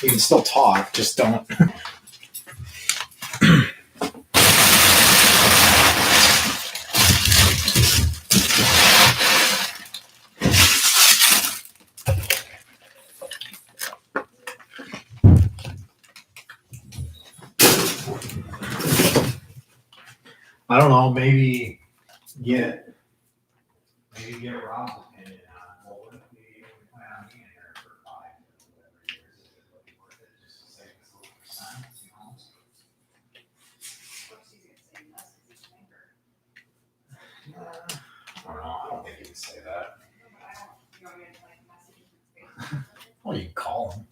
You can still talk, just don't. I don't know. Maybe get Rob's opinion on what if we plan on being here for 5 or whatever years. Is it really worth it just to save us a little percent? You know? I don't know. I don't think you can say that. Well, you can call him.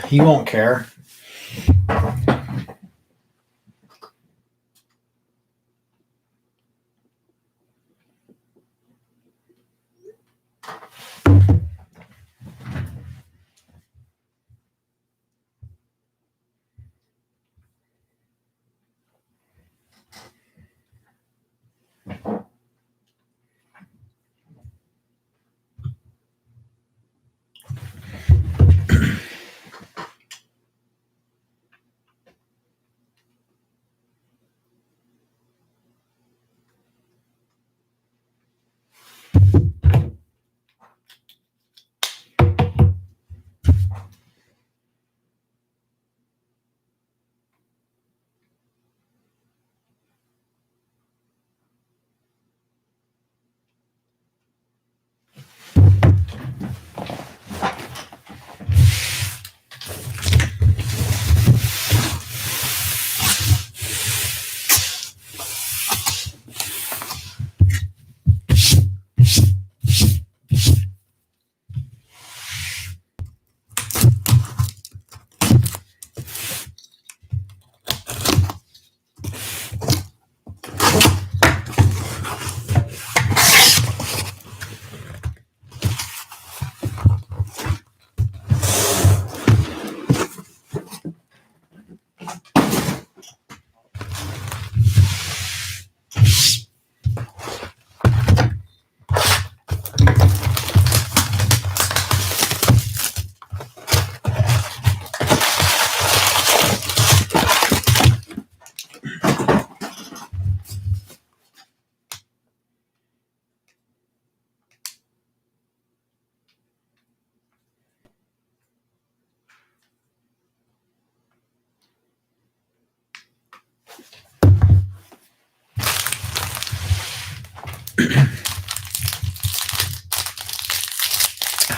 He won't care.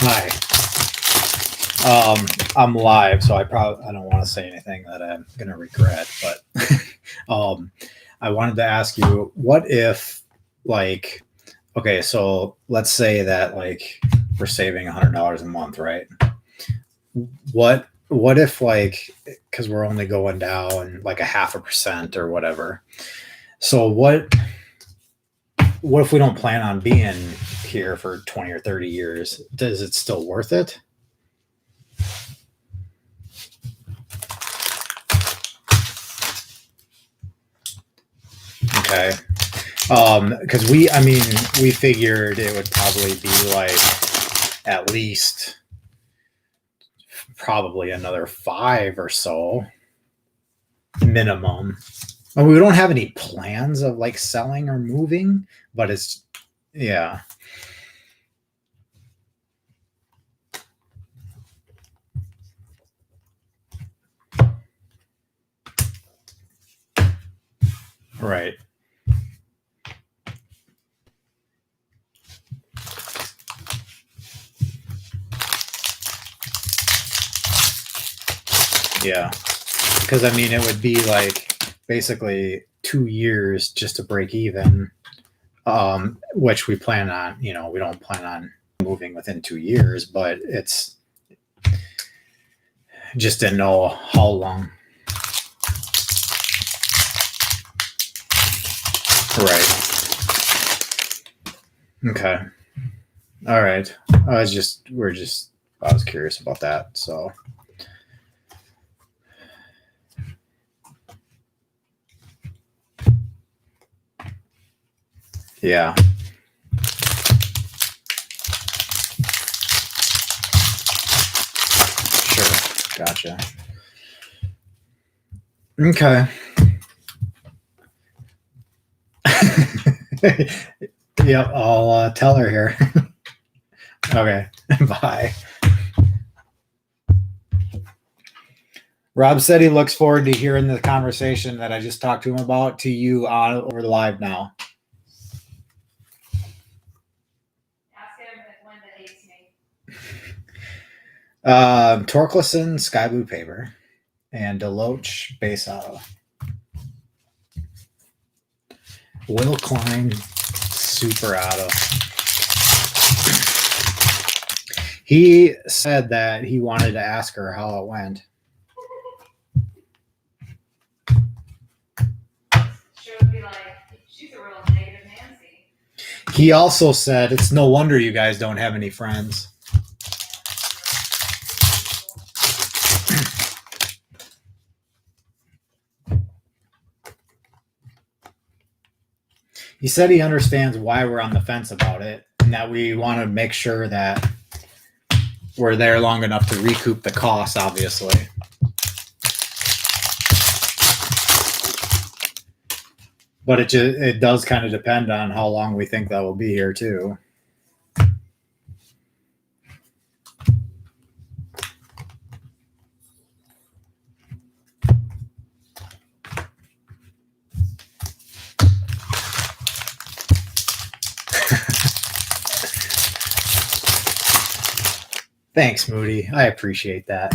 Hi. I'm live, so I don't want to say anything that I'm gonna regret. But I wanted to ask you, what if, like, okay, so let's say that like we're saving $100 a month, right? What if, like, because we're only going down like 0.5% or whatever? So what if we don't plan on being here for 20 or 30 years? Is it still worth it? Okay. Because we figured it would probably be like at least probably another 5 or so minimum. And we don't have any plans of like selling or moving, but it's, yeah. Right. Yeah. Because I mean, it would be like basically 2 years just to break even, which we plan on, we don't plan on moving within 2 years, but it's just didn't know how long. Right. Okay. All right. I was curious about that. So. Yeah. Gotcha. Okay. Yep, I'll tell her here. Okay, bye. Rob said he looks forward to hearing the conversation that I just talked to him about to you on over live now. Ask him if Linda hates me. Torkelson Sky Blue Paper and Deloach Base Auto. Will Klein Super Auto. He said that he wanted to ask her how it went. She would be like, she's a real negative Nancy. He also said it's no wonder you guys don't have any friends. He said he understands why we're on the fence about it and that we want to make sure that we're there long enough to recoup the costs, obviously. But it does kind of depend on how long we think that will be here, too. Thanks, Moody. I appreciate that.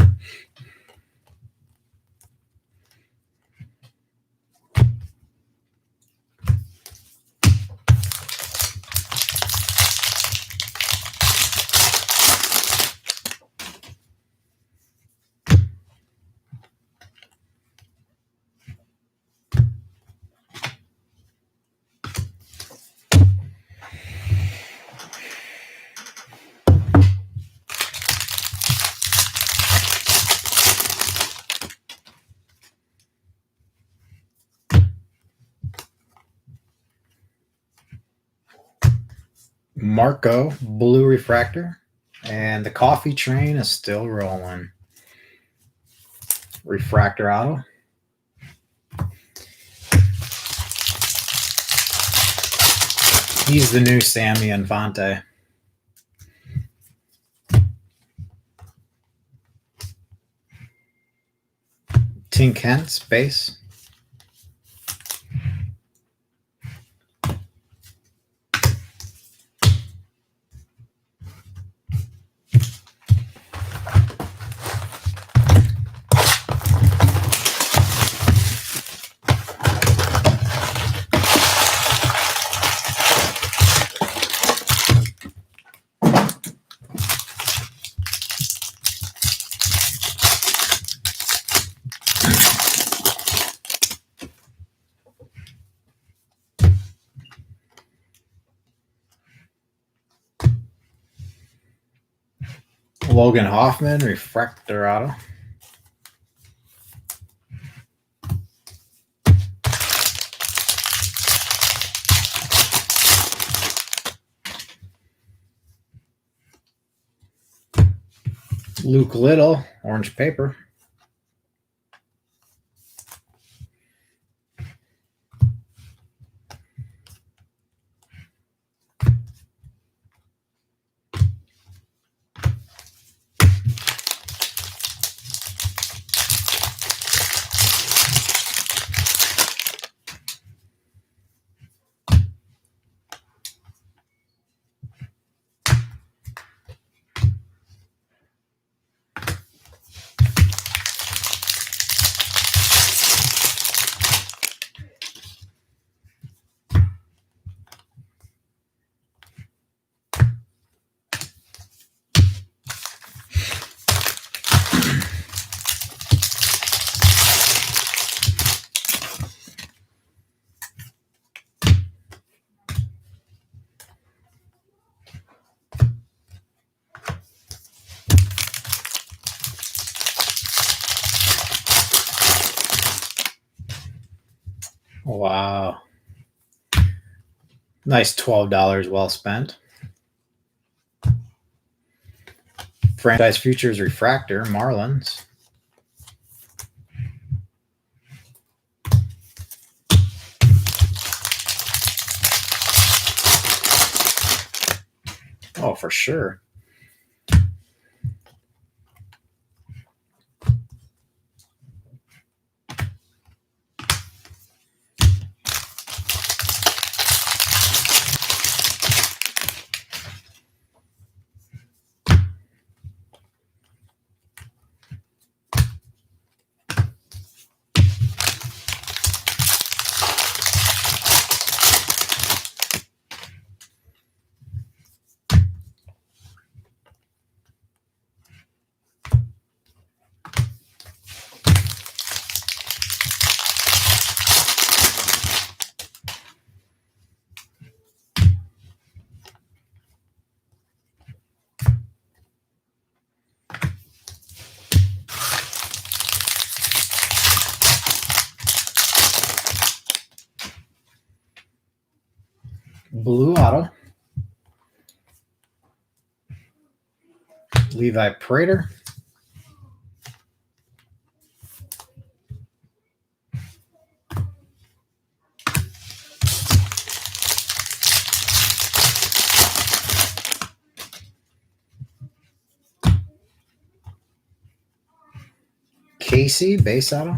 Marco Blue Refractor, and the coffee train is still rolling. Refractor Auto. He's the new Sammy Infante. Tink Hence base. Logan Hoffman, Refractor Auto. Luke Little, Orange Paper. Wow. Nice $12 well spent. Franchise Futures Refractor, Marlins. Oh, for sure. Blue auto. Levi Prater. Casey, base auto.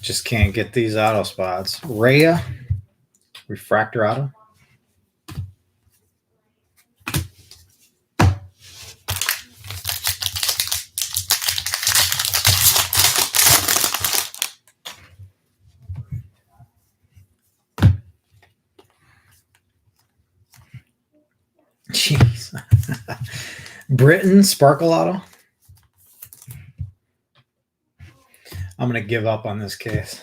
Just can't get these auto spots. Rhea, refractor auto. Jeez. Britain, sparkle auto. I'm going to give up on this case.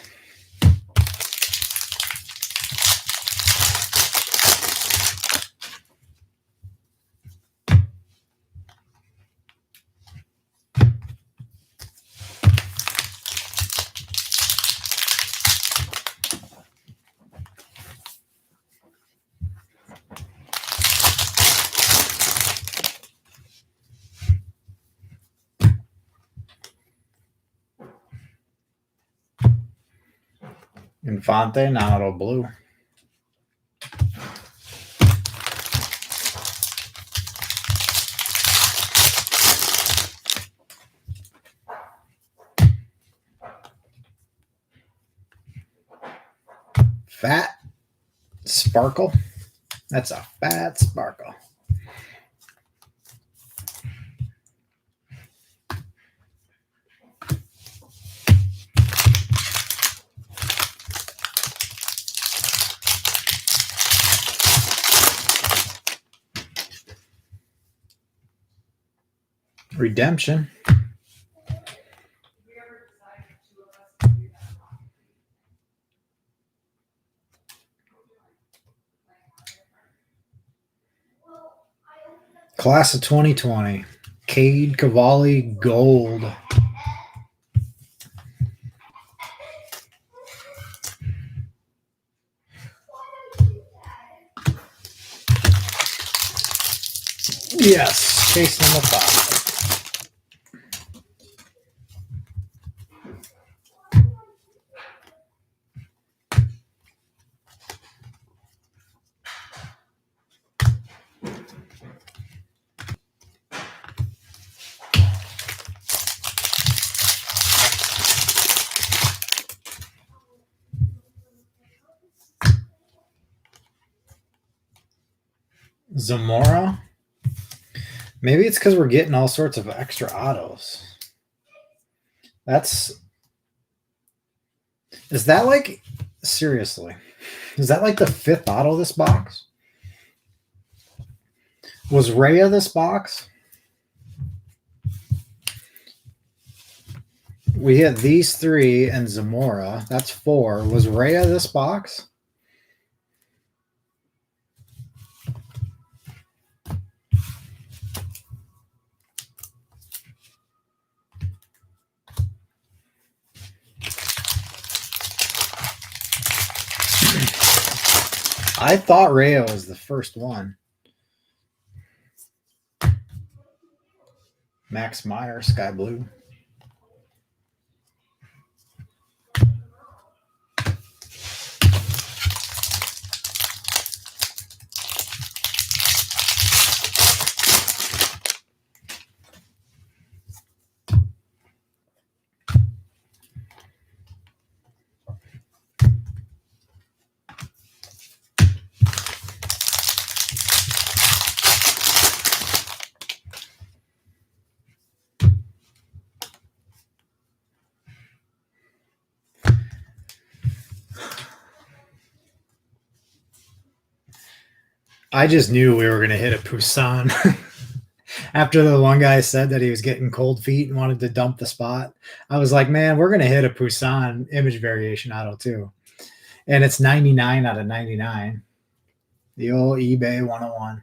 Infante, non-auto blue. Fat sparkle. That's a fat sparkle. Redemption. Class of 2020. Cade Cavalli gold. Yes, case number 5. Zamora. Maybe it's because we're getting all sorts of extra autos. Is that like, seriously, is that like the fifth auto of this box? Was Rhea this box? We had these three and Zamora. That's four. Was Rhea this box? I thought Rhea was the first one. Max Meyer, Sky Blue. I just knew we were going to hit a Poussin. After the one guy said that he was getting cold feet and wanted to dump the spot, I was like, man, we're going to hit a Poussin image variation auto too. And it's 99 out of 99. The old eBay 101.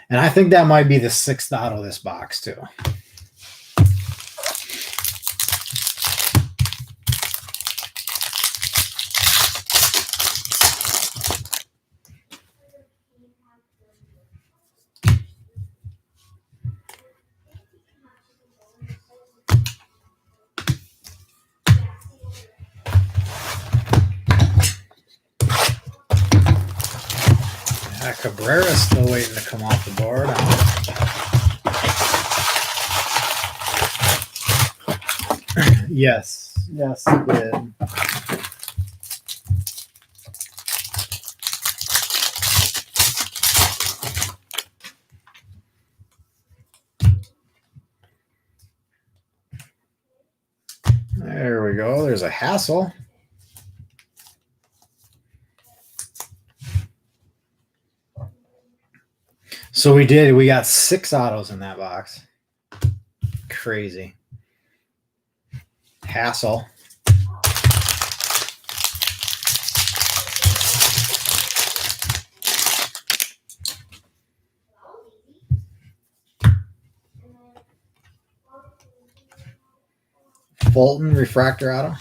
And I think that might be the sixth auto of this box too. Cabrera's still waiting to come off the board. Yes, he did. There we go. There's a Hassel. So we got 6 autos in that box. Crazy. Hassel. Fulton refractor auto.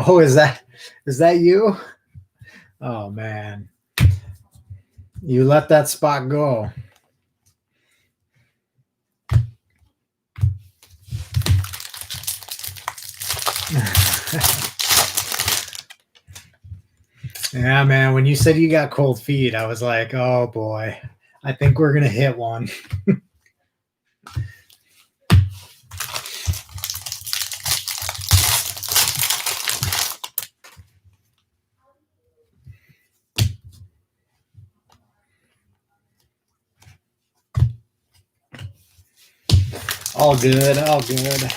Oh, is that you? Oh man. You let that spot go. Yeah, man. When you said you got cold feet, I was like, oh boy, I think we're gonna hit one. All good, all good.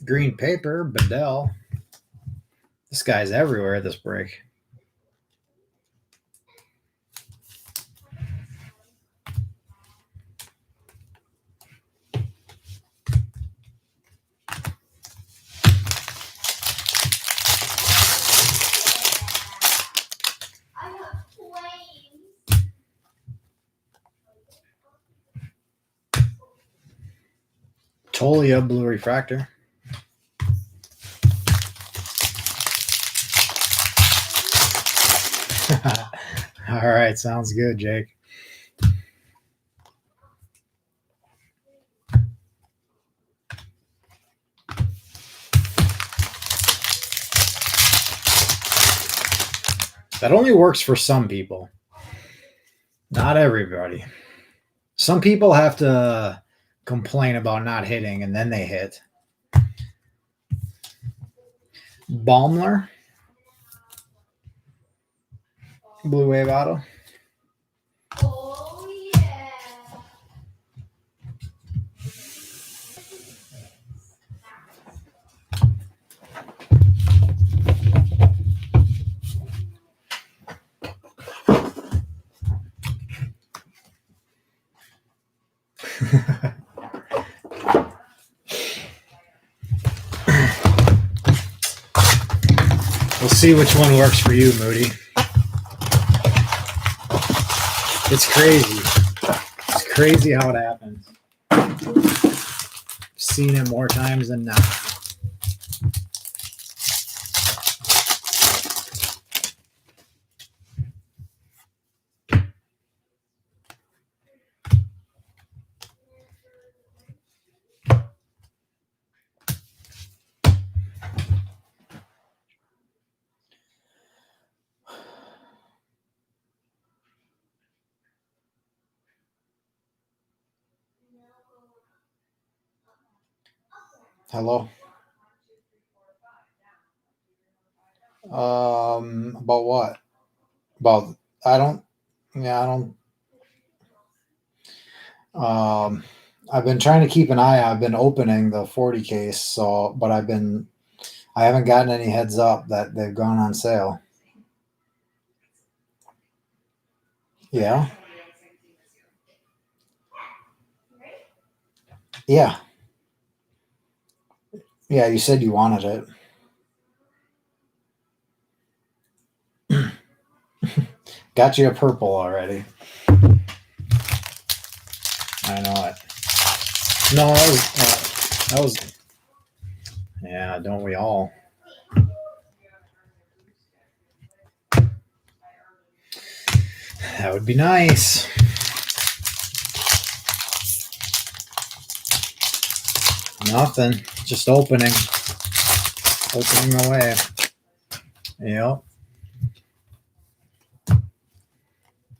Green paper, Bedell. This guy's everywhere this break. Tolia blue refractor. All right, sounds good, Jake. That only works for some people. Not everybody. Some people have to complain about not hitting and then they hit. Baumler. Blue Wave Auto. Oh, yeah. We'll see which one works for you, Moody. It's crazy. It's crazy how it happens. Seen it more times than not. Hello. About what? About I don't. I've been trying to keep an eye. I've been opening the 40 case, but I haven't gotten any heads up that they've gone on sale. Yeah. Yeah. Yeah, you said you wanted it. Got you a purple already. I know it. No, that was. Yeah, don't we all? That would be nice. Nothing. Just opening. Opening away. Yep.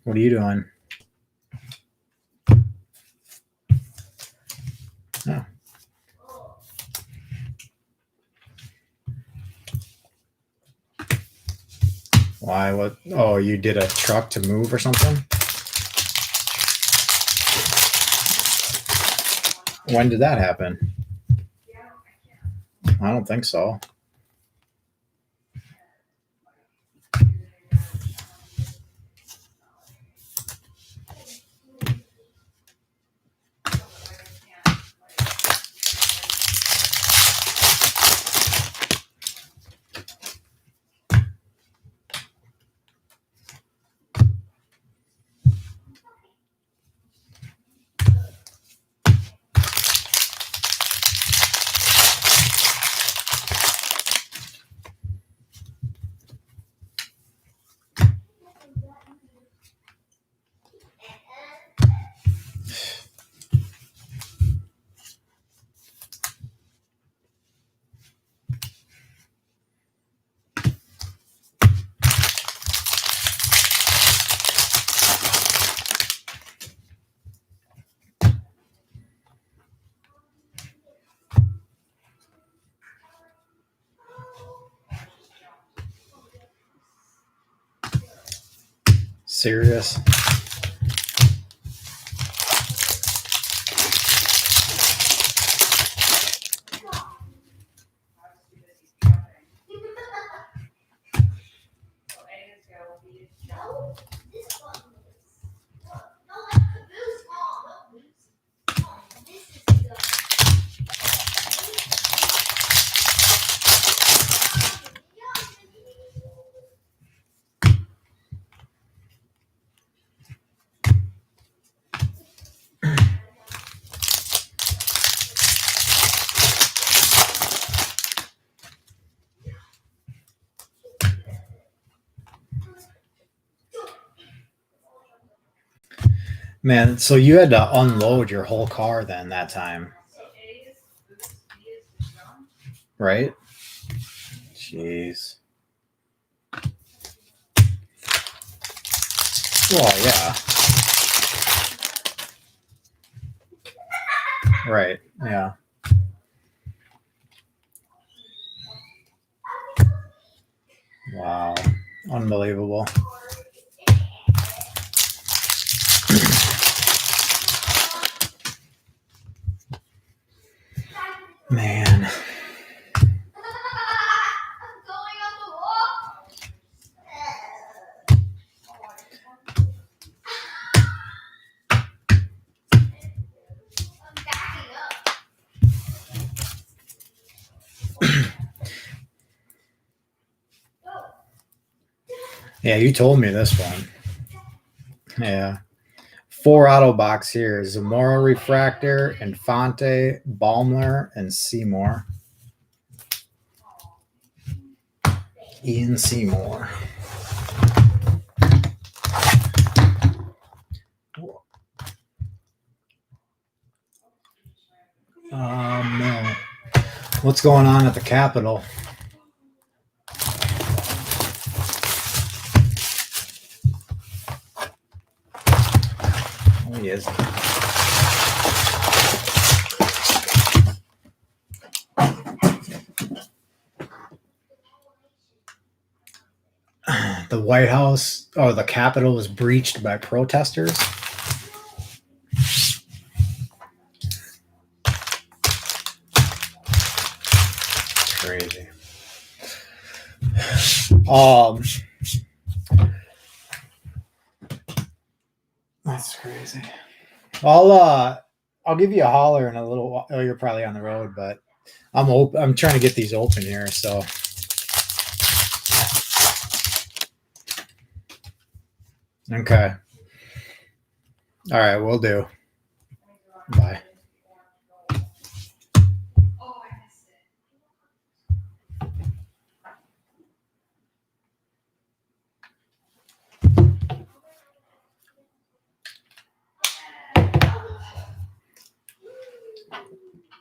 What are you doing? Oh. Why? What? Oh, you did a truck to move or something? When did that happen? I don't think so. Serious? Man, so you had to unload your whole car then that time, So A is boost, B is drum. right? Jeez. Well, yeah. Right. Yeah. Wow. Unbelievable. Man. Yeah, you told me this one. Yeah. 4 auto box here: Zamora Refractor, Infante, Baumler, and Seymour. Ian Seymour. No. What's going on at the Capitol? Oh, he is. The White House or the Capitol was breached by protesters. Crazy. That's crazy. I'll give you a holler in a little while. Oh, you're probably on the road, but I'm trying to get these open here, so. Okay. All right, we'll do. Bye. Oh, I missed it.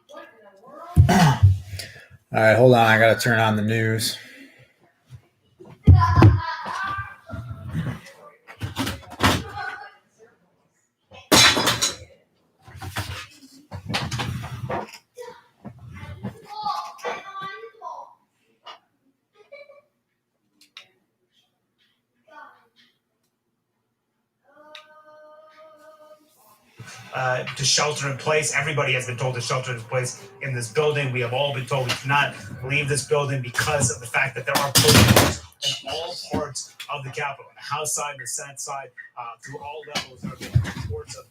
What in the world? All right, hold on. I got to turn on the news. To shelter in place. Everybody has been told to shelter in place in this building. We have all been told we cannot leave this building because of the fact that there are protesters in all parts of the Capitol, on the House side, the Senate side, through all levels. There have been reports of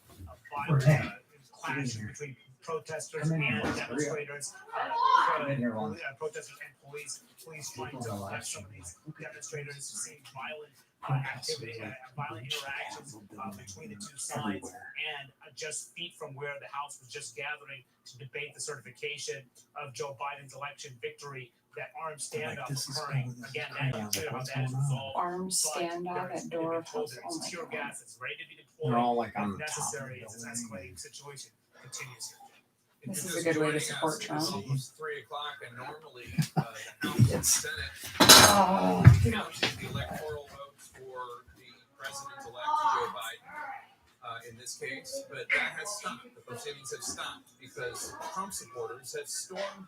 violent clashes between protesters and demonstrators, protesters and police trying to arrest some of these demonstrators, seeing violent activity, violent interactions between the two sides, and just feet from where the House was just gathering to debate the certification of Joe Biden's election victory. That armed standoff occurring again. That is clear how that is resolved. Armed standoff at door of House. Oh my tear God. gas is ready to be They're deployed all like on if the top necessary. of It's the an building. escalating situation continues here. This is a good way to support Trump. It's almost 3 o'clock, and normally the House and Senate Oh, counting the electoral votes for the president-elect Joe Biden in this case, but that has stopped. The proceedings have stopped because Trump supporters have stormed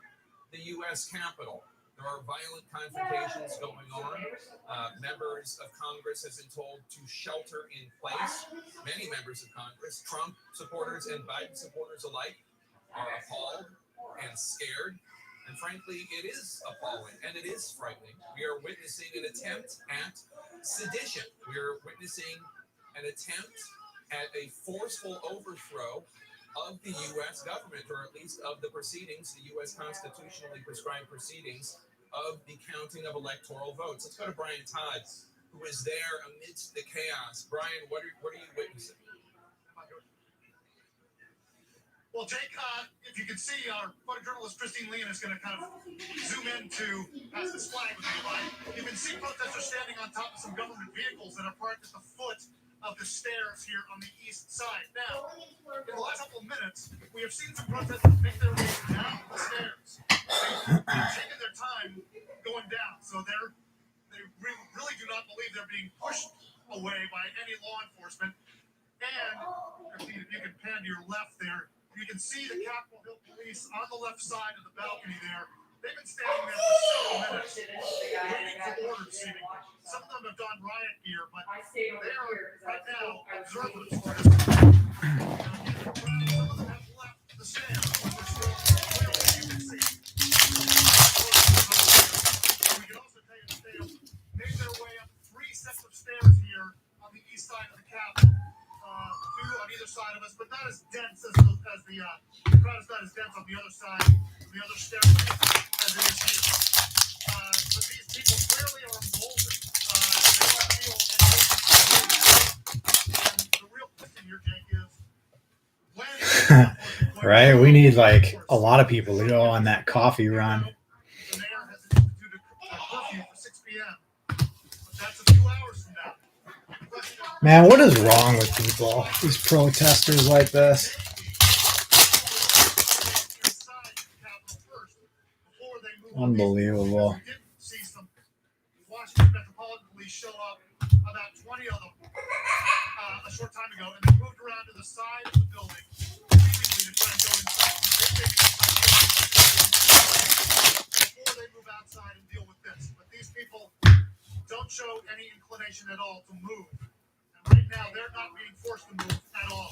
the U.S. Capitol. There are violent confrontations going on. Members of Congress have been told to shelter in place. Many members of Congress, Trump supporters and Biden supporters alike, are appalled and scared. And frankly, it is appalling and it is frightening. We are witnessing an attempt at sedition. We are witnessing an attempt at a forceful overthrow of the U.S. government, or at least of the proceedings, the U.S. constitutionally prescribed proceedings of the counting of electoral votes. Let's go to Brian Todd, who is there amidst the chaos. Brian, what are you witnessing? Well, Jake, if you can see, our photojournalist Christine Leon is going to kind of zoom in to pass this flag with me, right? You can see protesters standing on top of some government vehicles that are parked at the foot of the stairs here on the east side. Now, in the last couple of minutes, we have seen some protesters make their way down the stairs. They've taken their time going down, so they really do not believe they're being pushed away by any law enforcement. And if you can pan to your left there, you can see the Capitol Hill police on the left side of the balcony there. They've been standing there for several minutes, waiting for orders, seemingly. Some of them have done riot gear, but they are right now observers for this. Some of them have left the stand, but they're still clearly, you can see. We can also tell you that they have made their way up 3 sets of stairs here on the east side of the Capitol. 2 on either side of us, but not as dense as the crowd is not as dense on the other side, the other stairway as it is here. But these people clearly are emboldened. They don't feel and the real question here, Jake, is when Right? We need like a lot of people to go on that coffee run. the mayor has instituted a curfew for 6 p.m. But that's a few hours from now. Man, what is wrong with people? These protesters like this. Unbelievable. We did see some Washington Metropolitan Police show up, about 20 of them, a short time ago, and they moved around to the side of the building, seemingly to try and go inside. Before they move outside and deal with this. But these people don't show any inclination at all to move. And right now, they're not being forced to move at all.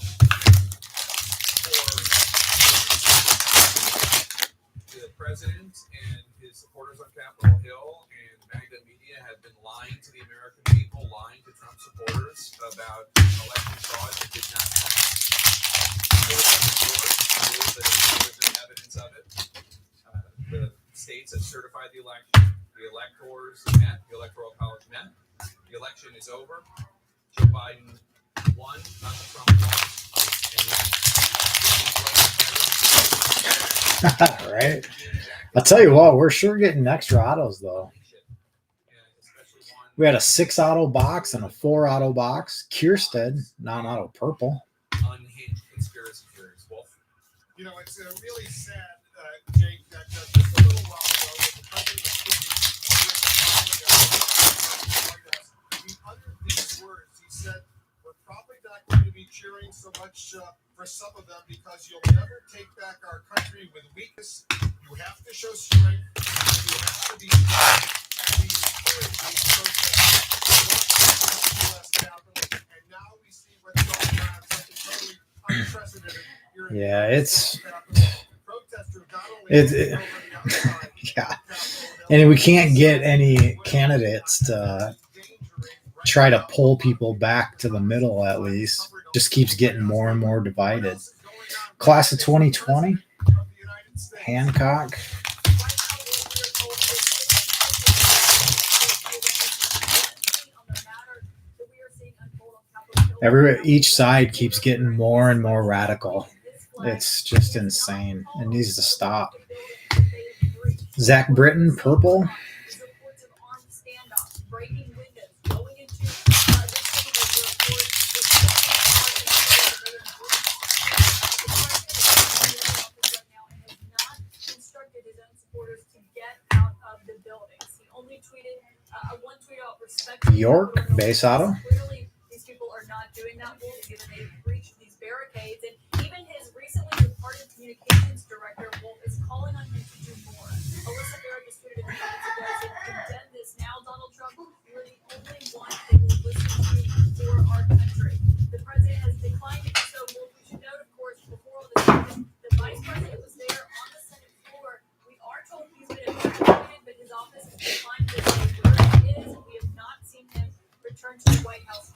The president and his supporters on Capitol Hill and MAGA media have been lying to the American people, lying to Trump supporters about election fraud that did not happen. There's evidence of it. The states have certified the election. The electors met. The Electoral College met. The election is over. Joe Biden won, not the Trump won. Right? I'll tell you what, we're sure getting extra autos though. We had a 6 auto box and a 4 auto box. Kierstead, non-auto purple. Unhinged conspiracy theories, Wolf. You know, it's really sad, Jake, that just a little while ago, when the president was speaking, he uttered these words. He said, "We're probably not going to be cheering so much for some of them because you'll never take back our country with weakness. You have to show strength. You have to be strong." And we encourage these protests in the U.S. Capitol. And now we see what's going on, something totally unprecedented here in the Yeah, U.S. it's Capitol. Protesters not only It's- over the outside, yeah. And we can't get any candidates to try to pull people back to the middle at least. Just keeps getting more and more divided. Class of 2020, Hancock. Each side keeps getting more and more radical. It's just insane. It needs to stop. Zach Britton, purple. York, base auto. Clearly, these people are not doing that well, given they've breached these barricades. And even his recently departed communications director, Wolf, is calling on him to do more. Alyssa Barrett just tweeted a few minutes ago saying, "Condemn this now, Donald Trump. You're the only one they will listen to for our country." The president has declined to do so. Wolf, we should note, of course, before all this happened, the vice president was there on the Senate floor. We are told he's been evacuated, but his office has declined to say where he is. We have not seen him return to the White House.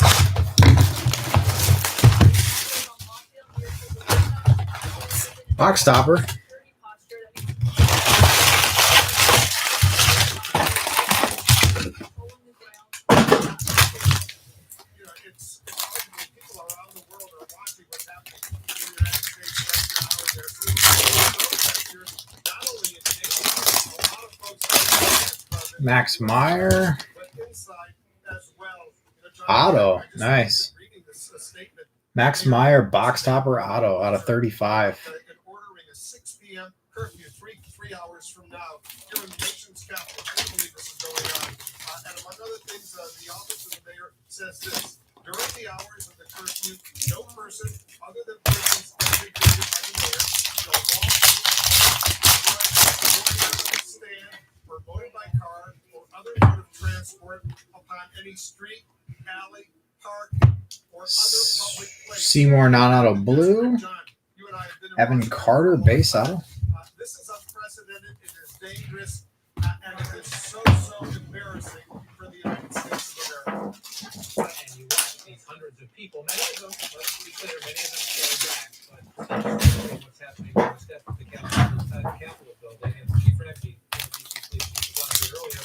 Box stopper. You know, it's arguable people around the world are watching what's happening in the United States right now, and they're seeing protesters, not only in Nixon, a lot of folks Max Meyer. but inside as well. Auto. Nice. Reading this Max Meyer box topper auto out of 35. And ordering a 6 p.m. curfew three hours from now here in the nation's capital. I can't believe this is going on. And among other things, the office of the mayor says this: during the hours of the curfew, no person other than persons designated by the mayor shall walk, run, stand, or motor by car or other mode of transport upon any street, alley, park, or other public place. Seymour non-auto blue. John, you and I have been in Evan Washington Carter for a long base time. auto. This is unprecedented. It is dangerous, and it is so embarrassing for the United States of America. And you watch these hundreds of people, many of them, let's be clear, many of them stay back, but what's happening on the steps of the Capitol building, and Chief Renegade, DC Police Chief Bonner earlier,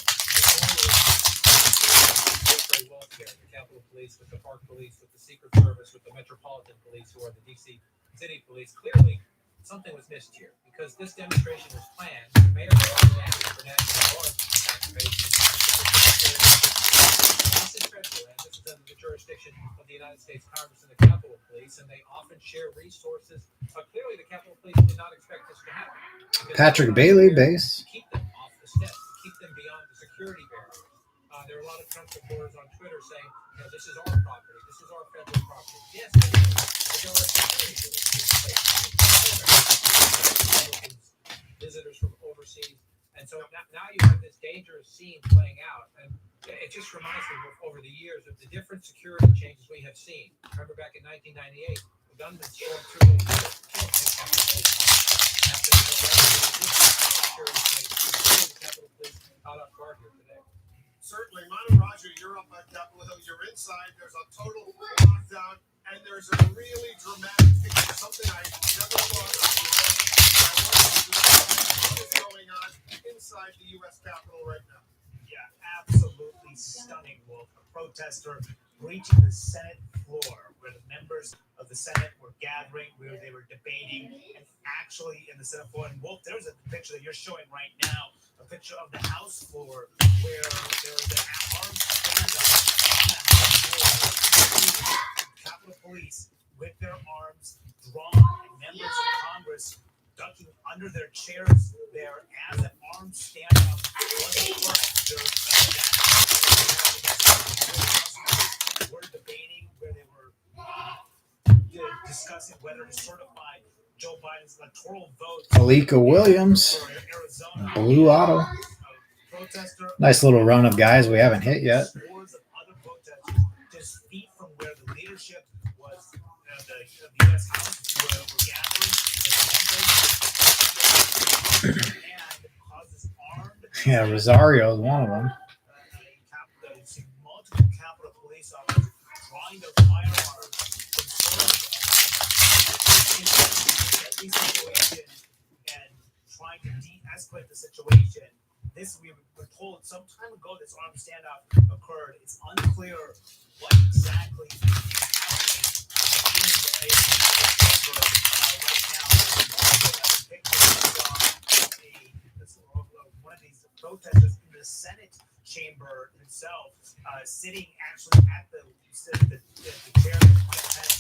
very well together. The Capitol Police with the Park Police, with the Secret Service, with the Metropolitan Police, who are the DC City Police. Clearly, something was missed here because this demonstration was planned. The mayor was asking for National Guard activation. This is federal, and this is under the jurisdiction of the United States Congress and the Capitol Police, and they often share resources. But clearly, the Capitol Police did not expect this to happen. Because Patrick they Bailey were there base. to keep them off the steps, to keep them beyond the security barriers. There are a lot of Trump supporters on Twitter saying, this is our property, this is our federal property. Yes, it is. But there are security Republicans, visitors from overseas. And so now you have this dangerous scene playing out. And it just reminds me of over the years of the different security changes we have seen. Remember back in 1998, the gunmen stormed through the after security changes. The Capitol Police caught off guard here today. Certainly, Manu Raja, you're up on Capitol Hill. You're inside. There's a total lockdown, and there's a really dramatic thing. Something I never thought I would see. What is going on inside the U.S. Capitol right now? Yeah, absolutely stunning, Wolf. A protester breaching the Senate floor where the members of the Senate were gathering, where they were debating, and actually in the Senate floor. And Wolf, there's a picture that you're showing right now, a picture of the House floor where there was an armed standoff on the House floor. Capitol Police with their arms drawn, and members of Congress ducking under their chairs there as an armed standoff was were debating where they were discussing whether to certify Joe Biden's electoral vote. Alika Williams, for Arizona. blue auto. Protester. Nice little run of guys we haven't hit yet. Scores of other protesters just feet from where the leadership was, the U.S. House were gathering, and causes armed. Yeah, Rosario is one of them. Multiple Capitol Police officers drawing their firearms from the situation and trying to de-escalate the situation. This, we were told some time ago, this armed standoff occurred. It's unclear what exactly is happening in the chamber right now. One of these protesters in the Senate chamber himself, sitting actually at the chair that Mike Pence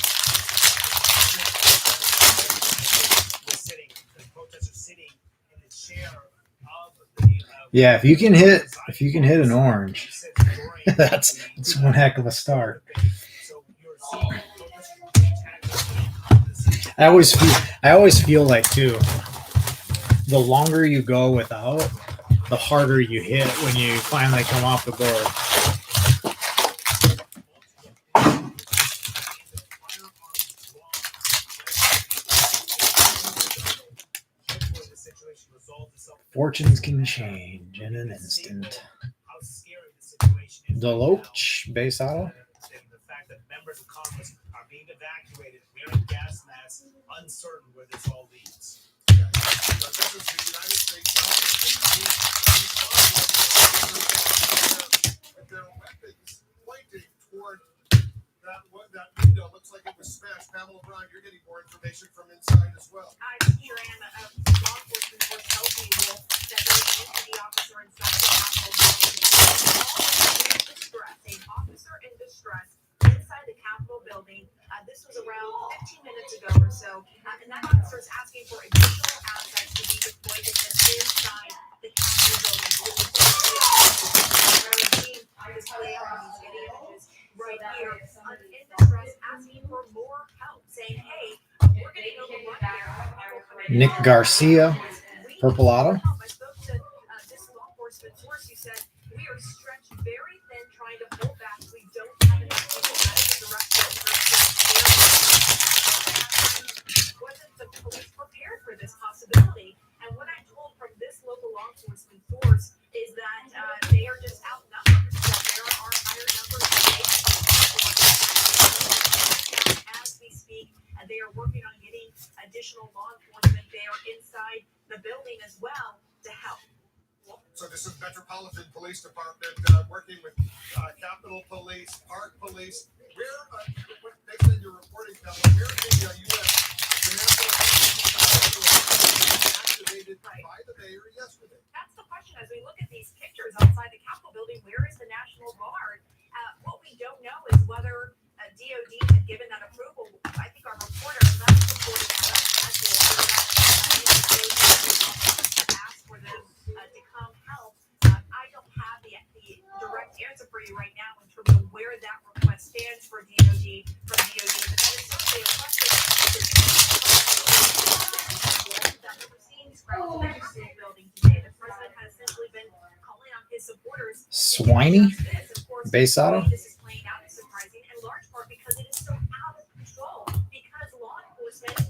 was sitting. The protester sitting in the chair of the. Yeah, if you can hit an orange, that's one heck of a start. So you're seeing protesters. I always feel like too, the longer you go without, the harder you hit when you finally come off the board. Fortunes can change in an instant. Deloach, base auto. The fact that members of Congress are being evacuated, wearing gas masks, uncertain where this all leads. So this is the United States with their weapons pointing toward that window. Looks like it was smashed. Pamela Brown, you're getting more information from inside as well. I sure am. Law enforcement was helping with that there was an the officer inside the Capitol building. In distress, an officer in distress inside outside the Capitol building. This was around 15 minutes ago or so, and that officer is asking for additional assets to be deployed to just inside the Capitol building. We're seeing this play out on these video images right here. In distress, asking for more help, saying, "Hey, we're getting overrun here." Nick Garcia, Purple Auto. I spoke to this law enforcement source who said, "We are stretched very thin trying to pull back. We don't have enough people." That is the direct wasn't the police prepared for this possibility? And what I'm told from this local law enforcement source is that they are just outnumbered. That there are higher numbers as we speak. They are working on getting additional law enforcement there inside the building as well to help. So this is Metropolitan Police Department working with Capitol Police, Park Police. Where, based on your reporting, Kelly, where in the U.S. the National Guard was activated by the mayor yesterday? That's the question. As we look at these pictures outside the Capitol building, where is the National Guard? What we don't know is whether DOD had given that approval. I think our reporter, that's reporting that asked for them to come help. I don't have the direct answer for you right now in terms of where that request stands for DOD, but that is certainly a question that we're seeing throughout the building today. The president has essentially been calling on his supporters. Swiney, Base Auto. This is playing out is surprising, in large part because it is so out of control. Because law enforcement is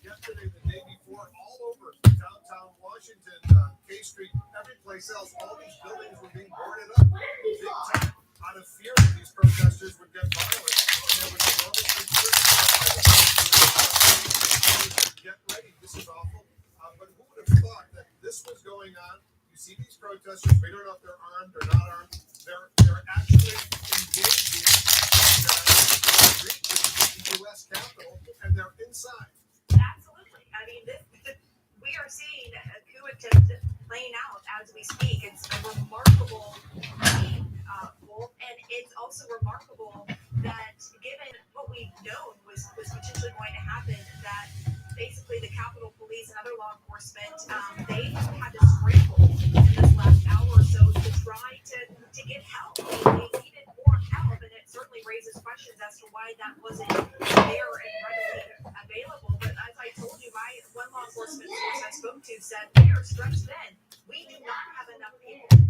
Yesterday, the day before, all over downtown Washington, K Street, every place else, all these buildings were being boarded up big time out of fear that these protesters would get violent. And there was enormous get ready. This is awful. But who would have thought that this was going on? You see these protesters. We don't know if they're armed or not armed. They're actually engaging the U.S. Capitol, and they're inside. absolutely. I mean, we are seeing a coup attempt playing out as we speak. It's a remarkable scene, Wolf, and it's also remarkable that given what we've known was potentially going to happen, that basically the Capitol Police and other law enforcement, they had to scramble in this last hour or so to try to get help. They needed more help, and it certainly raises questions as to why that wasn't there and readily available. But as I told you, one law enforcement source I spoke to said, "We are stretched thin. We do not have enough people."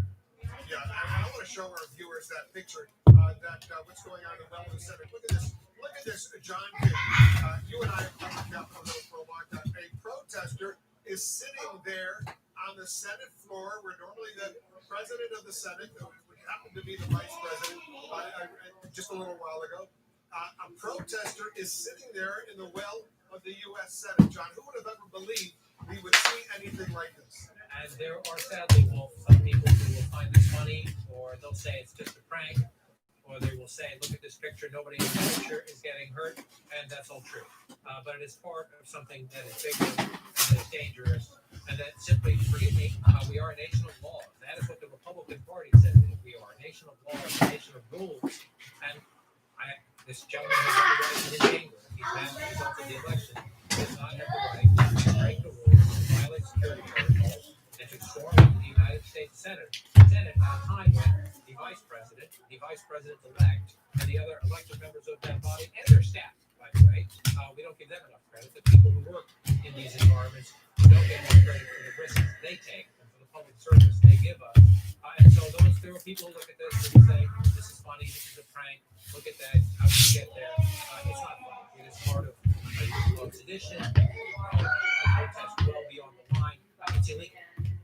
Yeah, I want to show our viewers that picture. What's going on in the Wellness Center. Look at this, John. You and I have covered Capitol Hill for a long time. A protester is sitting there on the Senate floor, where normally the president of the Senate, who happened to be the vice president just a little while ago, a protester is sitting there in the well of the U.S. Senate. John, who would have ever believed we would see anything like this? And there are sadly, Wolf, some people who will find this funny, or they'll say it's just a prank, or they will say, look at this picture, nobody in the picture is getting hurt, and that's all true. But it is part of something that is bigger and that is dangerous, and that simply, forgive me, we are a nation of laws. That is what the Republican Party says. We are a nation of laws, a nation of rules, and this gentleman has every right in his anger. He's mad at the results of the election. He does not have the right to break the rules, to violate security protocols, and to storm the United States Senate at a time when the vice president-elect, and the other elected members of that body, and their staff, by the way, we don't give them enough credit. The people who work in these environments don't get enough credit for the risks they take and for the public service they give us. And so there are people who look at this and say, this is funny, this is a prank, look at that, how did you get there? It's not funny. It is part of sedition, protest well beyond the line. It's illegal.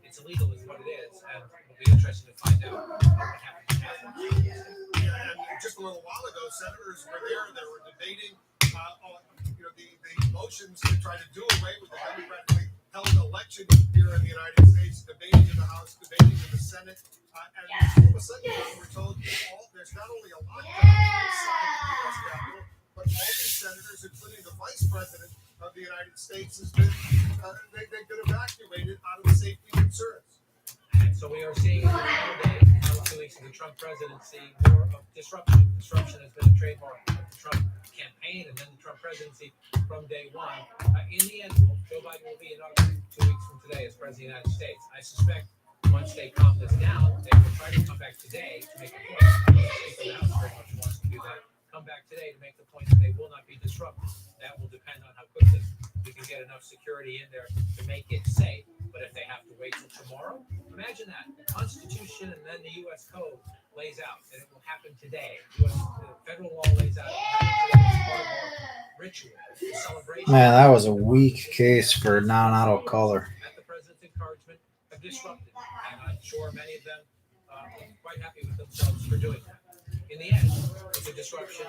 It's illegal is what it is, and it'll be interesting to find out what happens after. Yeah, and just a little while ago, senators were there. They were debating the motions to try to do away with the democratically held election here in the United States, debating in the House, debating in the Senate. And all of a sudden, we're told there's not only a lockdown inside the U.S. Capitol, but all these senators, including the vice president of the United States, has been they've been evacuated out of safety concerns. So we are seeing in the day, now 2 weeks of the Trump presidency, more of disruption. Disruption has been a trademark of the Trump campaign and then the Trump presidency from day one. In the end, Joe Biden will be inaugurated 2 weeks from today as president of the United States. I suspect once they calm this down, they will try to come back today to make a point. I know the Speaker of the House very much wants to do that. Come back today to make the point that they will not be disrupted. That will depend on how quickly we can get enough security in there to make it safe. But if they have to wait till tomorrow, imagine that. The Constitution and then the U.S. Code lays out that it will happen today. The federal law lays out it will happen today as part of our ritual, celebration. Man, that was a weak case for non-auto color. At the president's encouragement, have disrupted. And I'm sure many of them are quite happy with themselves for doing that. In the end, it's a disruption.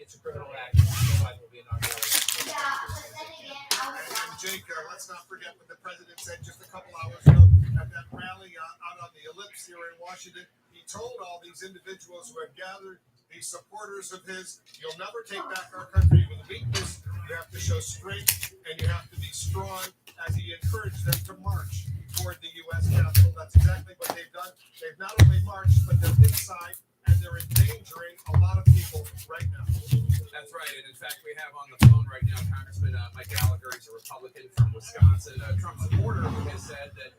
It's a criminal act. Joe Biden will be inaugurated. And Jake, let's not forget what the president said just a couple hours ago at that rally out on the Ellipse here in Washington. He told all these individuals who had gathered, these supporters of his, you'll never take back our country with weakness. You have to show strength and you have to be strong, as he encouraged them to march toward the U.S. Capitol. That's exactly what they've done. They've not only marched, but they're inside and they're endangering a lot of people right now. That's right. And in fact, we have on the phone right now Congressman Mike Gallagher. He's a Republican from Wisconsin, a Trump supporter who has said that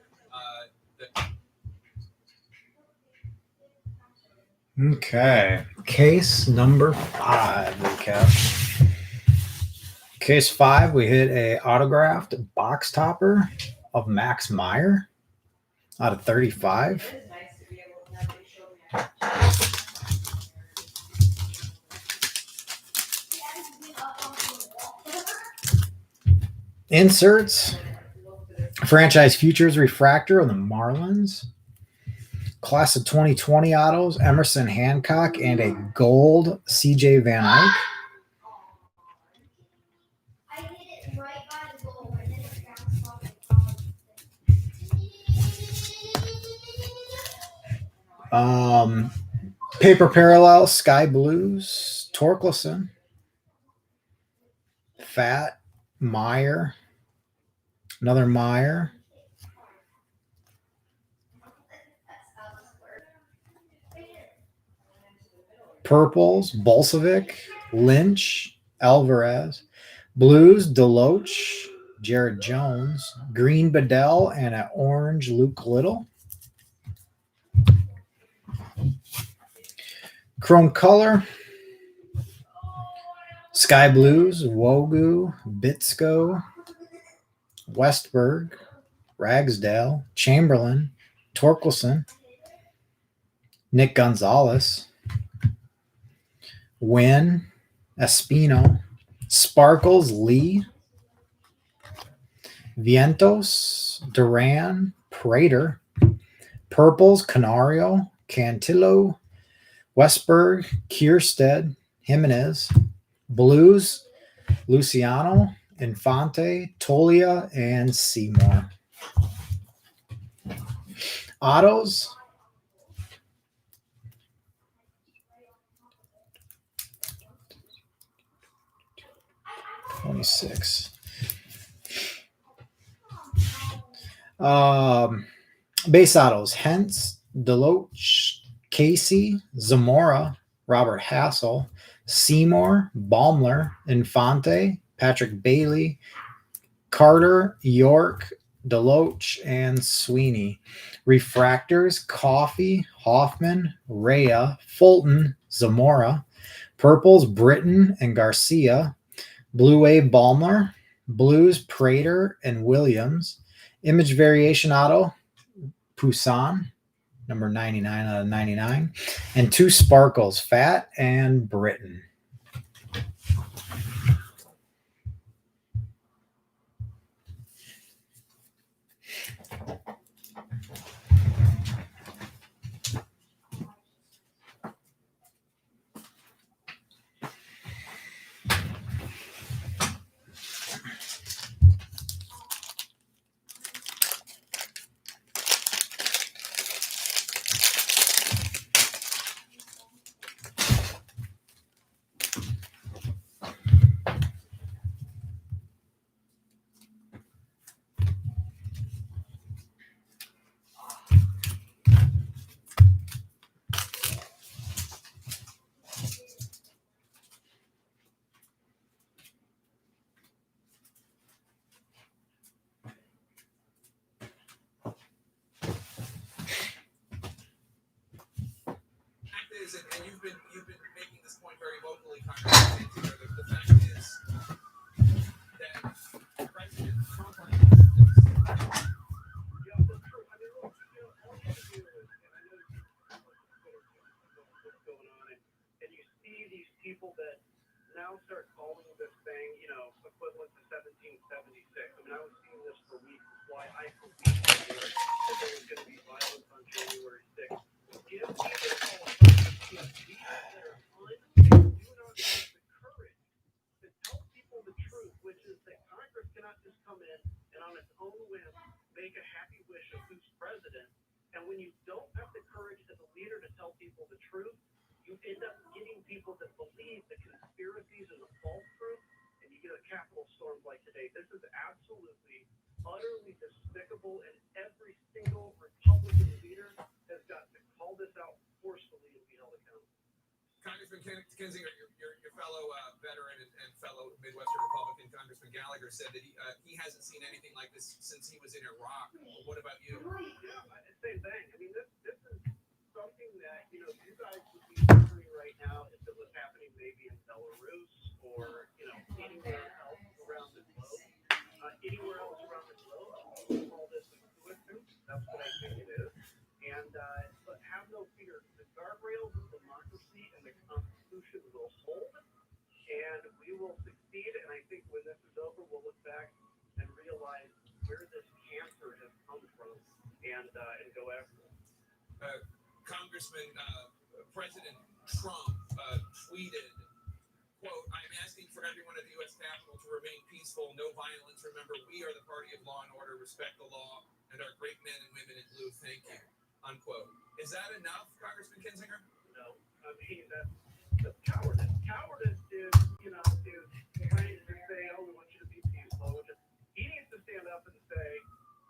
Okay. Case number 5, recap. Case 5, we hit a autographed box topper of Max Meyer out of 35. Inserts, franchise futures refractor of the Marlins, class of 2020 autos, Emerson Hancock, and a gold CJ Van Eyck. Paper parallel, Sky Blues, Torkelson, Fat, Meyer, another Meyer, purples, Bolsevic, Lynch, Alvarez, blues, Deloach, Jared Jones, green, Bedell, and an orange, Luke Little. Chrome color, Sky Blues, Wogu, Bitsko, Westberg, Ragsdale, Chamberlain, Torkelson, Nick Gonzalez, Wynn, Espino, Sparkles, Lee, Vientos, Duran, Prater, purples, Canario, Cantillo, Westberg, Kierstead, Jimenez, blues, Luciano, Infante, Tolia, and Seymour. Autos, '26. Base autos, Hentz, Deloach, Casey, Zamora, Robert Hassel, Seymour, Baumler, Infante, Patrick Bailey, Carter, York, Deloach, and Sweeney. Refractors, Coffee, Hoffman, Rea, Fulton, Zamora. Purples, Britton and Garcia. Blue Wave, Baumler. Blues, Prater and Williams. Image variation auto, Poussin, number 99 out of 99. And 2 sparkles, Fat and Britton. is, and you've been making this point very vocally, Congressman Kinzinger, the fact is that President Trump Yeah, that's true. I mean, look, all you have to do is, and I know what's going on, and you see these people that now start calling this thing, equivalent to 1776. I mean, I was seeing this for weeks. Why I believe that there was going to be violence on January 6th. Give people all these that are do not have the courage to tell people the truth, which is that Congress cannot just come in and on its own whim make a happy wish of who's president. And when you don't have the courage as a leader to tell people the truth, you end up getting people that believe the conspiracies and the false truth, and you get a Capitol storm like today. This is absolutely, utterly despicable, and every single Republican leader has got to call this out forcefully and be held accountable. Congressman Kinzinger, your fellow veteran and fellow Midwestern Republican, Congressman Gallagher, said that he hasn't seen anything like this since he was in Iraq. What about you? Yeah, same thing. I mean, this is something that, you guys would be wondering right now if it was happening maybe in Belarus or, anywhere else around the globe. Anywhere else around the globe, we call this a coincidence. That's what I think it is. And, but have no fear. The guardrails of democracy and the Constitution will hold, and we will succeed. And I think when this is over, we'll look back and realize where this cancer has come from and go after it. Congressman, President Trump tweeted, quote, "I'm asking for everyone at the U.S. Capitol to remain peaceful, no violence. Remember, we are the party of law and order, respect the law, and our great men and women in blue. Thank you," unquote. Is that enough, Congressman Kinzinger? No, I mean, that's cowardice. Cowardice is, trying to say, "Oh, we want you to be peaceful." He needs to stand up and say,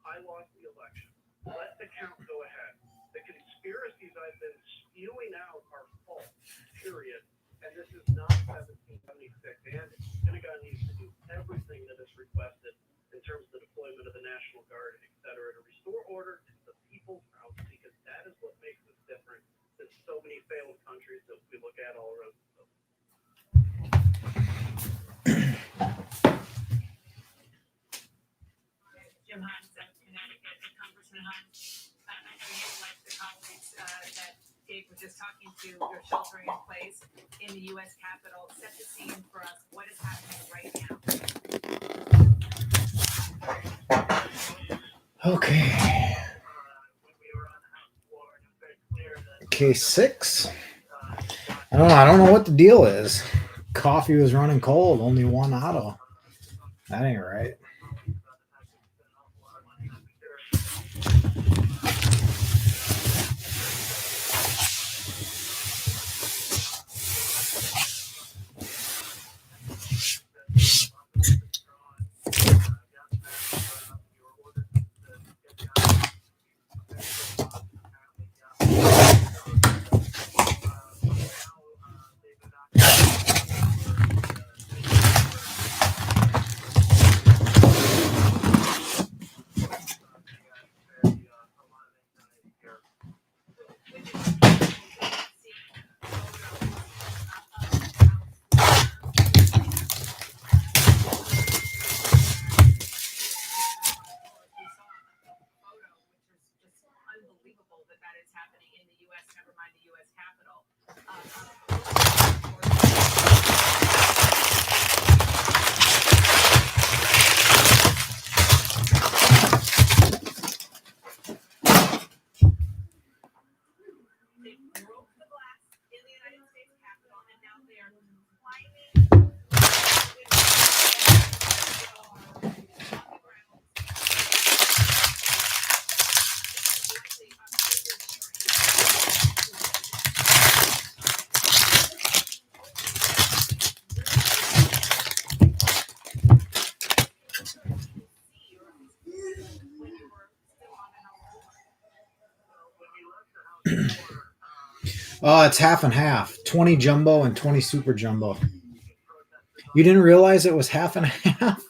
"I lost the election. Let the count go ahead. The conspiracies I've been spewing out are false, period. And this is not 1776. And Pentagon needs to do everything that is requested in terms of the deployment of the National Guard, et cetera, to restore order to the people's house, because that is what makes us different than so many failed countries that we look at all around the globe." Jim Hunt, Connecticut. Congressman Hunt, I know you like the colleagues that Dave was just talking to. You're sheltering in place in the U.S. Capitol. Set the scene for us. What is happening right now? Okay. Case 6. I don't know what the deal is. Coffee was running cold. Only one auto. That ain't right. Oh, it's half and half. 20 jumbo and 20 super jumbo. You didn't realize it was half and half?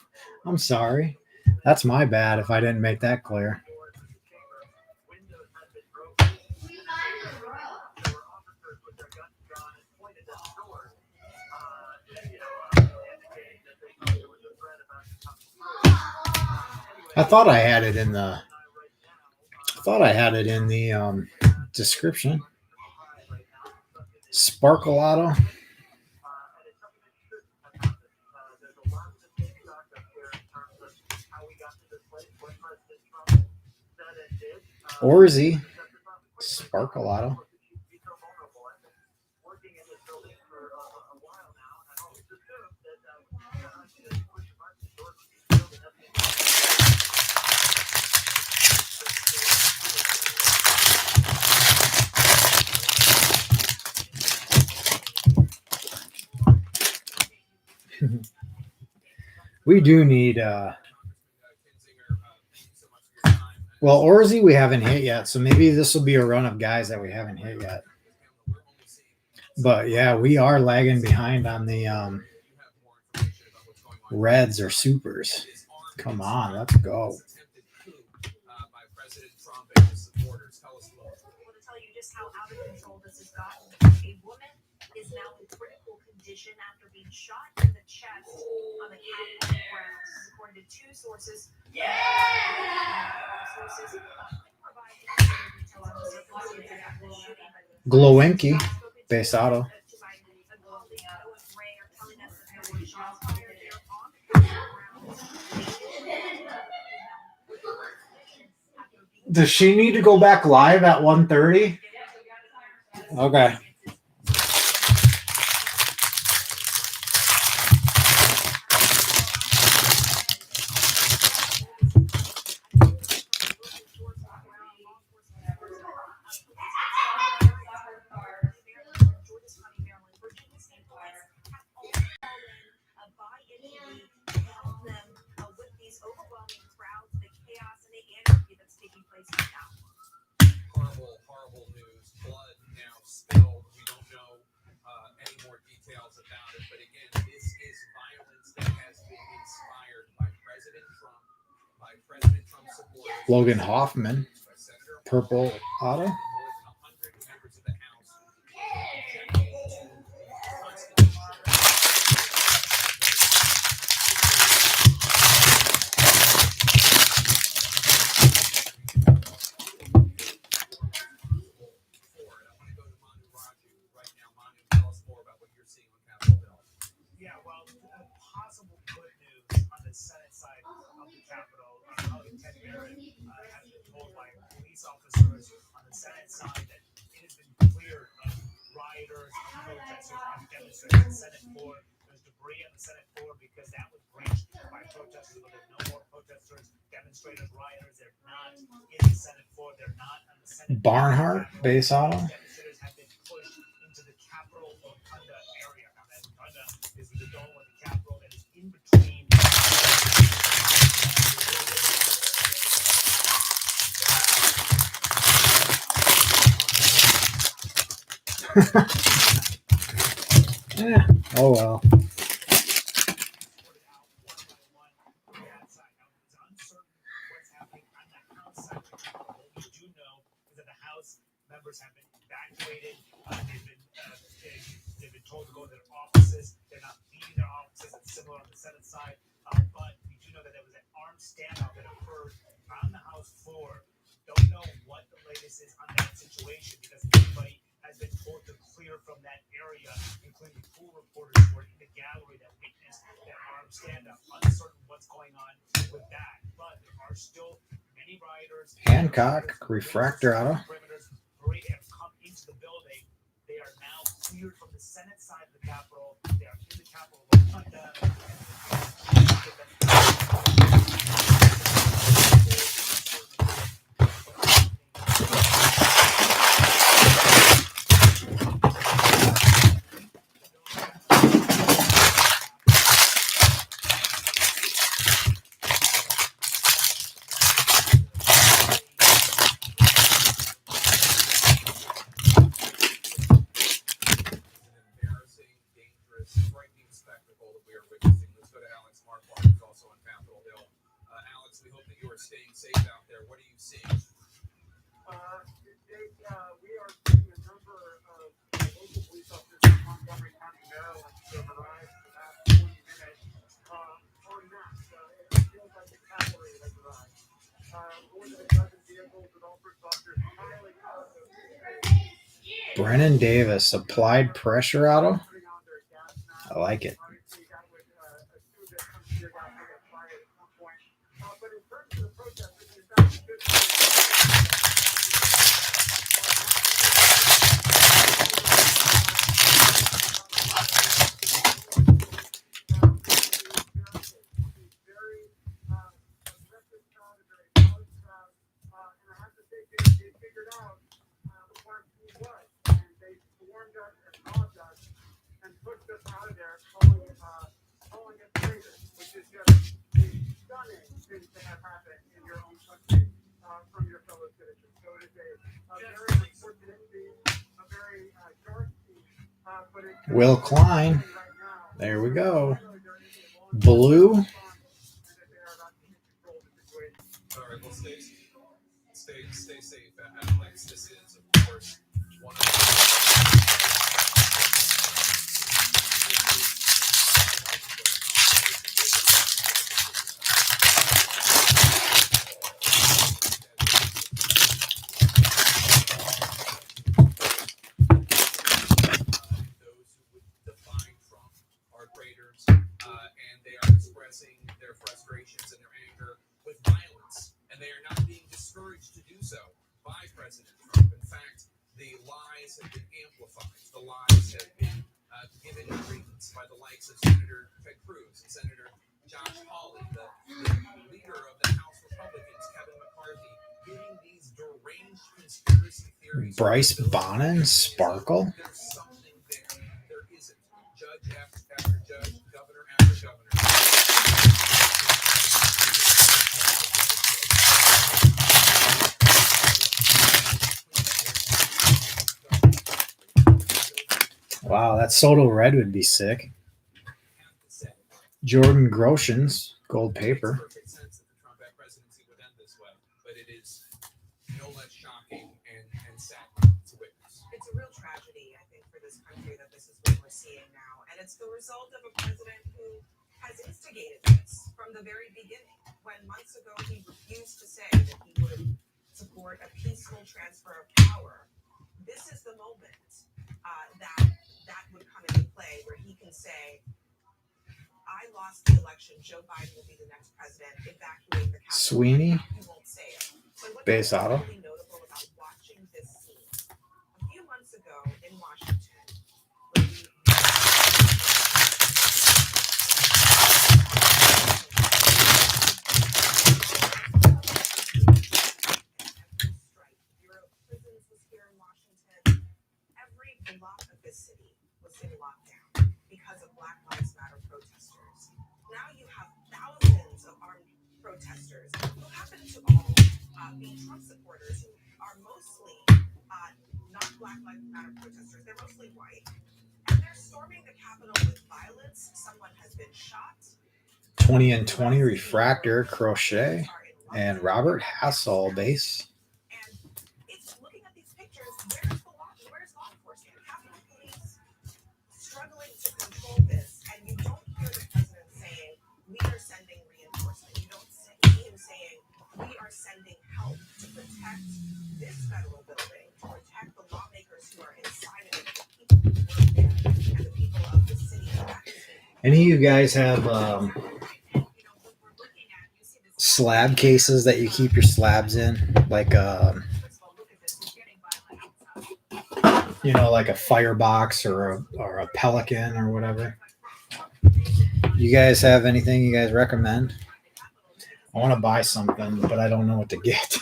I'm sorry. That's my bad if I didn't make that clear. I thought I had it in the description. Sparkleado. Orzy. Sparkleado. We do need well, Orzy we haven't hit yet, so maybe this will be a run of guys that we haven't hit yet. But yeah, we are lagging behind on the Reds or Supers. Come on, let's go. Well, to tell you just how out of control this has gotten, a woman is now in critical condition after being shot in the chest on the Capitol grounds, according to two sources. Sources provide detail on the circumstances of the shooting, but Glowinky, Besado. Does she need to go back live at 1:30? Okay. Horrible news. Blood now spilled. We don't know any more details about it. But again, this is violence that has been inspired by President Trump supporters. Logan Hoffman, Purple Auto. More than 100 members of the House objecting to the Yeah, well, possible good news on the Senate side of the Capitol. Ted Barrett has been told by police officers on the Senate side that it has been cleared of rioters, protesters, and demonstrators on the Senate floor. There's debris on the Senate floor because that was breached by protesters, but there's no more protesters, demonstrators, rioters. They're not in the Senate floor. They're not on the Senate. Barnhart, Besado. Demonstrators have been pushed into the Capitol Rotunda area. Now, that Rotunda is the dome of the Capitol that is in between. Yeah. Oh well. Members have been evacuated. They've been told to go to their offices. They're not leaving their offices. It's similar on the Senate side. But we do know that there was an armed standoff that occurred on the House floor. Don't know what the latest is on that situation because everybody has been told to clear from that area, including pool reporters who were in the gallery that witnessed that armed standoff. Uncertain what's going on with that. But there are still many rioters. Hancock, Refractor Auto. Have come into the building. They are now cleared from the Senate side of the Capitol. They are in the Capitol Rotunda. Staying safe out there. What are you seeing? We are seeing a number of local police officers from Montgomery County, Maryland, who have arrived in the last 20 minutes. On that, it feels like the cavalry has arrived. Brennan Davis, applied pressure auto. I like it. Will Klein. There we go. Blue. All right, well, stay safe, Alex. This is, of course, one of those who would define Trump are traitors, and they are expressing their frustrations and their anger with violence, and they are not being discouraged to do so by President Trump. In fact, the lies have been amplified. The lies have been given credence by the likes of Senator Ted Cruz and Senator Josh Hawley, the leader of the House Republicans, Kevin McCarthy, giving these deranged conspiracy theories. Bryce Bonin, Sparkle. There's something there. There isn't. Judge after judge, governor after governor. Wow, that Soto Red would be sick. Jordan Groshans, gold paper. Makes perfect sense that the Trump presidency would end this way, but it is no less shocking and sad to witness. It's a real tragedy, I think, for this country that this is what we're seeing now. And it's the result of a president who has instigated this from the very beginning. When months ago he refused to say that he would support a peaceful transfer of power, this is the moment that would come into play where he can say, I lost the election, Joe Biden will be the next president, evacuate the Capitol. Sweeney, He won't say it. But what base is auto. really notable about watching this scene, a few months ago in Washington, when Bureau of Prisons was here in Washington, every block of this city was in lockdown because of Black Lives Matter protesters. Now you have thousands of armed protesters who happen to all be Trump supporters, who are mostly not Black Lives Matter protesters. They're mostly white, and they're storming the Capitol with violence. Someone has been shot. 20 and 20 refractor, crochet, and Robert Hassel base. And it's looking at these pictures. Where's law enforcement? Capitol Police struggling to control this, and you don't hear the president saying, "We are sending reinforcement." You don't see him saying, "We are sending help to protect this federal building, to protect the lawmakers who are inside of it, the people who work there, and the people of the city." Any of you guys have slab cases that you keep your slabs in, like like a firebox or a Pelican or whatever? You guys have anything you guys recommend? I want to buy something, but I don't know what to get.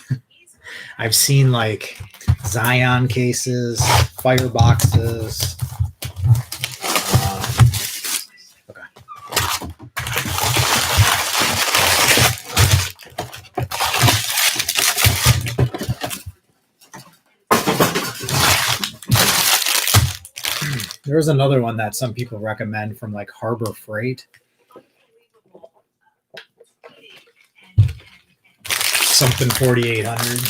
I've seen like Zion cases, fireboxes. There's another one that some people recommend from like Harbor Freight. Something 4800.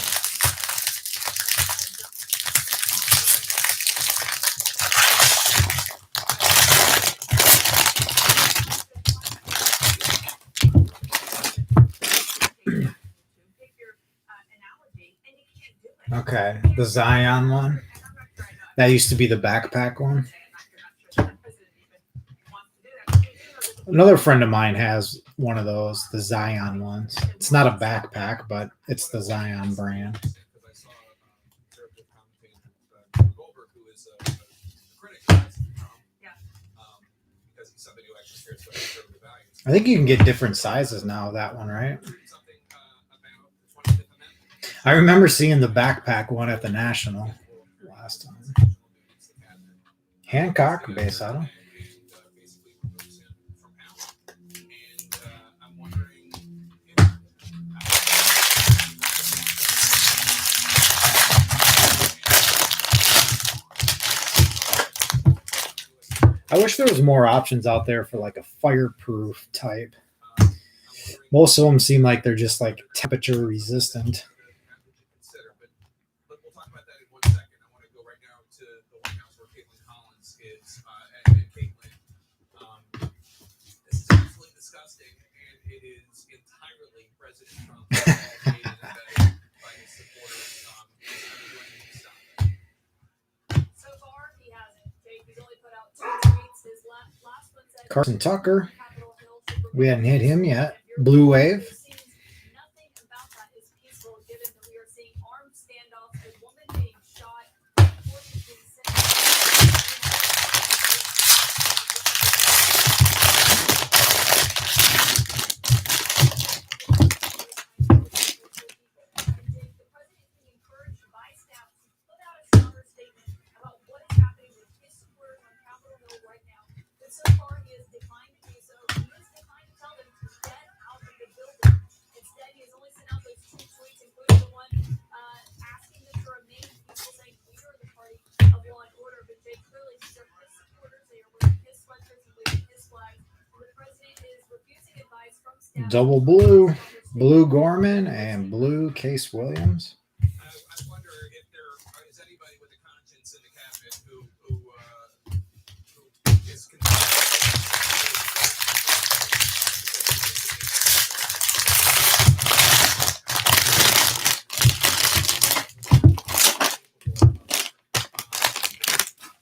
Okay, the Zion one. That used to be the backpack one. Another friend of mine has one of those, the Zion ones. It's not a backpack, but it's the Zion brand. Because I saw conservative commentator Goldberg, who is a critic of President Trump, because he's somebody who actually cares about conservative values. I think you can get different sizes now of that one, right? Something about the 25th Amendment. I remember seeing the backpack one at the National last time. Hancock, base out of. I'm wondering I wish there was more options out there for like a fireproof type. Most of them seem like they're just like temperature resistant. But we'll talk about that in 1 second. I want to go right now to the White House where Caitlin Collins is. And Caitlin, this is absolutely disgusting, and it is entirely President Trump made and abetted by his supporters. So far, he hasn't. Jake, he's only put out 2 tweets. His last one said Carson Tucker, Capitol Hill should we hadn't hit him yet. Blue Wave. It seems nothing about that is peaceful, given that we are seeing armed standoffs, a woman being shot, reports being sent. The president encouraged by staff to put out a stronger statement about what is happening with his supporters on Capitol Hill right now. But so far, he has declined to do so. He has declined to tell them to get out of the building. Instead, he has only sent out those 2 tweets, including the one asking them to remain peaceful, saying we are the party of law and order. But Jake, clearly, these are his supporters. They are wearing his sweatshirts and waving his flag. And the president is refusing advice from staff. Double blue. Blue Gorman and blue Case Williams. I wonder if there is anybody with a conscience in the cabinet who is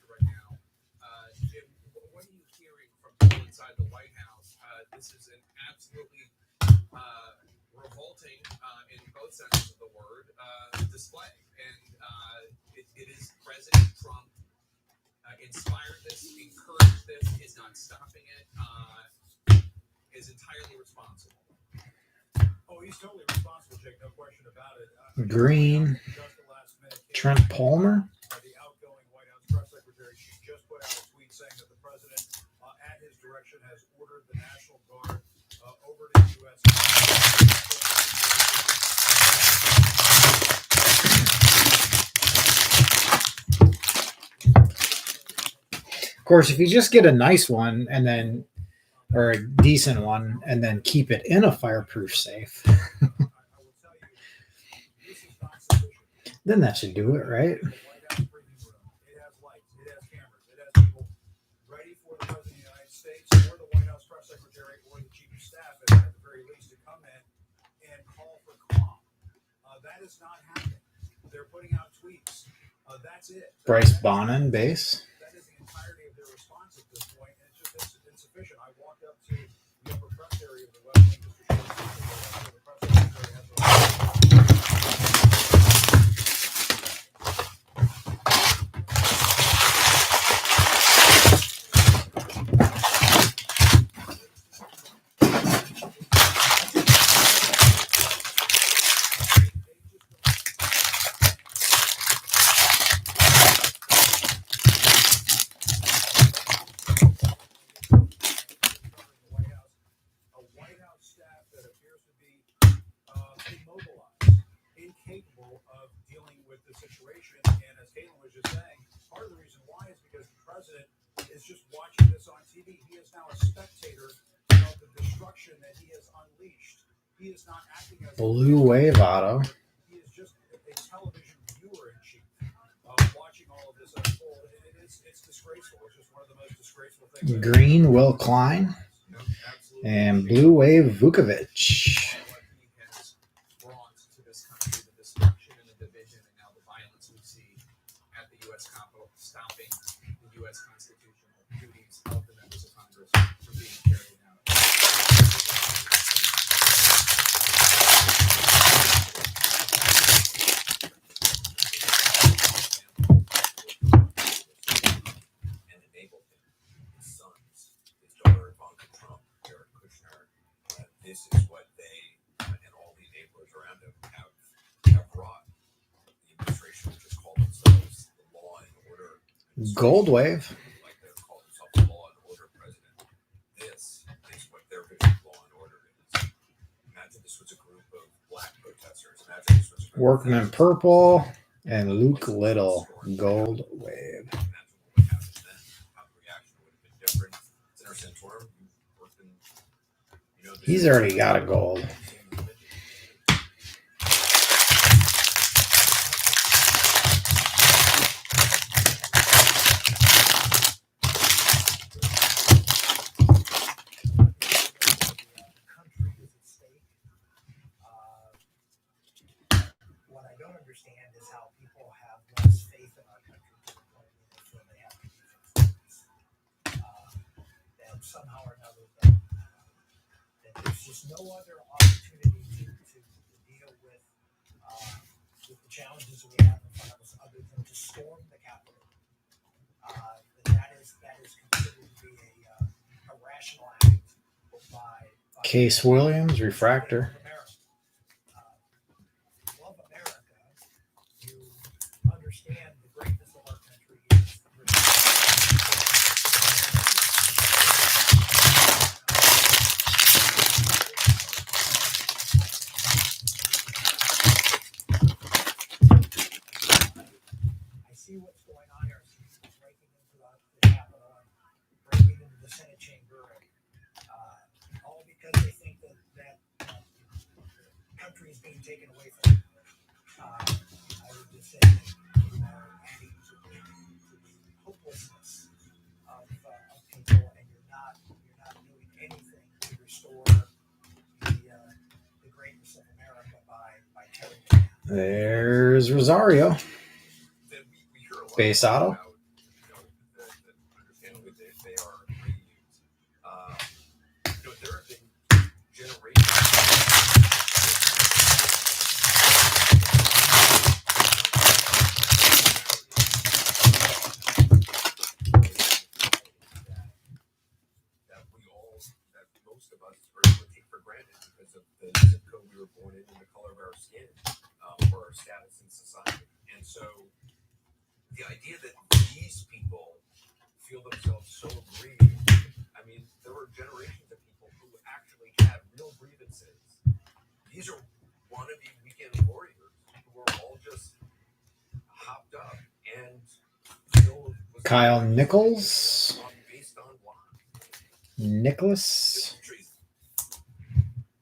right now. Jim, what are you hearing from people inside the White House? This is an absolutely revolting, in both senses of the word, display. And it is President Trump inspired this, encouraged this, is not stopping it, is entirely responsible. Oh, he's totally responsible, Jake. No question about it. Green. Just the last minute, Trent Palmer. the outgoing White House press secretary, she just put out a tweet saying that the president, at his direction, has ordered the National Guard over to the U.S. Of course, if you just get a nice one and then, or a decent one, and then keep it in a fireproof safe, I will tell you, this is not sufficient. then that should do it, right? The White House briefing room, it has lights, it has cameras, it has people ready for the President of the United States or the White House press secretary or the chief of staff at the very least to come in and call for calm. That is not happening. They're putting out tweets. That's it. Bryce Bonin, base. That is the entirety of their response at this point, and it's just insufficient. I walked up to the upper press area of the West Wing District. The press secretary has incapable of dealing with the situation. And as Caitlin was just saying, part of the reason why is because the president is just watching this on TV. He is now a spectator of the destruction that he has unleashed. He is not acting as Blue Wave Auto. He is just a television viewer in chief, watching all of this unfold. And it's disgraceful. It's just one of the most disgraceful things. Green Will Klein and Blue Wave Vukovic. What he has brought to this country, the destruction and the division, and now the violence. this is what they and all the enablers around them have wrought. The administration would just call themselves the law and order. Gold wave. Like they call themselves the law and order president. This is what their vision of law and order is. Imagine this was a group of black protesters. Imagine this was a group of Workman Purple and Luke Little. Gold wave. Imagine what would happen then. How the reaction would have been different. Senator Santorum, you worked in, you know, He's already got a gold. Country is at stake. What I don't understand is how people have lost faith in our country to the point where they feel they have to defense. That somehow or another that there's just no other opportunity to deal with the challenges that we have in front of us other than to storm the Capitol. That is considered to be a rational act by Case Williams, Refractor. Love America, you understand the greatness of our country is I see what's going on here. I see people breaking into the Capitol and breaking into the Senate chamber, and all because they think that the country is being taken away from them. I would just say that you are adding to the hopelessness of people, and you're not doing anything to restore the greatness of America by tearing it down. There's Rosario. Base auto. Understandably, they are reused. There have been generations. That most of us are able to take for granted because of the zip code we were born in and the color of our skin, or our status in society. And so the idea that these people feel themselves so aggrieved, I mean, there were generations of people who actually had real grievances. These are wannabe weekend warriors who are all just hopped up and still Kyle Nichols. based on why. Nicholas.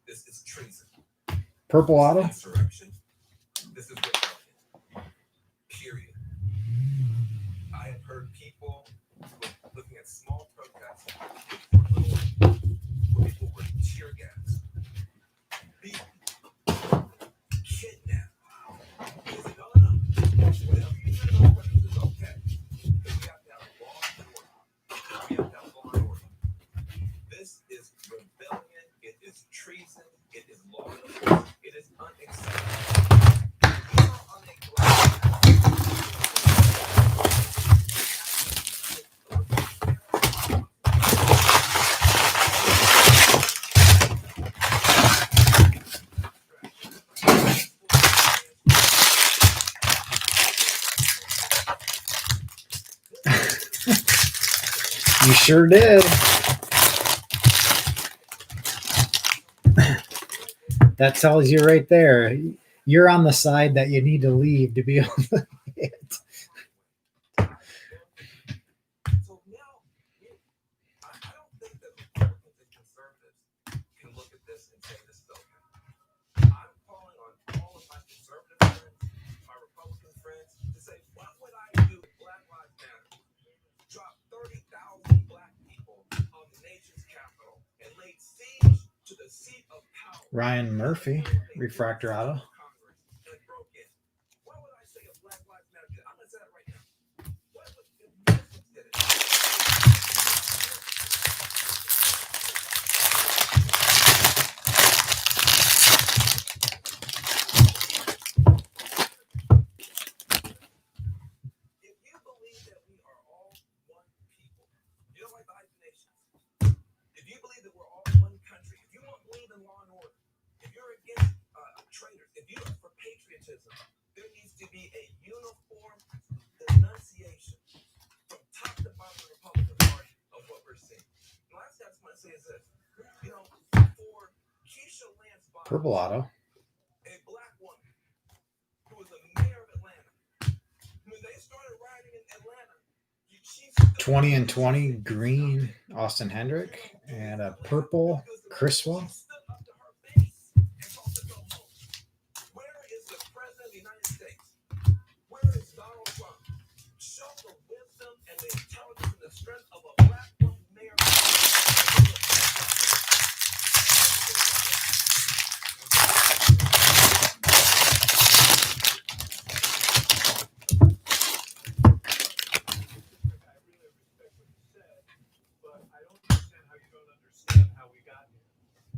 This is treason. Purple auto. Insurrection. This is rebellion. Period. I have heard people looking at small protests where people were tear gassed, beaten, kidnapped. They said, no. Whatever you do in our country is okay. But we have to have law and order. We have to have law and order. This is rebellion. It is treason. It is lawlessness. It is unacceptable. We are on a You sure did. That tells you right there. You're on the side that you need to leave to be able to hit. So now, I don't think that Republicans and conservatives can look at this and say this is okay. I'm calling on all of my conservative friends, my Republican friends, to say, what would I do if Black Lives Matter dropped 30,000 black people on the nation's capital and laid siege to the seat of power? Ryan Murphy, Refractor auto. And broke in. What would I say if Black Lives Matter did it? I'm going to say that right now. What would if Muslims did it? If you believe that we are all one people, you don't like the United Nations. If you believe that we're all one country, if you want believe in law and order, if you're against traitors, if you are for patriotism, there needs to be a uniform denunciation from top to bottom of the Republican Party of what we're seeing. The last thing I just want to say is this. You know, for Keisha Lance Bottoms, Purple auto. a black woman who was the mayor of Atlanta, when they started rioting in Atlanta, she 20 and 20 green Austin Hendrick and a purple Criswell. stood up to her base and told her to go home. Where is the president of the United States? Where is Donald Trump? Show the wisdom and the intelligence and the strength of a black woman mayor. I really respect what you said, but I don't understand how you don't understand how we got here.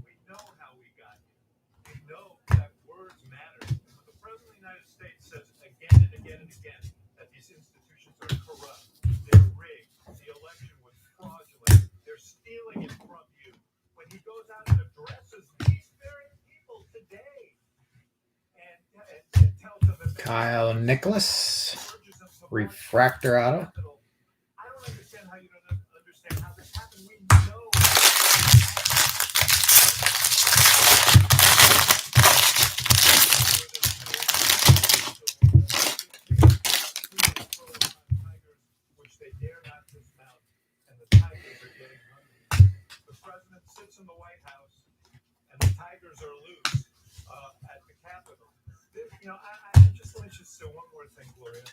We know how we got here. We know that words matter. But the President of the United States says again and again and again that these institutions are corrupt. They're rigged. The election was fraudulent. They're stealing it from you. When he goes out and addresses these very people today and tells them that Kyle Nicholas, urges them to refractor auto. I don't understand how you don't understand how this happened. We know. Which they dare not dismount, and the tigers are getting hungry. The president sits in the White House, and the tigers are loose at the Capitol. You know, I just want you to say one more thing, Gloria.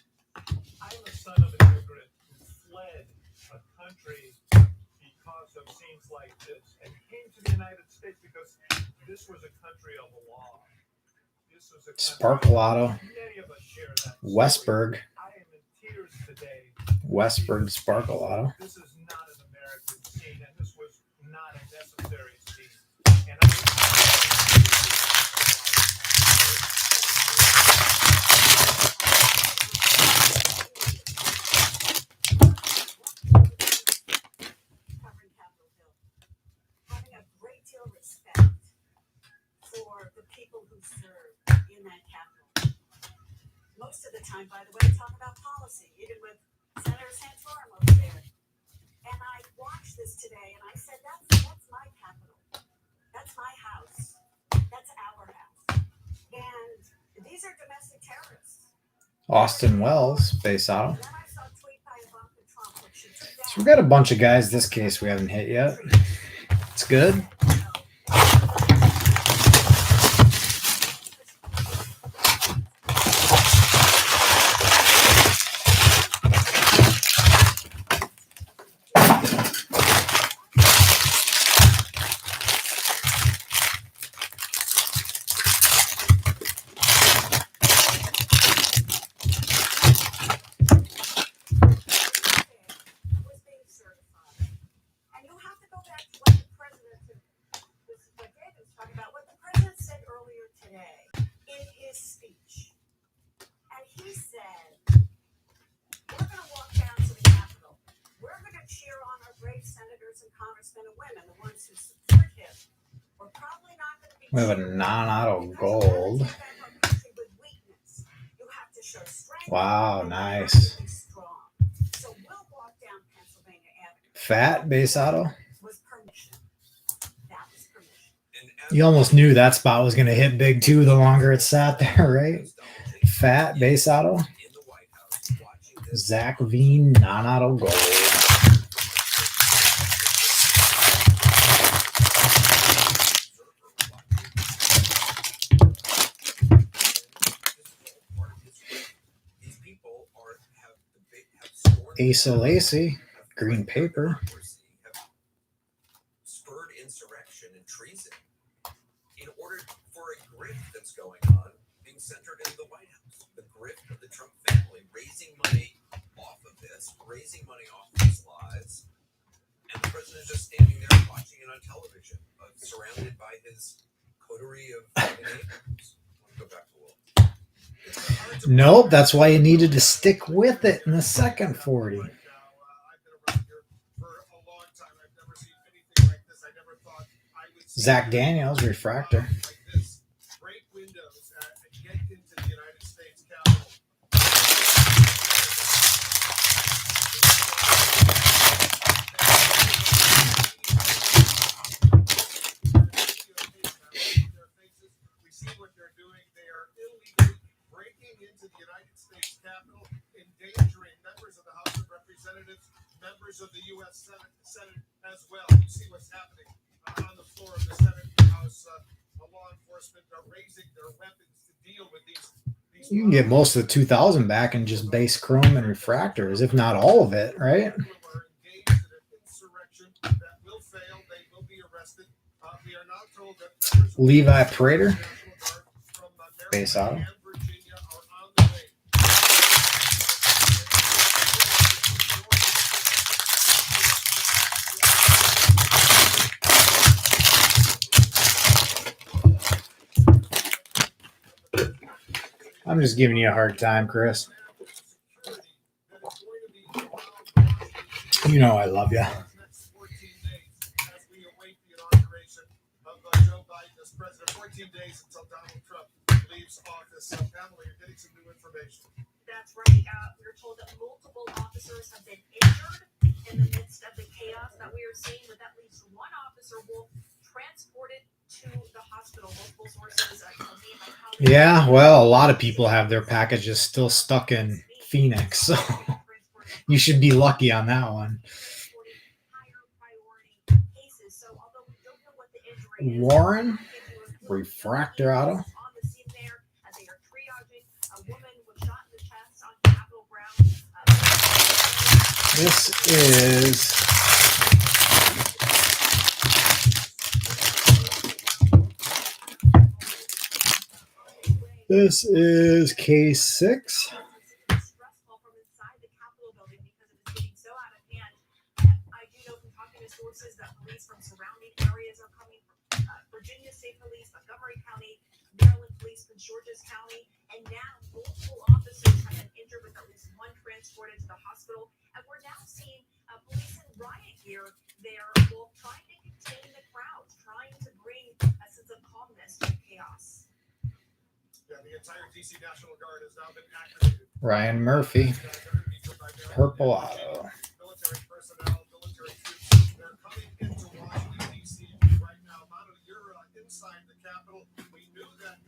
I am a son of an immigrant who fled a country because of scenes like this and came to the United States because this was a country of law. This was a country Sparkle auto. many of us share that story. Westberg. I am in tears today. Westberg Sparkle auto. This is not an American scene, and this was not a necessary scene. And covering Capitol Hill, having a great deal of respect for the people who serve in that Capitol. Most of the time, by the way, talk about policy, even with Senator Santorum over there. And I watched this today, and I said, that's my Capitol. That's my house. That's our house. And these are domestic terrorists. Austin Wells, base auto. Then I saw a tweet by Ivanka Trump, which she took down. So we've got a bunch of guys this case we haven't hit yet. It's good. Was being certified. And you have to go back to what the president, this is what David's talking about, what the president said earlier today in his speech. And he said, we're going to walk down to the Capitol. We're going to cheer on our brave senators and congressmen and women, the ones who support him. We're probably not going to be We have a cheering non-auto because gold. you have to defend our country with weakness. You have to show strength. Wow, and you have nice. to be strong. So we'll walk down Pennsylvania Avenue. Fat base auto. Was permission. That was permission. You almost knew that spot was going to hit big too the longer it sat there, right? Fat base auto. Zach Veen non-auto gold. These people have Asa Lacy, green paper. have spurred insurrection and treason in order for a grift that's going on being centered in the White House. The grift of the Trump family raising money off of this, raising money off these lies, and the president just standing there watching it on television, surrounded by his coterie of enablers. Go back to Will. Nope, that's why you needed to stick with it in the second 40. I've been around here for a long time. I've never seen anything like this. I never thought I would see Zach Daniels, refractor. Like this, break windows and get into the United States Capitol. We see what they're doing. They are illegally breaking into the United States Capitol, endangering members of the House of Representatives, members of the U.S. Senate as well. You see what's happening on the floor of the Senate House. Law enforcement are raising their weapons to deal with these. You can get most of the 2000 back in just base chrome and refractors, if not all of it, right? People are engaged in an insurrection that will fail. They will be arrested. We are now told that members of the Levi Prater, National Guard from base Maryland auto. and Virginia are on the way. I'm just giving you a hard time, Chris. You know I love you. Next 14 days as we await the inauguration of Joe Biden as president. 14 days until Donald Trump leaves office. Pamela, you're getting some new information. That's right. We're told that multiple officers have been injured in the midst of the chaos that we are seeing, with at least one officer Wolf transported to the hospital. Multiple sources tell me my colleague. Yeah, well, a lot of people have their packages still stuck in Phoenix, so you should be lucky on that one. Warren, refractor auto. On the scene there, as they are triaging, a woman was shot in the chest on Capitol grounds. This is K6. Stressful from inside the Capitol building because it is getting so out of hand. I do know from talking to sources that police from surrounding areas are coming from Virginia State Police, Montgomery County, Maryland Police, Prince George's County, and now multiple officers have been injured, with at least one transported to the hospital. And we're now seeing police in riot gear there, both trying to contain the crowds, trying to bring a sense of calmness to chaos. Yeah, the entire DC National Guard has now been activated. Ryan Murphy, purple auto. Military personnel, military troops, they're coming into Washington, D.C. right now. Manu, you're inside the Capitol. We knew that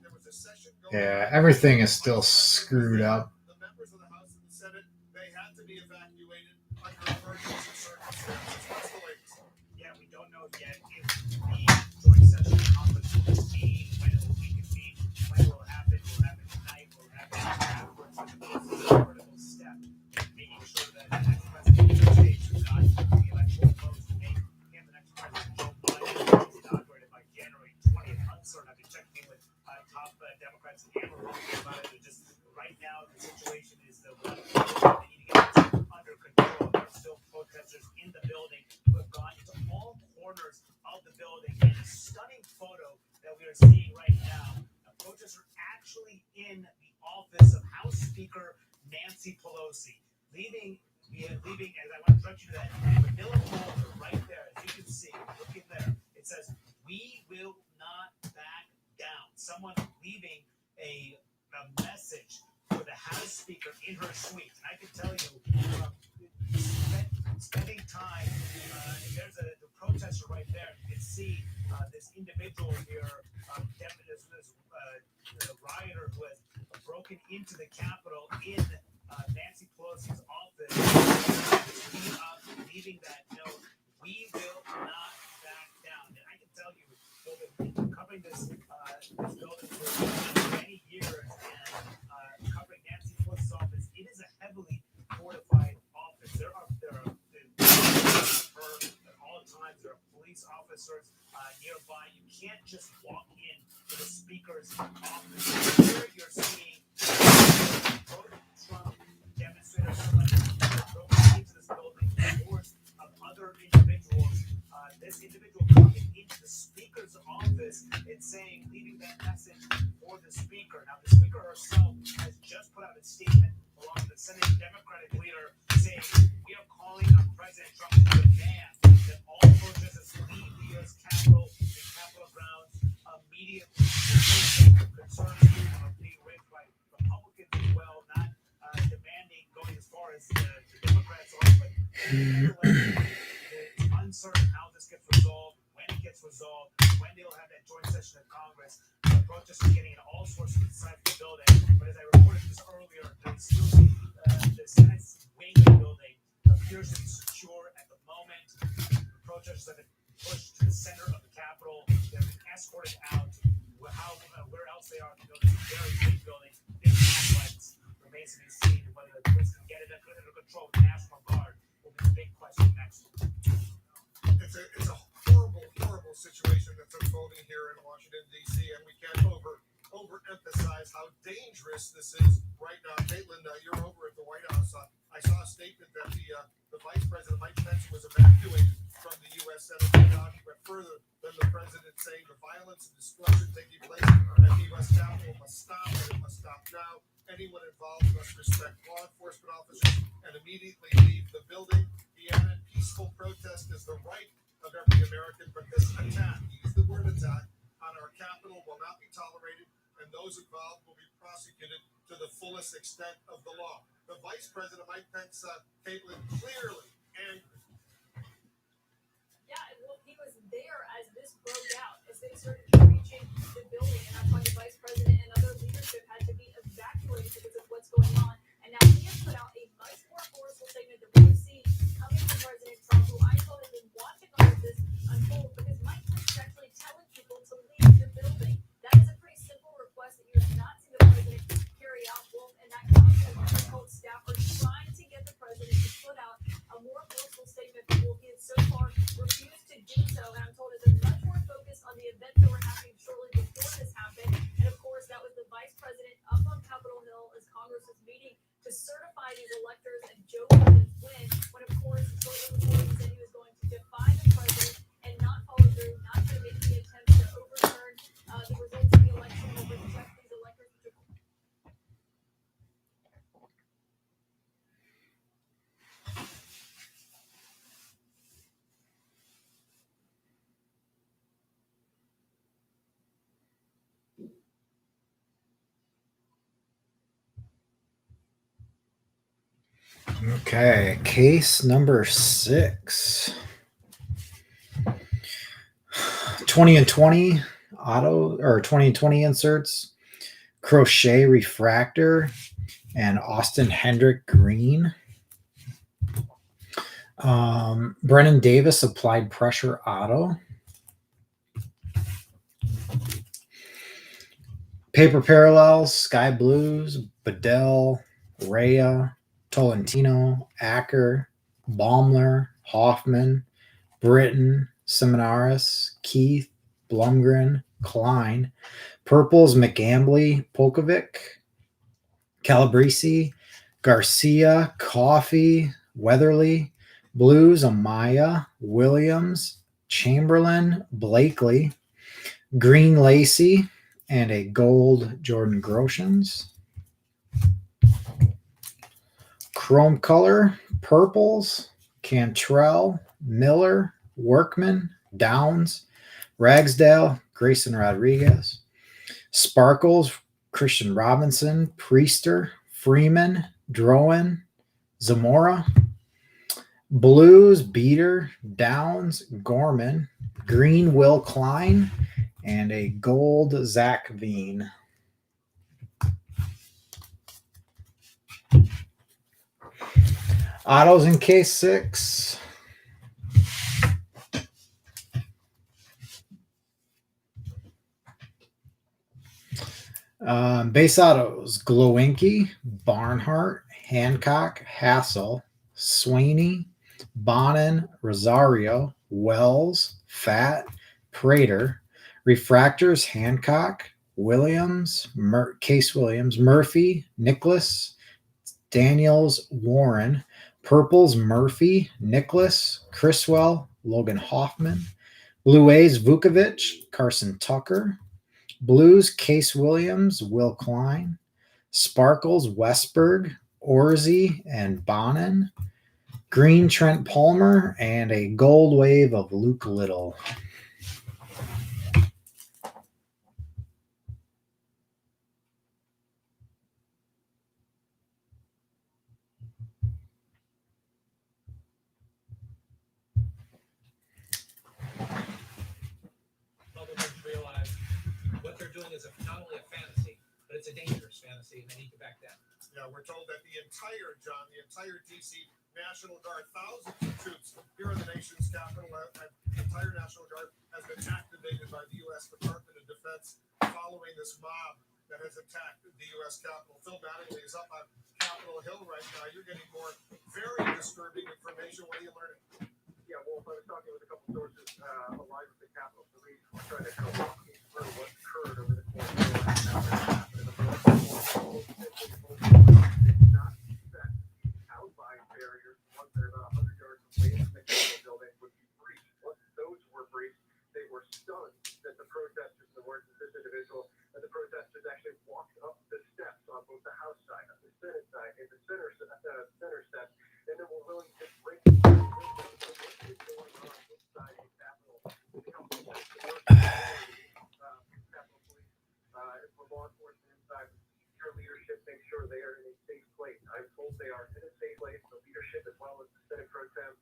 there was a session going on. Yeah, everything is still screwed up. The members of the House and the Senate, they had to be evacuated under emergency circumstances. What's the latest? Yeah, we don't know yet if the joint session conference will be, when it will reconvene, when it will happen tonight, will happen afterwards. But this is a critical step in making sure that the next president of the United States, who got the electoral votes to make him the next president, Joe Biden, is inaugurated by January 20th. Uncertain. I've been checking in with top Democrats and Republicans about it. Just right now, the situation is the one that they need to get under control. There are still protesters in the building who have gone into all corners of the building. And a stunning photo that we are seeing right now, a protester actually in the office of House Speaker Nancy Pelosi, leaving, as I want to direct you to that manila folder right there, as you can see, look in there. It says, "We will not back down." Someone leaving a message for the House Speaker in her suite. And I can tell you, spending time, there's the protester right there. You can see this individual here, this rioter who has broken into the Capitol in Nancy Pelosi's office, leaving that note, "We will not back down." And I can tell you, covering this building for many years and covering Nancy Pelosi's office, it is a heavily fortified office. There are at all times there are police officers nearby. You can't just walk in to the speaker's office. Here you're seeing Trump demonstrators broken into this building, force of other individuals. This individual coming into the speaker's office and saying, leaving that message for the speaker. Now, the speaker herself has just put out a statement along with the Senate Democratic leader saying, "We are calling on President Trump to demand that all protesters leave the U.S. Capitol It's uncertain how this gets resolved, when it gets resolved, when they'll have that joint session of Congress. The protesters are getting in all sorts of inside the building. But as I reported this earlier, the Senate's wing of the building appears to be secure at the moment. The protesters have been pushed to the center of the Capitol. They've been escorted out. Where else they are in the building, it's a very big building, big complex. Remains to be seen whether the police can get it under control with the National Guard will be the big question next. It's a horrible situation that's unfolding here in Washington, D.C., and we can't overemphasize how dangerous this is right now. Caitlin, you're over at the White House. I saw a statement that the Vice President, Mike Pence, was evacuated from the U.S. Senate. He went further than the President, saying the violence and destruction taking place at the U.S. Capitol must stop, and it must stop now. Anyone involved must respect law enforcement officers and immediately leave the building. He added, peaceful protest is the right of every American, but this attack, he used the word attack, on our Capitol will not be tolerated, and those involved will be prosecuted to the fullest extent of the law. The Vice President, Mike Pence, Caitlin, clearly angry. Yeah, and well, he was there as this broke out, as they started reaching the building, and that's why the vice president and other leadership had to be evacuated because of what's going on. And now he has put out a much more forceful statement that we have seen coming from President Trump, who I told has been watching all of this unfold, because Mike Pence is actually telling people to leave the building. That is a pretty simple request that you have not seen the president carry out, Wolf, and that comes from the Capitol staff are trying to get the president to put out a more forceful statement, but Wolf, he has so far refused to do so, and I'm told is much more focused on the events that were happening shortly before this happened. And of course, that was the vice president up on Capitol Hill as Congress was meeting to certify these electors and Joe Biden's win, when of course shortly before he said he was going to defy the president and not follow through, not to make any attempts to overturn the results of the election or reject these electors. Okay, case number 6. 20 and 20 auto or 20 and 20 inserts, Crochet Refractor, and Austin Hendrick Green. Brennan Davis Applied Pressure Auto. Paper Parallels, Sky Blues, Bedell, Rhea, Tolentino, Acker, Baumler, Hoffman, Britton, Seminaris, Keith, Blumgren, Klein. Purples, McGambly, Polkovic, Calabrese, Garcia, Coffee, Weatherly. Blues, Amaya, Williams, Chamberlain, Blakely. Green, Lacey, and a gold, Jordan Groshans. Chrome color, purples, Cantrell, Miller, Workman, Downs, Ragsdale, Grayson Rodriguez. Sparkles, Christian Robinson, Priester, Freeman, Drowan, Zamora. Blues, Beater, Downs, Gorman. Green, Will Klein, and a gold, Zach Veen. Autos in case 6. Base autos, Glowinky, Barnhart, Hancock, Hassel, Sweeney, Bonin, Rosario, Wells, Fat, Prater. Refractors, Hancock, Williams, Case Williams, Murphy, Nicholas, Daniels, Warren. Purples, Murphy, Nicholas, Criswell, Logan Hoffman. Blue A's, Vukovic, Carson Tucker. Blues, Case Williams, Will Klein. Sparkles, Westberg, Orzi, and Bonin. Green, Trent Palmer, and a gold wave of Luke Little. is not only a fantasy, but it's a dangerous fantasy, and they need to back down. Yeah, we're told that the entire DC National Guard, thousands of troops here in the nation's capital, the entire National Guard has been activated by the U.S. Department of Defense following this mob that has attacked the U.S. Capitol. Phil Mattingly is up on Capitol Hill right now. You're getting more very disturbing information. What are you learning? Yeah, well, I was talking with a couple sources aligned with the Capitol Police. We're trying to kind of walk me through what occurred over the course of the last hour and a half. And the first did not expect the outline barriers, the ones that are about 100 yards away from the Capitol building, would be breached. Once those were breached, they were stunned that the protesters, in the words of this individual, that the protesters actually walked up the steps on both the House side, on the Senate side, and the center steps, and then were willing to break the windows of what is going on inside the Capitol. The Capitol Police, for law enforcement inside, secure leadership, make sure they are in a safe place. I'm told they are in a safe place, the leadership as well as the Senate Pro Tem,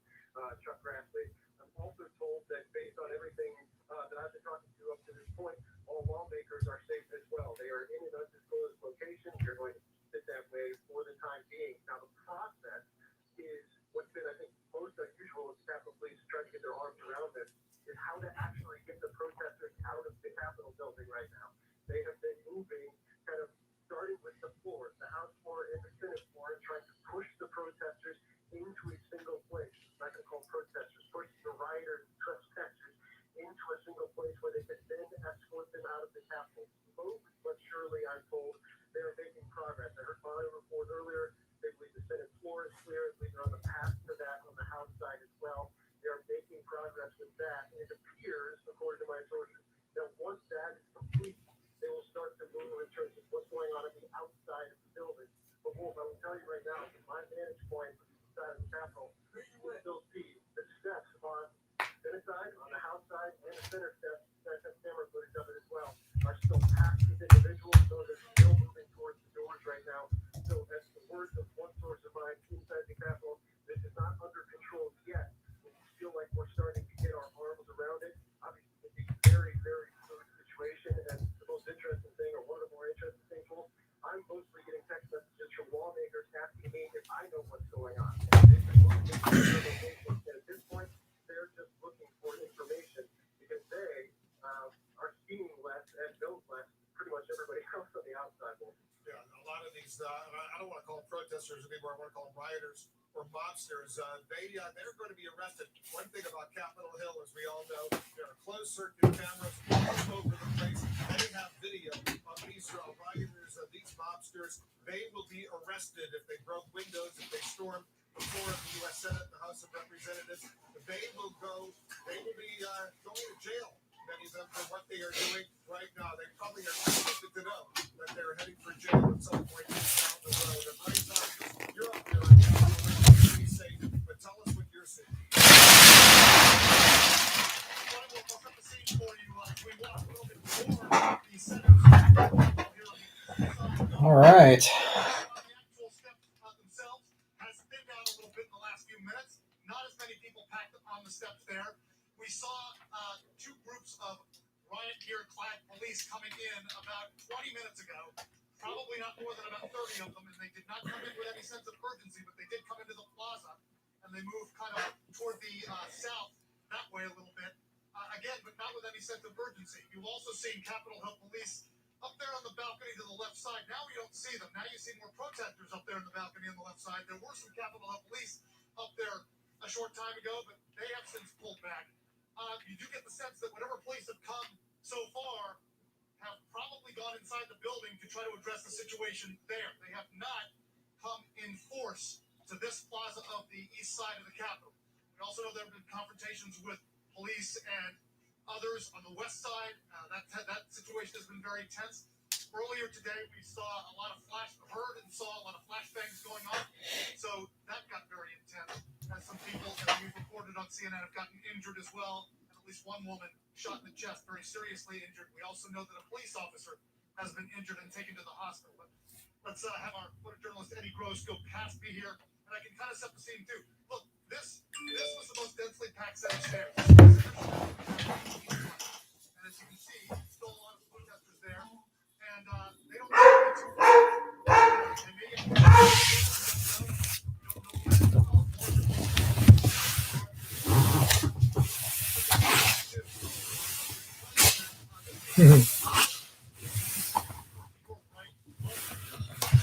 Chuck Grassley. I'm also told that based on everything that I've been talking to up to this point, all lawmakers are safe as well. They are in an undisclosed location. They're going to keep it that way for the time being. Now, the process is what's been, I think, most unusual as Capitol Police trying to get their arms around this, is how to actually get the protesters out of the Capitol building right now. They have been moving, kind of starting with the floors, the House floor and the Senate floor, and trying to push the protesters into a single place. I'm not going to call protesters, push the rioters, trespassers into a single place where they can then escort them out of the Capitol. Slowly but surely, I'm told, they are making progress. I heard my report earlier. They believe the Senate floor is clear. I believe they're on the path to that on the House side as well. They are making progress with that. And it appears, according to my sources, that once that is complete, they will start to move in terms of what's going on the outside of the building. But Wolf, I will tell you right now, from my vantage point from the side of the Capitol, you will still see the steps on the Senate side, on the House side, and the Senate steps, that have camera footage of it as well, are still packed with individuals. Those are still moving towards the doors right now. So as the words of one source of mine inside the Capitol, this is not under control yet. We feel like we're starting to get our arms around it. Obviously, it's a very, very fluid situation, and the most interesting thing, or one of the more interesting things, I'm mostly getting text messages from lawmakers asking me if I know what's going on. And they've been looking for information. And at this point, they're just looking for information because they are seeing less and know less than pretty much everybody else on the outside. Yeah, a lot of these, I don't want to call them protesters anymore. I want to call them rioters or mobsters. They're going to be arrested. One thing about Capitol Hill, as we all know, there are closed circuit cameras all over the place. They have video of these rioters, these mobsters. They will be arrested if they broke windows, if they stormed the floor of the U.S. Senate, the House of Representatives. They will be going to jail. Many of them for what they are doing right now. They probably are too stupid to know that they're heading for jail at some point down the road. And right now, you're up there on Capitol Hill, pretty safe, but tell us what you're seeing. Well, we'll set the scene for you as we walk a little bit more the center. All right. The actual steps themselves has thinned out a little bit in the last few minutes. Not as many people packed on the steps there. We saw two groups of riot gear clad police coming in about 20 minutes ago. Probably not more than about 30 of them, and they did not come in with any sense of urgency, but they did come into the plaza, and they moved kind of toward the south that way a little bit. Again, but not with any sense of urgency. You've also seen Capitol Hill police up there on the balcony to the left side. Now we don't see them. Now you see more protesters up there on the balcony on the left side. There were some Capitol Hill police up there a short time ago, but they have since pulled back. You do get the sense that whatever police have come so far have probably gone inside the building to try to address the situation there. They have not come in force to this plaza of the east side of the Capitol. We also know there have been confrontations with police and others on the west side. That situation has been very tense. Earlier today, we saw a lot of heard and saw a lot of flashbangs going on. So that got very intense. As some people, as we've reported on CNN, have gotten injured as well. And at least one woman shot in the chest, very seriously injured. We also know that a police officer has been injured and taken to the hospital. But let's have our photojournalist Eddie Gross go past me here, and I can kind of set the scene too. Look, this was the most densely packed set of stairs. And as you can see, still a lot of protesters there.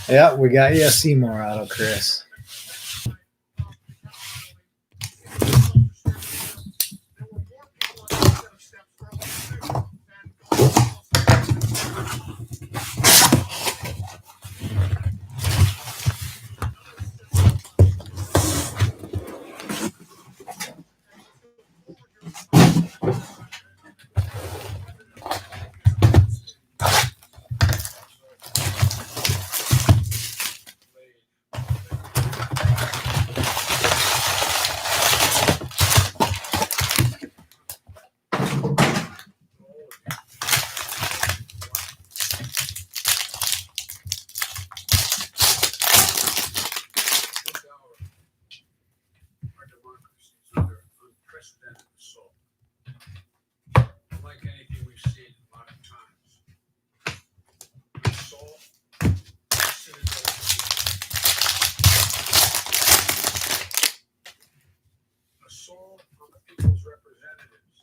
Yeah, we got you a Seymour auto, Chris. Our democracy is under unprecedented assault. Unlike anything we've seen in modern times. Assault, citadel assault on the people's representatives.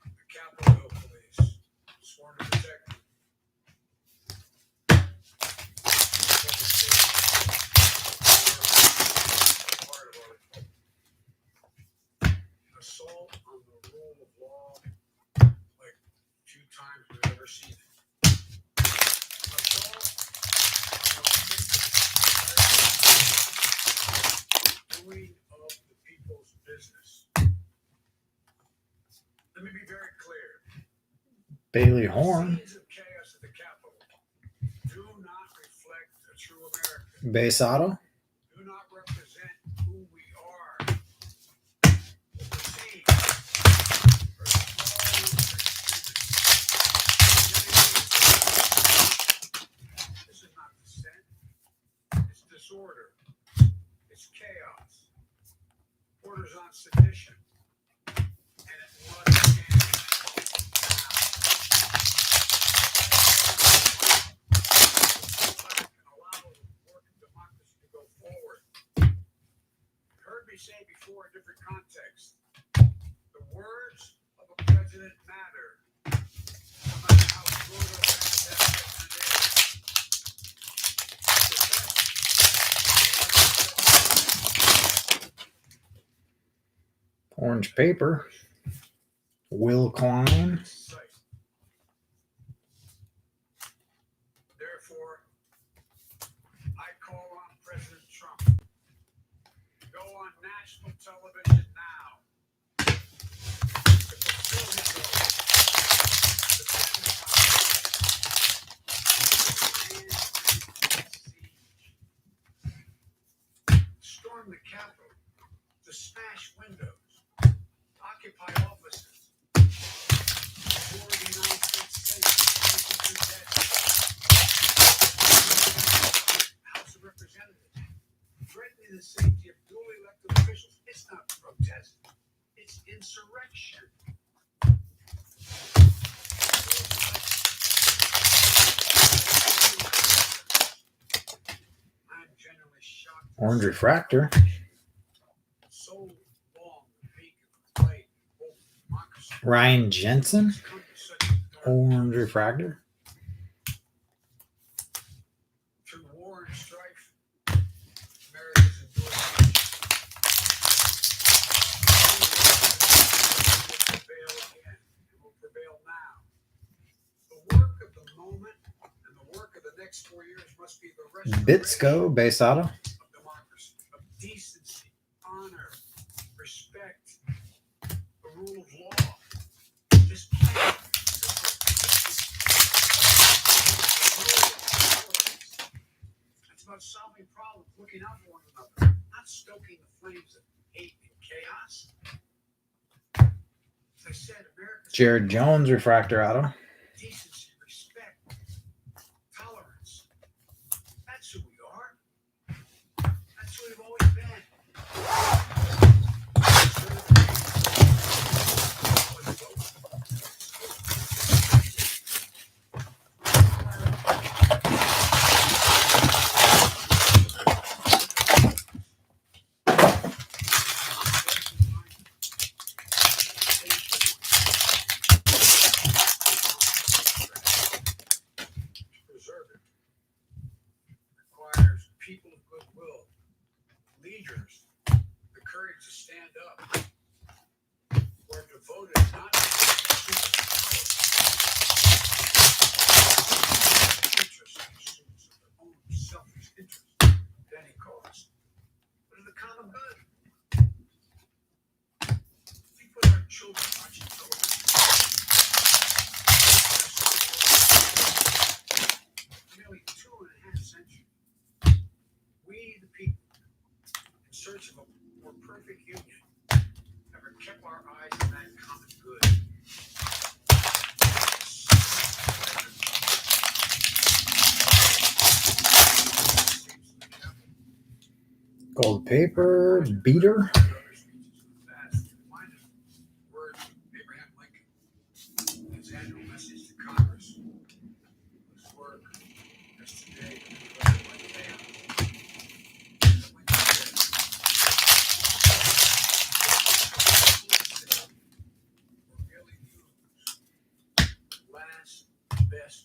The Capitol Hill Police, sworn to protect them. Assault on the rule of law, like few times we've ever seen it. Assault on the doing of the people's business. Let me be very clear. Bailey Horn. Scenes of chaos at the Capitol do not reflect a true America. Base auto. Do not represent who we are. Overseas, are small this is not dissent. It's disorder. It's chaos. Orders on sedition. And it must end. And allow the work of democracy to go forward. You heard me say before in different contexts, the words of a president matter, no matter how good or bad that president is. Orange paper. Will Klein. Therefore, I call on President Trump to go on national television now to fulfill his oath, defend the Constitution, storm the Capitol, to smash windows, occupy offices, for the United States Senate, House of Representatives, threatening the safety of duly elected officials. It's not protest, it's insurrection. I'm genuinely shocked. Orange refractor. So long the beacon of light, hope, democracy. Ryan Jensen. has come to such a dark Orange refractor. through war and strife, America's endured nation. Will prevail again and will prevail now. The work of the moment and the work of the next 4 years must be the restoration Bitsko. Base auto. of democracy, of decency, honor, respect, the rule of law. This plan, it's about solving problems, looking out for one another, not stoking the flames of hate and chaos. As I said, America's Jared Jones refractor auto. decency, respect, tolerance. That's who we are. That's who we've always been. children watching television. For nearly 2.5 centuries, we, the people, in search of a more perfect union, have kept our eyes on that common good. Gold paper, beater. Words of Abraham Lincoln, his annual message to Congress. His work yesterday like man. Really last best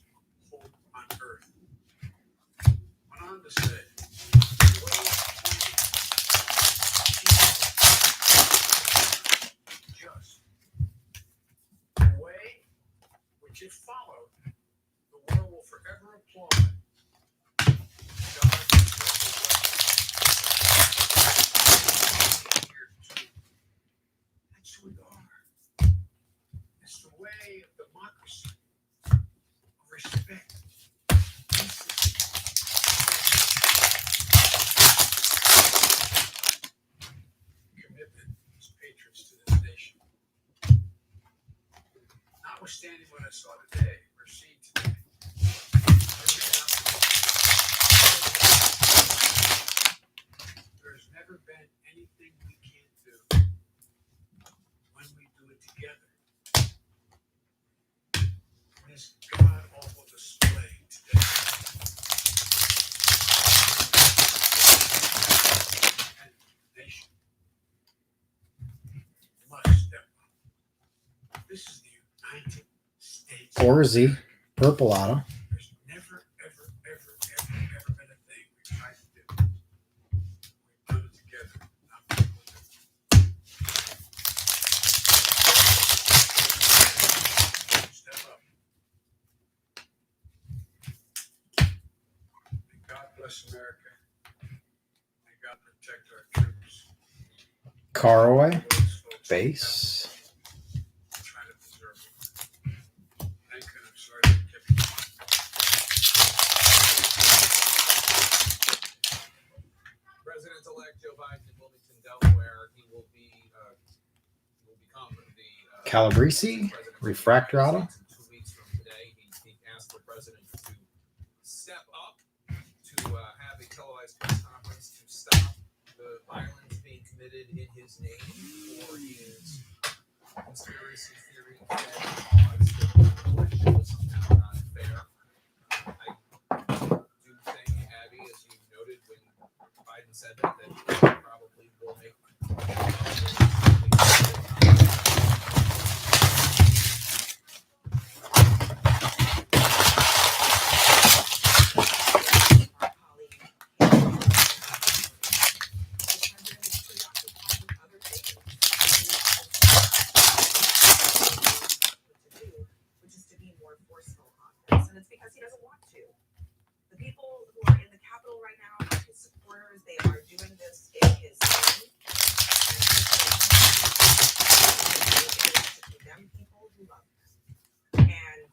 hope on earth. Went on to say, just the way which if followed, the world will forever applaud. That's who we are. It's the way of democracy, of respect, decency. Commitment as patriots to this nation. Notwithstanding what I saw today, or seen today, there's never been anything we can't do when we do it together. This god-awful display today. And the nation must step up. This is the United States. Orzi, purple auto. There's never, ever, ever, ever, ever been a thing we tried to do. We've done it together. Not people do. Step up. May God bless America. May God protect our troops. Caraway, Those folks base. trying to preserve it. Thank you, and I'm sorry to keep you. President-elect Joe Biden in Wilmington, Delaware. He will become the Calabrese, president refractor auto. in 2 weeks from today. He asked the president to step up, to have a televised press conference to stop the violence being committed in his name for his conspiracy theory cause that the election was somehow not fair. I do think, Abby, as you noted when Biden said that he probably will make which is to be more forceful on this. And it's because he doesn't want to. The people who are in the Capitol right now, his supporters, they are doing this in his name. To condemn people who love him. And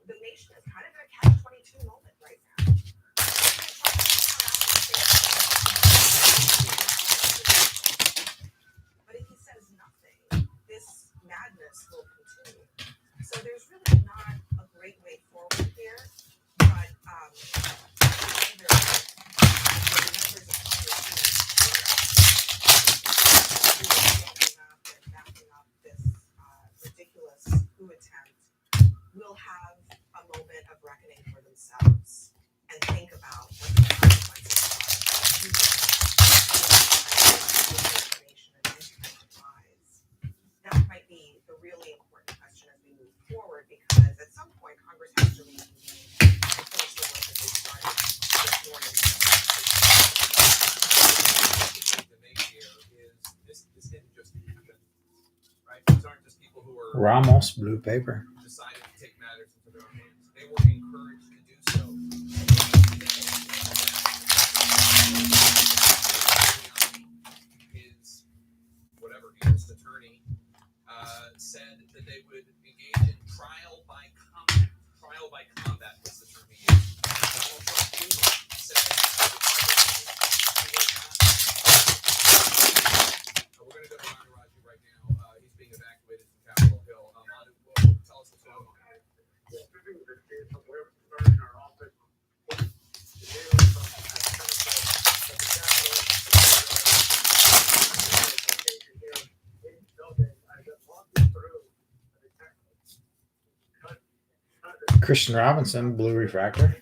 the nation is kind of in a catch-22 moment right now. But if he says nothing, this madness will continue. So there's really not a great way forward here. But either the members of Congress who are standing up and backing up this ridiculous coup attempt will have a moment of reckoning for themselves and think about what the consequences are. That might be the really important question as we move forward, because at some point Congress has to reconvene and finish the work that they started this morning. the make here is this didn't just happen, right? These aren't just people who were Ramos, blue paper. decided to take matters into their own hands. They were encouraged to do so. His whatever U.S. attorney said that they would engage in trial by combat. Trial by combat was the term he used. Donald Trump Jr. said that we're going to go to Manu Raji right now. He's being evacuated from Capitol Hill. Manu, tell us what's going on. Christian Robinson, blue refractor.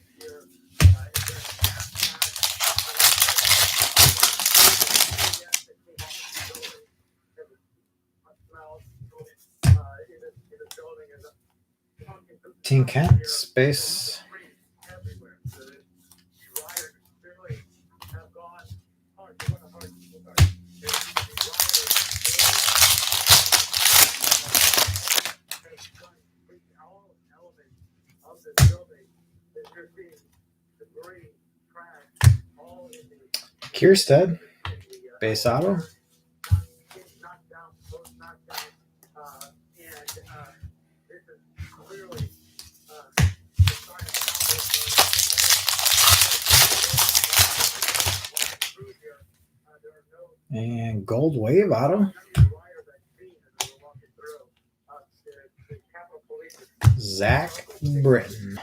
Team Kent, space. Kierstead, base auto. And gold wave auto. Zach Britton.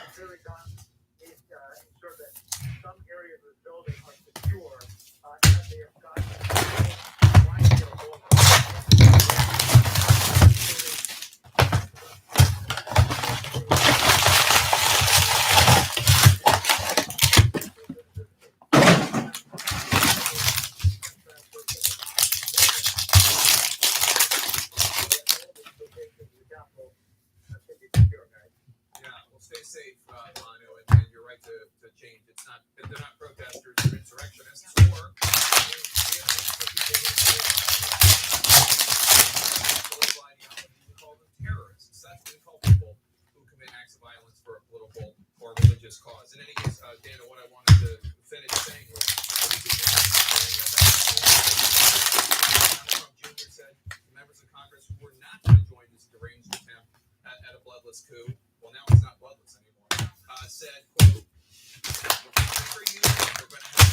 Stay safe, Manu, and you're right to change. It's not, they're not protesters, they're insurrectionists, or we call them terrorists. That's what we call people who commit acts of violence for a political or religious cause. In any case, Dana, what I wanted to finish saying was, Donald Trump Jr. said to members of Congress who were not going to join this deranged attempt at a bloodless coup, well, now it's not bloodless anymore, said, quote, we're coming for you, we're going to have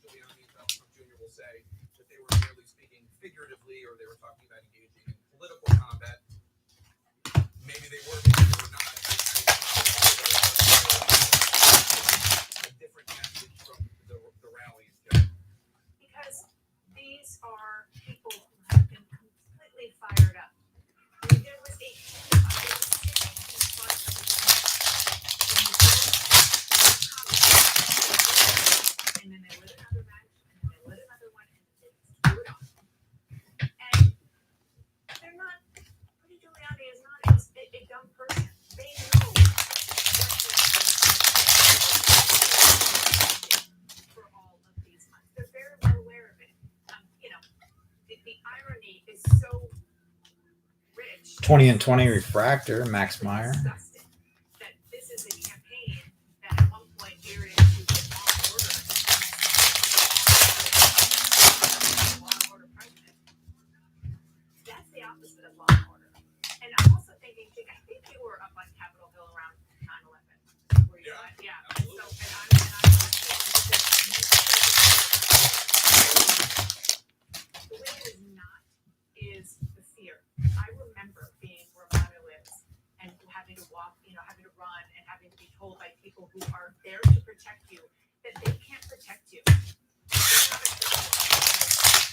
Giuliani and Donald Trump Jr. will say that they were merely speaking figuratively, or they were talking about engaging in political combat. Maybe they were, maybe they were not. A different message from the rallies, Jeff. Because these are people who have been completely fired up. I mean, there was a sitting in front of the and then they lit another match, and then they lit another one, and they threw it on. And they're not, Rudy Giuliani is not a dumb person. They know for all of these months. They're very well aware of it. The irony is so rich. 20 and 20 refractor, Max Meyer. Disgusting that this is a campaign that at one point veered into the law and order president. That's the opposite of law and order. And I'm also thinking, Jake, I think you were up on Capitol Hill around 9/11. Were you not? Yeah. And so, the way it is not is the fear. I remember being where Manu is and having to walk, having to run and having to be told by people who are there to protect you that they can't protect you. They're not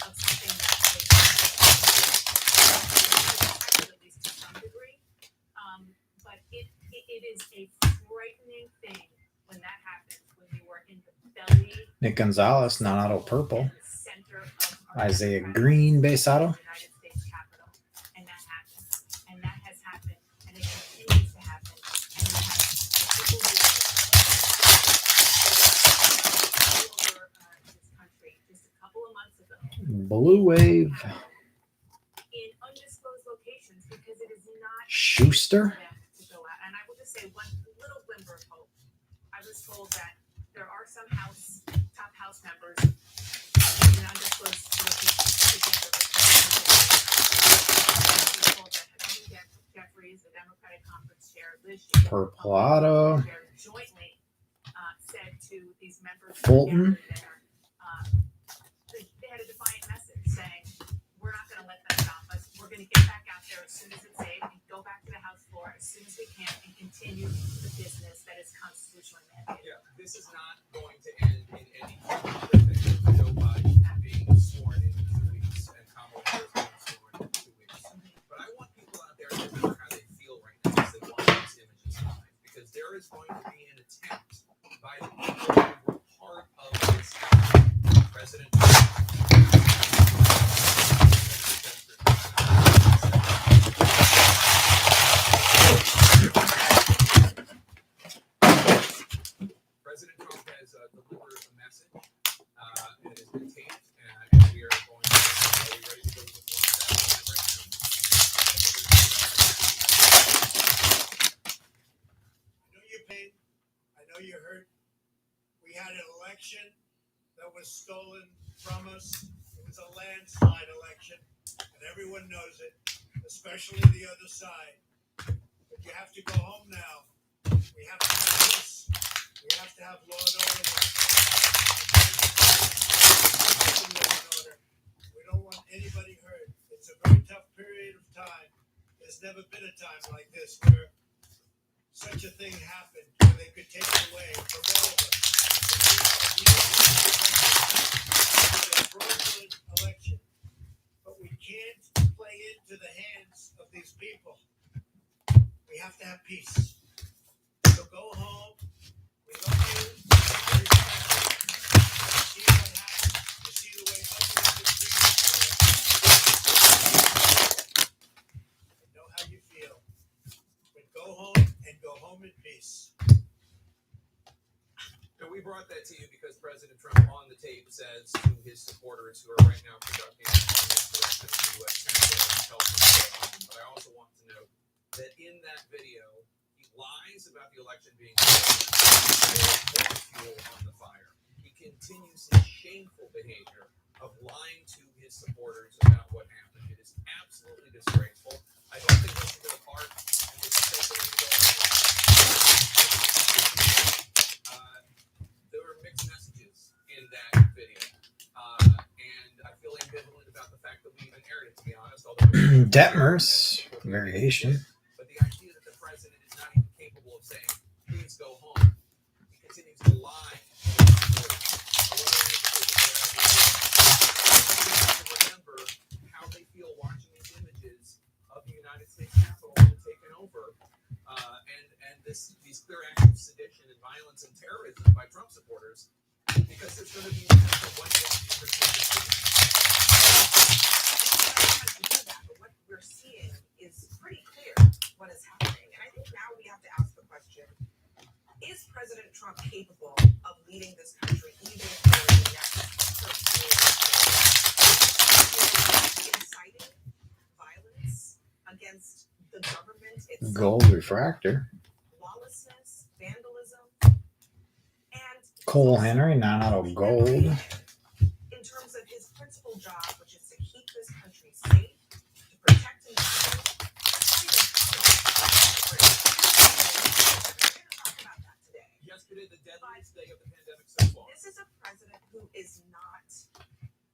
of something that they at least to some degree. But it is a frightening thing when that happens, when you are in the belly. Nick Gonzalez, non-auto purple. Center of Isaiah Green, base auto. United States Capitol, and that happens, and that has happened, and it continues to happen. And you have the people who over this country just a couple of months ago Blue wave. in undisclosed locations because it is not Schuster. for them to go out. And I will just say one little glimmer of hope. I was told that there are some top House members an undisclosed location together with Jeffries, the Democratic Conference Chair, Liz Cheney, Perpolato. jointly said to these members Fulton. there, they had a defiant message saying, we're not going to let them stop us. We're going to get back out there as soon as it's safe and go back to the House floor as soon as we can and continue the business that is constitutionally mandated. Yeah, this is not going to end in any thing with Joe Biden being sworn in 2 weeks and Kamala Harris being sworn in 2 weeks. But I want people out there to remember how they feel right now as they watch these images live, because there is going to be an attempt by the people who were part of this President Trump. President Trump has delivered a message. It has been taped, and we are going to. Are we ready to go with one that right now? I know your pain. I know you're hurt. We had an election that was stolen from us. It was a landslide election, and everyone knows it, especially the other side. But you have to go home now. We have to have peace. We have to have law and order. We don't want anybody hurt. It's a very tough period of time. There's never been a time like this where such a thing happened, where they could take it away from all of us. It was a fraudulent election, but we can't play into the hands of these people. We have to have peace. So go home. We love you. We respect you. See what happens. You see the way others have treated I know how you feel. But go home and go home in peace. And we brought that to you because President Trump on the tape says to his supporters who are right now conducting an insurrection in the U.S. Capitol and tell them to stay home. But I also want to note that in that video, he lies about the election being more fuel on the fire. He continues his shameful behavior of lying to his supporters about what happened. It is absolutely disgraceful. I hope they listen to the part and they say something to there were mixed messages in that video. And I feel ambivalent about the fact that we even aired it, to be honest. Detmers variation. But the idea that the president is not even capable of saying, please go home. He continues to lie. Remember how they feel watching these images of the United States Capitol being taken over. And these clear acts of sedition and violence and terrorism by Trump supporters, because there's going to be one But what we're seeing is pretty clear what is happening. And I think now we have to ask the question, is President Trump capable of leading this country even for the next 13 years? Inciting violence against the government itself. Gold refractor. Lawlessness, vandalism, and Cole Henry, not out of gold. in terms of his principal job, which is to keep this country safe, to protect and defend. We're going to talk about that today. yesterday, the deadliest day of the pandemic so far. This is a president who is not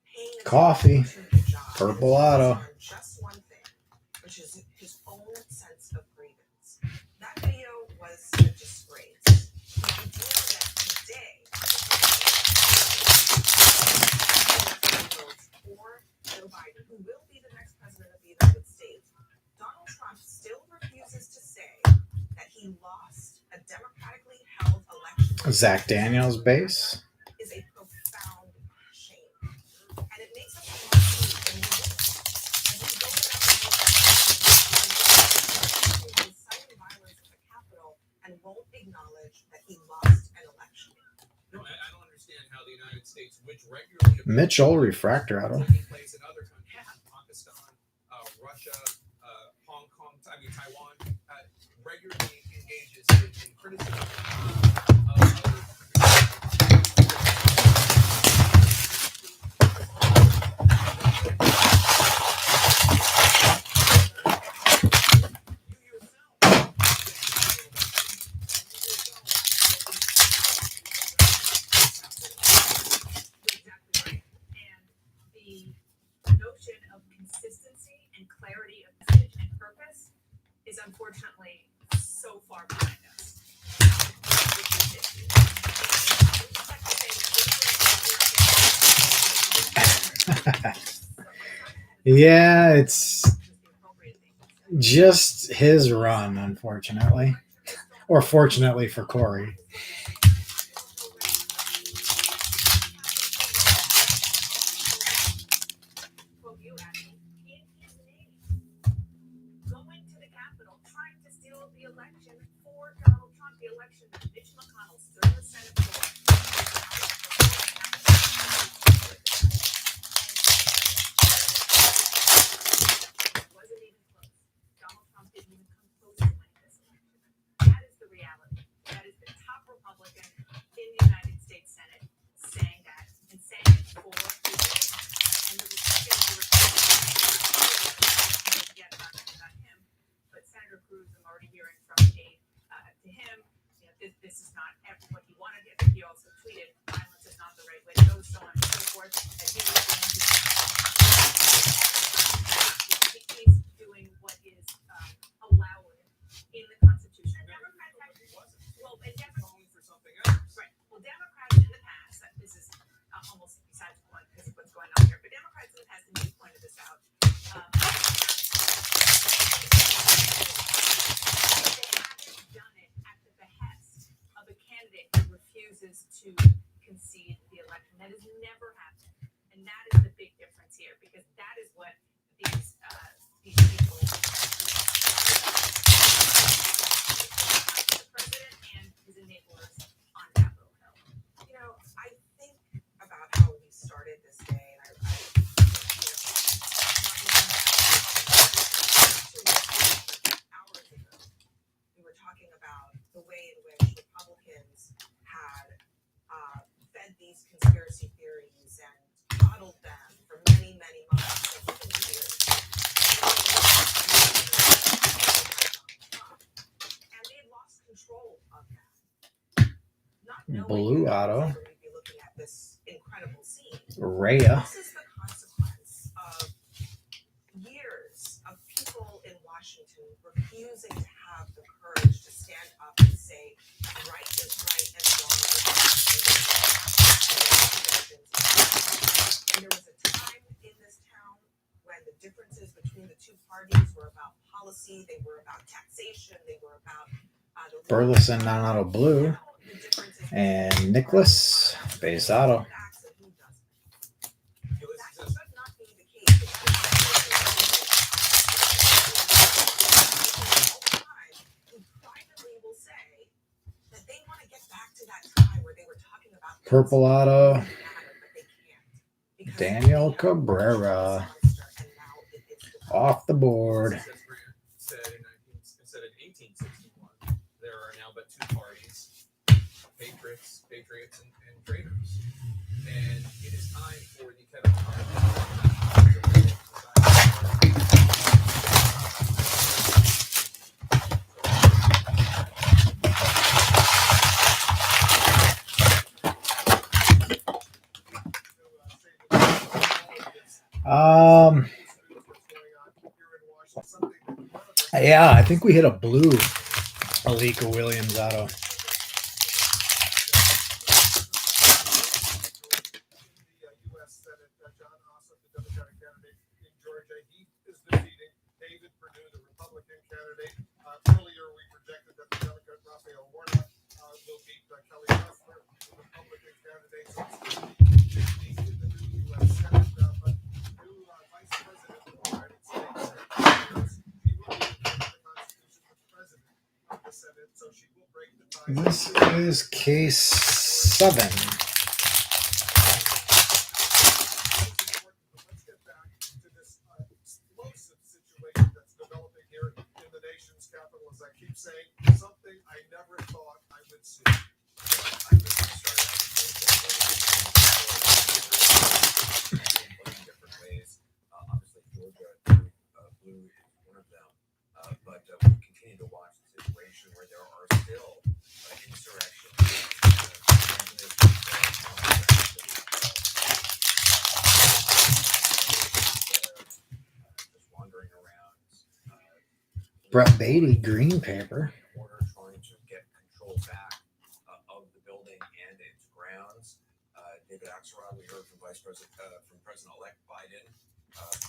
paying attention Coffee. to the job. Perpolato. On just one thing, which is his own sense of grievance. That video was a disgrace. The idea that today, for Joe Biden, who will be the next president of the United States, Donald Trump still refuses to say that he lost a democratically held election. Zach Daniels base. Is a profound shame. And it makes us want to inciting violence at the Capitol and won't acknowledge that he lost an election. No, I don't understand how the United States, which regularly Mitchell refractor auto. taking place in other countries, Pakistan, Russia, Hong Kong, Taiwan, regularly engages in criticism of other countries. notion of consistency and clarity of message and purpose is unfortunately so far behind us. With this issue. And I would just like to say Yeah, it's just his run, unfortunately. Or fortunately for Corey. quote you, Abby, in his name, going to the Capitol, trying to steal the election for Donald Trump, the election that Mitch McConnell stood in the Senate for. It wasn't even close. Donald Trump didn't even come close to winning this election. That is the reality. That is the top Republican in the United States Senate saying that and saying it for his and the Republicans who were yet not him, but Senator Cruz, I'm already hearing from aide to him, you know, this is not what he wanted. He also tweeted, violence is not the right way to go, so on and so forth. As he was he's doing what is allowed in the Constitution. Democrats have, well, and Democrats for something else. right. Well, Democrats in the past, this is almost besides the point because of what's going on here, but Democrats in the past, and you pointed this out, they haven't done it at the behest of a candidate who refuses to concede the election. That has never happened, and that is the big difference here, because that is what these people, the president and his enablers on Capitol Hill. You know, I think about how we started this day, and hours ago, we were talking about the way in which Republicans had fed these conspiracy theories and coddled them for many, many months, and even years. And they had lost control of that. Not knowing Blue that Auto. we'd be looking at this incredible scene. Rhea. This is the consequence of years of people in Washington refusing to have the courage to stand up and say, right is right and wrong is wrong. And there was a time in this town when the differences between the two parties were about policy, they were about taxation, they were about Burleson non auto blue. And Nicholas base auto. Purple auto. Daniel Cabrera. Off the board. Said in 1861, there are now but two parties, patriots, and traitors. And it is time for the Kevin Hart. Yeah, I think we hit a blue Alika Williams auto. U.S. Senate, John Ossoff, the Democratic candidate in Georgia, he is defeating David Perdue, the Republican candidate. Earlier, we projected that the Democrat Raphael Warnock will beat Kelly Loeffler, the Republican candidate. So it's in the new U.S. Senate, but new Vice President of the United States, he will be the Constitution of the President of the Senate, so she will break the tie. This is case 7. Let's get back to this explosive situation that's developing here in the nation's capital. As I keep saying, something I never thought I would see. Different ways. Obviously, Georgia blue is one of them. But we continue to watch the situation where there are still insurrections. Brett Beatty, green paper. Order trying to get control back of the building and its grounds. David Axelrod, we heard from President-elect Biden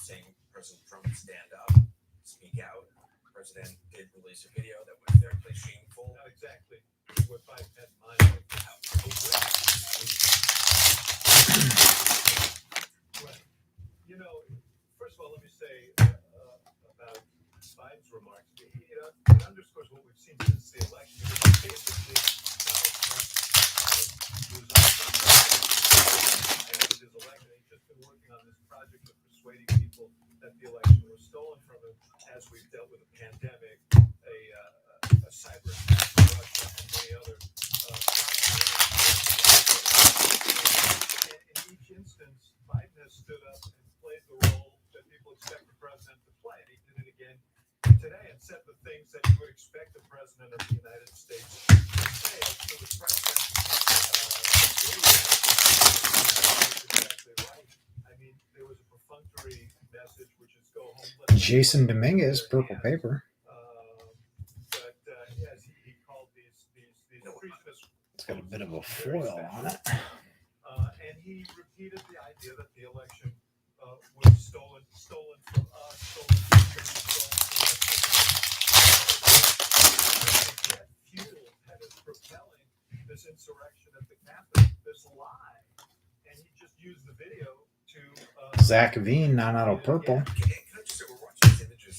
saying President Trump would stand up, speak out. The president did release a video that was very shameful. Not exactly what Biden had in mind. Right. You know, first of all, let me say about Biden's remarks. It underscores what we've seen since the election. Basically, Donald Trump was and with his election, he's just been working on this project of persuading people that the election was stolen from him, as we've dealt with a pandemic, a cyber attack from Russia, and many other and in each instance, Biden has stood up and played the role that people expect the president to play. And he did it again today and said the things that you would expect the president of the United States to say. So the president exactly right. I mean, there was a perfunctory message, which is go home. Jason Dominguez, purple paper. But as he called these Christmas. It's got a bit of a foil on it. And he repeated the idea that the election was stolen from us, stolen from you, stolen from that fuel that is propelling this insurrection at the Capitol, this lie. And he just used the video to Zach Veen, not out of purple. Can I just say, we're watching these images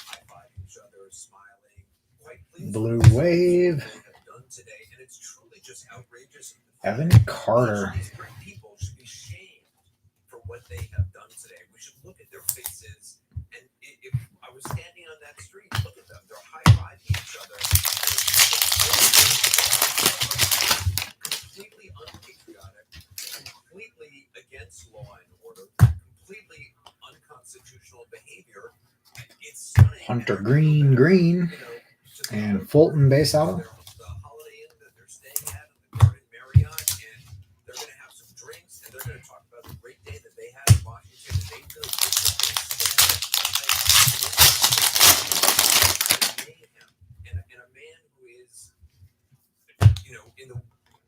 high-fiving each other, smiling, quite pleased. Blue Wave. Today, and it's truly just outrageous. Evan Carter. These great people should be shamed for what they have done today. We should look at their faces, and if I was standing on that street, look at them. They're high-fiving each other. Completely unpatriotic, completely against law and order, completely unconstitutional behavior. It's stunning. Hunter Green, green. And Fulton base auto.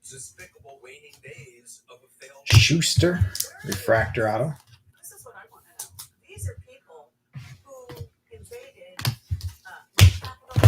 Despicable waning days of a failed Schuster, refractor auto. This is what I want to know. These are people who invaded the Capitol.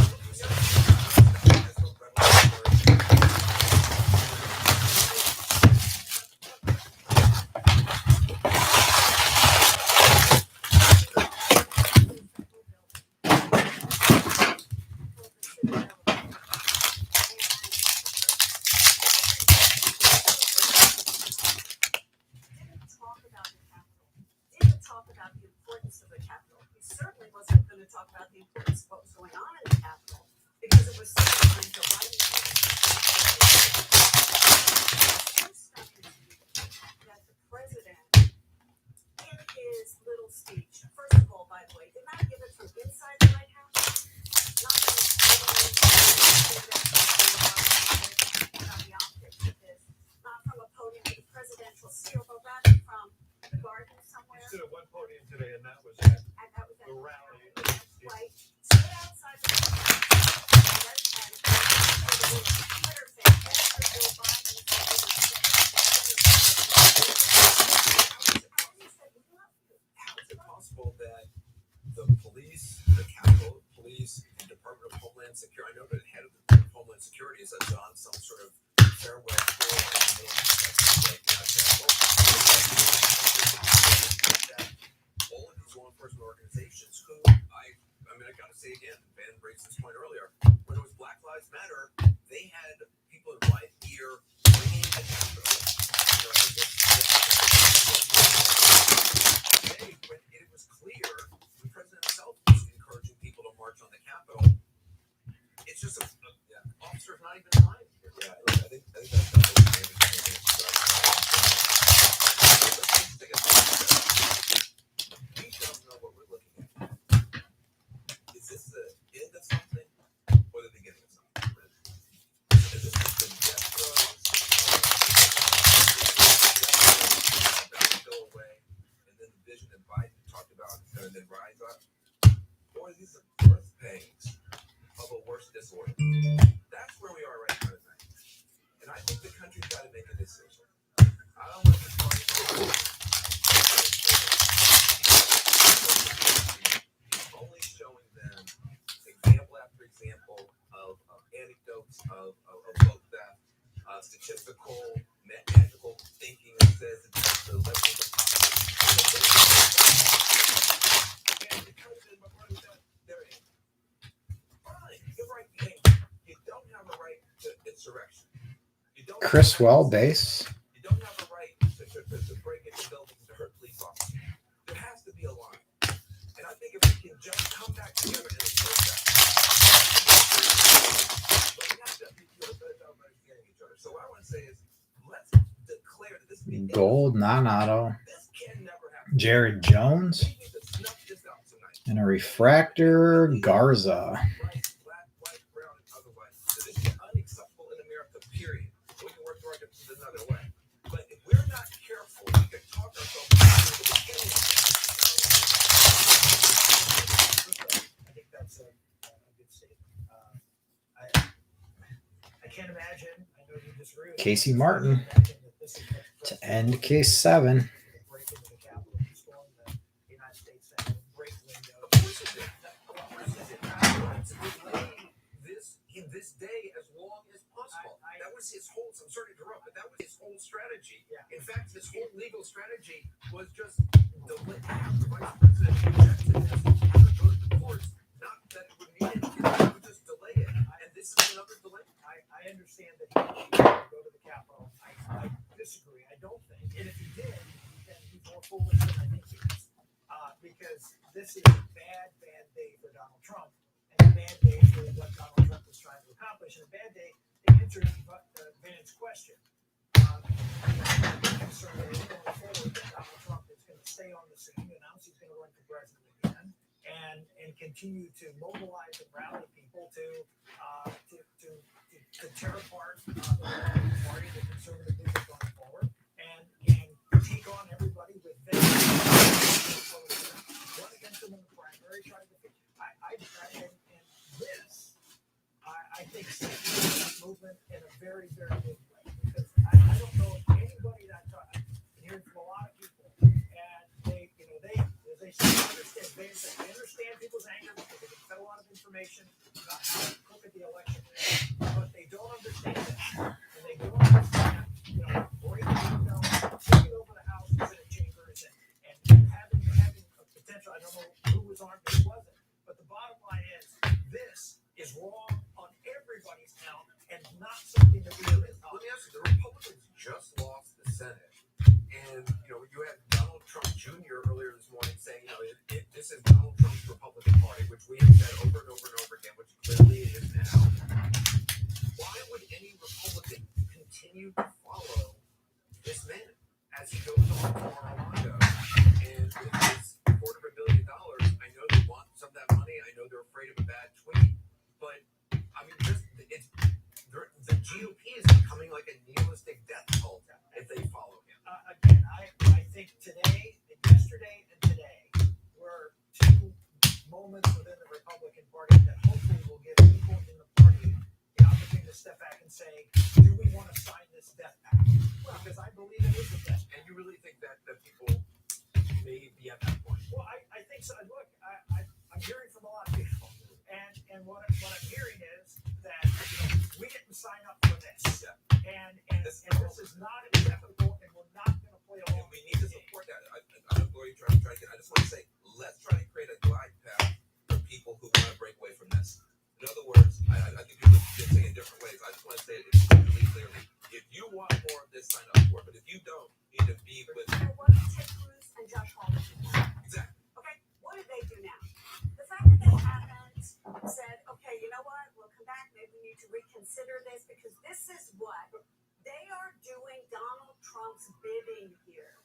Talk about the importance of what was going on in the Capitol because it was so behind Joe Biden. That the president, in his little speech, first of all, by the way, did not give it from inside the White House, not from the optics of this, not from a podium with a presidential seal, but rather from the garden somewhere. He stood at one podium today, and that was at the rally. Right, stood outside the Twitter thing after Joe Biden How is it possible that the police, the Capitol Police, the Department of Homeland Security, I know the head of the Department of Homeland Security is on some sort of farewell tour all of these law enforcement organizations who I gotta say again, Ben raised this point earlier, when it was Black Lives Matter, they had people in riot gear ringing the Capitol. Today, when it was clear, the president himself was encouraging people to march on the Capitol. It's just officers not even lying. Yeah, I think that's we don't know what we're looking at. Is this the end of something or the beginning of something? Is this just the death throes? statistical, magical thinking that says it's the level of the and because then my brother said, there it is. Fine, you're right. You don't have a right to insurrection. You don't have Chris a right Well to- base. You don't have a right to break into buildings to hurt police officers. There has to be a line. And I think if we can just come back together and approach that, but we have to do a better job of understanding each other. So what I want to say is, let's declare that this is the end. Gold non-auto. This can never happen. Jared Jones. We need to snuff this out tonight. And a refractor Garza. Right, black, white, brown, and otherwise. So this is unacceptable in America, period. We can work towards it another way. But if we're not careful, we can talk ourselves into the beginning. I think that's a good statement. I can't imagine. I know you disagree with me. Casey Martin Imagine that this is what the to president end case 7. break into the Capitol, storm the United States Senate, break windows. Of course it is. Of course it is. I want to delay this in this day as long as possible. That was his whole, I'm sorry to interrupt, but that was his whole strategy. Yeah. In fact, his whole legal strategy was just delay, have the vice president reject it, have it go to the courts, not that it would need it, it would just delay it. And this is another delay. I understand that he should go to the Capitol. I disagree. I don't think. And if he did, then he's more foolish than I think he is. Because this is a bad day for Donald Trump and a bad day for what Donald Trump is trying to accomplish, and a bad day to answer Van's question. I'm concerned that going forward that Donald Trump is going to stay on the scene, announce he's going to run for president again, and continue to mobilize and rally people to tear apart the Republican Party, the conservative movement going forward, and take on everybody with them. Run against them in the primary, try to defeat. I think second that movement in a very, very big way, because I don't know if anybody that I'm hearing from a lot of people, and they as they say, they understand people's anger because they've been fed a lot of information about how to look at the election, but they don't understand it, and they don't understand, breaking the window, taking over the House and Senate chambers, and having a potential. I don't know who was armed, who wasn't, but the bottom line is this is wrong on everybody's count and not something that we have been Let taught. me ask you, the Republicans just lost the Senate. And, you had Donald Trump Jr. earlier this morning saying, this is Donald Trump's Republican Party, which we have said over and over and over again, which clearly it is now. Why would any Republican continue to follow this man as he goes on to Mar-a-Lago? And with his $250 million, I know they want some of that money. I know they're afraid of a bad tweet. But, I mean, the GOP is becoming like a nihilistic death cult if they follow him. Again, I think yesterday and today were two moments within the Republican Party that hopefully will give people in the party the opportunity to step back and say, do we want to sign this death pact? Because I believe it is a death pact. And you really think that people may be at that point? Well, I think so. Look, I'm hearing from a lot of people, and what I'm hearing is that we didn't sign up for this, and this is not acceptable, and we're not going to play along. And we need to support that. I don't know where you're trying to get. I just want to say, let's try to create a glide path for people who want to break away from this. In other words, I think you're saying it in different ways. I just want to say it really clearly. If you want more of this, sign up for it. But if you don't, you need to be with. You know what Ted Cruz and Josh Hawley did now? Exactly. Okay, what did they do now? The fact that they haven't said, okay, you know what, we'll come back, maybe we need to reconsider this, because this is what they are doing Donald Trump's bidding here.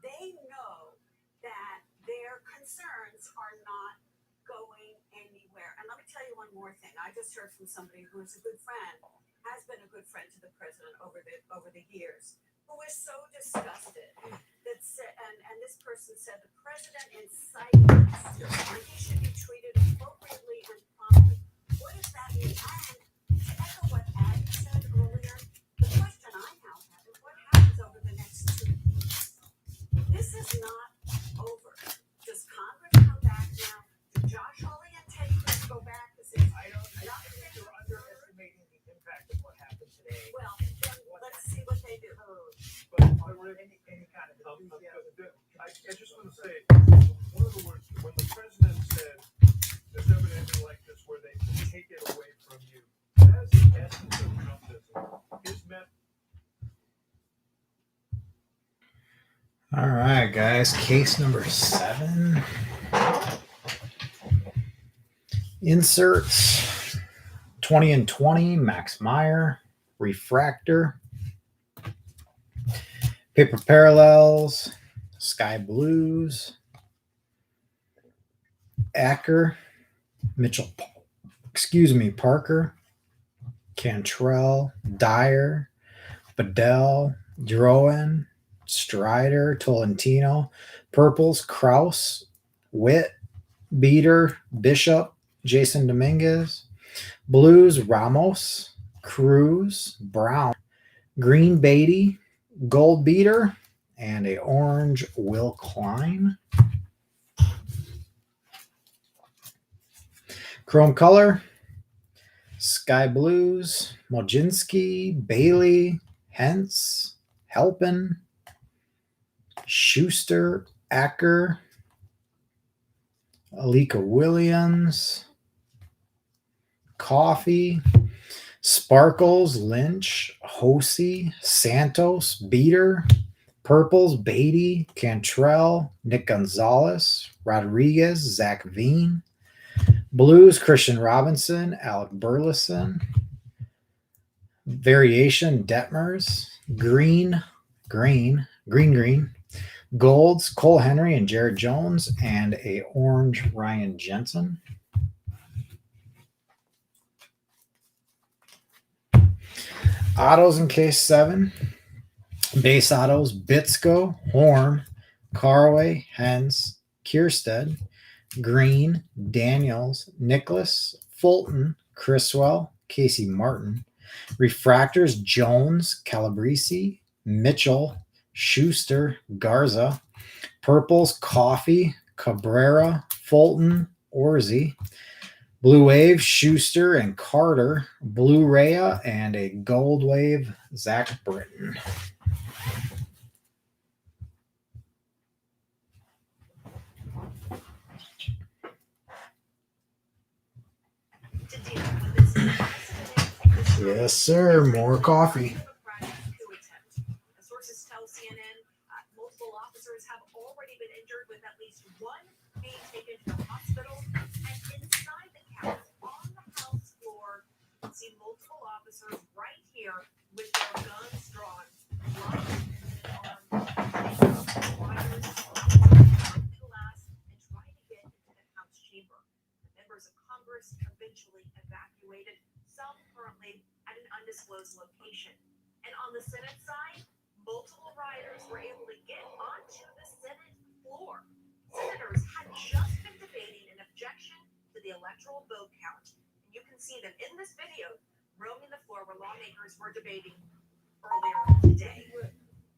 They know that their concerns are not going anywhere. And let me tell you one more thing. I just heard from somebody who is a good friend, has been a good friend to the president over the years, who is so disgusted that and this person said the president incited us and he should be treated appropriately and promptly. What does that mean? And to echo what Abby said earlier, the question I now have is what happens over the next 2 weeks? This is not over. Does Congress come back now? Do Josh Hawley and Ted Cruz go back? I think you're underestimating the impact of what happened today. Well, then All right, guys. Case number 7. Inserts 20 and 20, Max Meyer, Refractor, Paper Parallels, Sky Blues, Acker, Parker, Cantrell, Dyer, Bedell, Droen, Strider, Tolentino, Purples, Kraus, Witt, Beater, Bishop, Jason Dominguez, Blues, Ramos, Cruz, Brown, Green, Beatty, Gold Beater, and a orange, Will Klein. Chrome color, Sky Blues, Moginski, Bailey, Hentz, Helpin, Schuster, Acker, Alika Williams, Coffee, Sparkles, Lynch, Hosey, Santos, Beater, Purples, Beatty, Cantrell, Nick Gonzalez, Rodriguez, Zach Veen, Blues, Christian Robinson, Alec Burleson, Variation, Detmers, Green, Golds, Cole Henry and Jared Jones, and a orange, Ryan Jensen. Autos in case 7. Base autos, Bitsko, Horn, Carway, Hens, Kierstead, Green, Daniels, Nicholas, Fulton, Criswell, Casey Martin. Refractors, Jones, Calabrese, Mitchell, Schuster, Garza. Purples, Coffee, Cabrera, Fulton, Orzi. Blue Wave, Schuster and Carter. Blue Rhea and a Gold Wave, Zach Britton. Yes, sir. More coffee. Sources tell CNN multiple officers have already been injured, with at least one being taken to the hospital. And inside the house, on the house floor, you see multiple officers right here with their guns drawn, locked and armed, glass and trying to get into the House chamber. The members of Congress eventually evacuated, some currently at an undisclosed location. And on the Senate side, multiple rioters were able to get onto the Senate floor. Senators had just been debating an objection to the electoral vote count. And you can see them in this video roaming the floor where lawmakers were debating earlier today.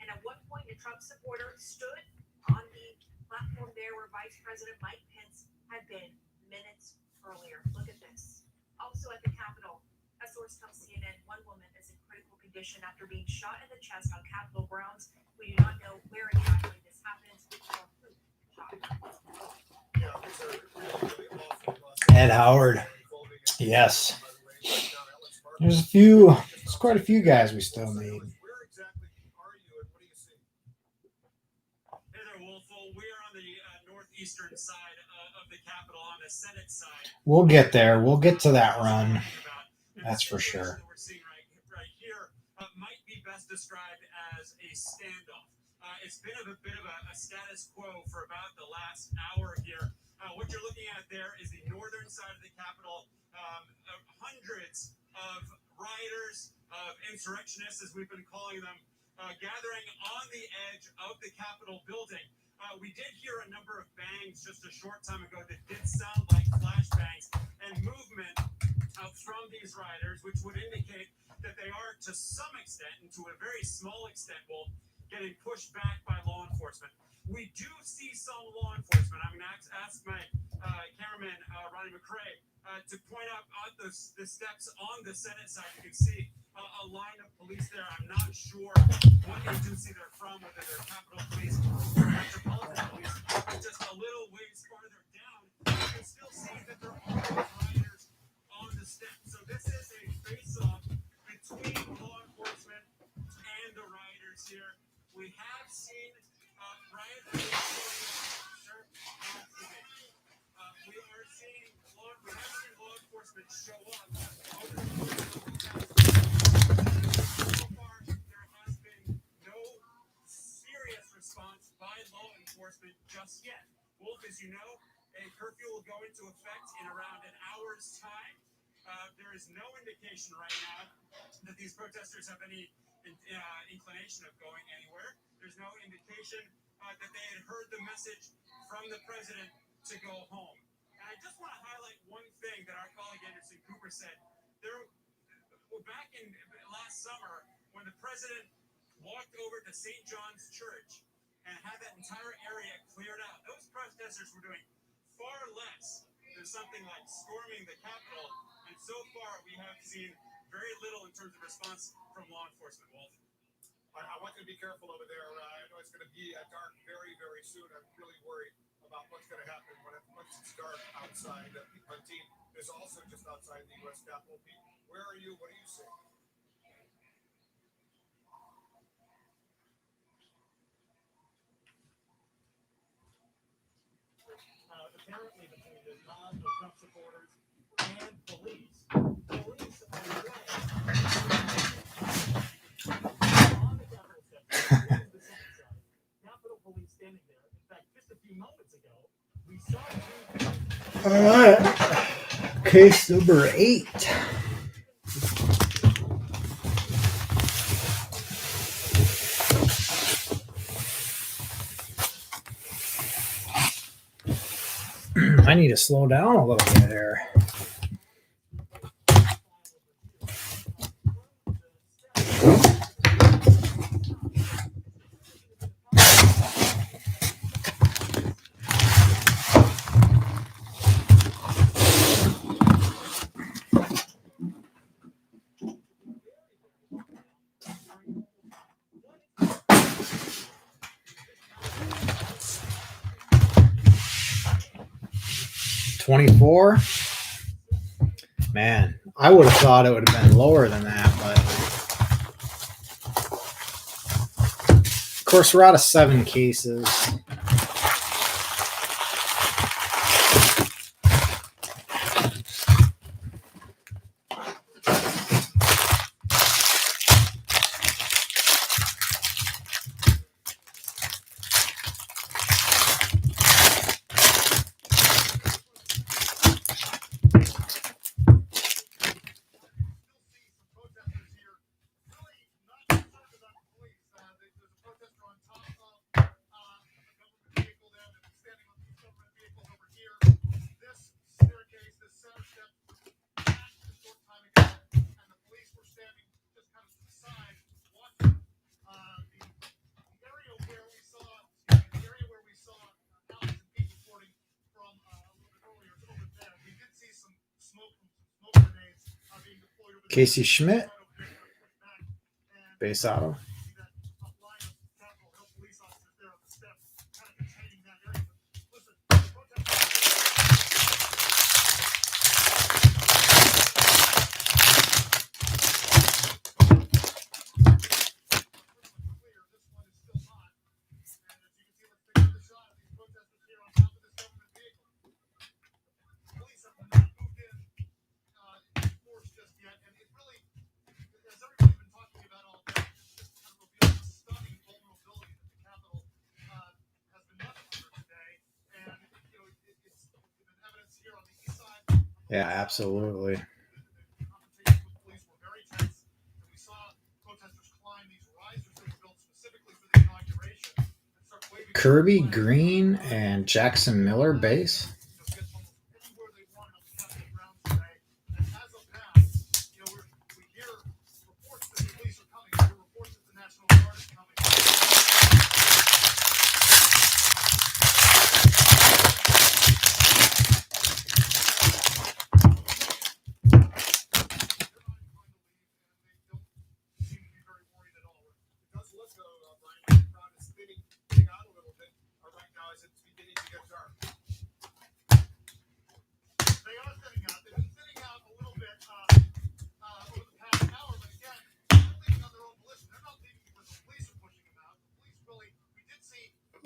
And at one point, a Trump supporter stood on the platform there where Vice President Mike Pence had been minutes earlier. Look at this. Also at the Capitol, a source tells CNN one woman is in critical condition after being shot in the chest on Capitol grounds. We do not know where exactly this happened or who shot her. Ed Howard. Yes. There's quite a few guys we still need. Where exactly are you and what do you see? Hey there, Wolfel. We are on the northeastern side of the Capitol, on the Senate side. We'll get there. We'll get to that run. That's for sure. What we're seeing right here might be best described as a standoff. It's been a bit of a status quo for about the last hour here. What you're looking at there is the northern side of the Capitol. Hundreds of rioters, of insurrectionists, as we've been calling them, gathering on the edge of the Capitol building. We did hear a number of bangs just a short time ago that did sound like flashbangs and movement from these rioters, which would indicate that they are, to some extent, and to a very small extent, getting pushed back by law enforcement. We do see some law enforcement. I'm going to ask my cameraman, Ronnie McCrae, to point out the steps on the Senate side. You can see a line of police there. I'm not sure what agency they're from, whether they're Capitol Police or Metropolitan Police. But just a little ways farther down, you can still see that there are rioters on the steps. So this is a face-off between law enforcement and the rioters here. We have seen Ryan, sir, we are seeing law enforcement show up. So far, there has been no serious response by law enforcement just yet. Wolf, as you know, a curfew will go into effect in around an hour's time. There is no indication right now that these protesters have any inclination of going anywhere. There's no indication that they had heard the message from the president to go home. And I just want to highlight one thing that our colleague Anderson Cooper said. Back in last summer, when the president walked over to St. John's Church and had that entire area cleared out, those protesters were doing far less than something like storming the Capitol. And so far, we have seen very little in terms of response from law enforcement. Wolf. I want you to be careful over there. I know it's going to be dark very, very soon. I'm really worried about what's going to happen once it's dark outside. My team is also just outside the U.S. Capitol. Pete, where are you? What are you seeing? Apparently between the mob of Trump supporters and police are away on the Capitol steps. This is the Senate side. Capitol Police standing there. In fact, just a few moments ago, we saw All right. Case number 8. I need to slow down a little bit here. $24. Man, I would have thought it would have been lower than that, but of course we're out of 7 cases. Casey Schmidt, base auto. Yeah, absolutely. Kirby Green and Jackson Miller base.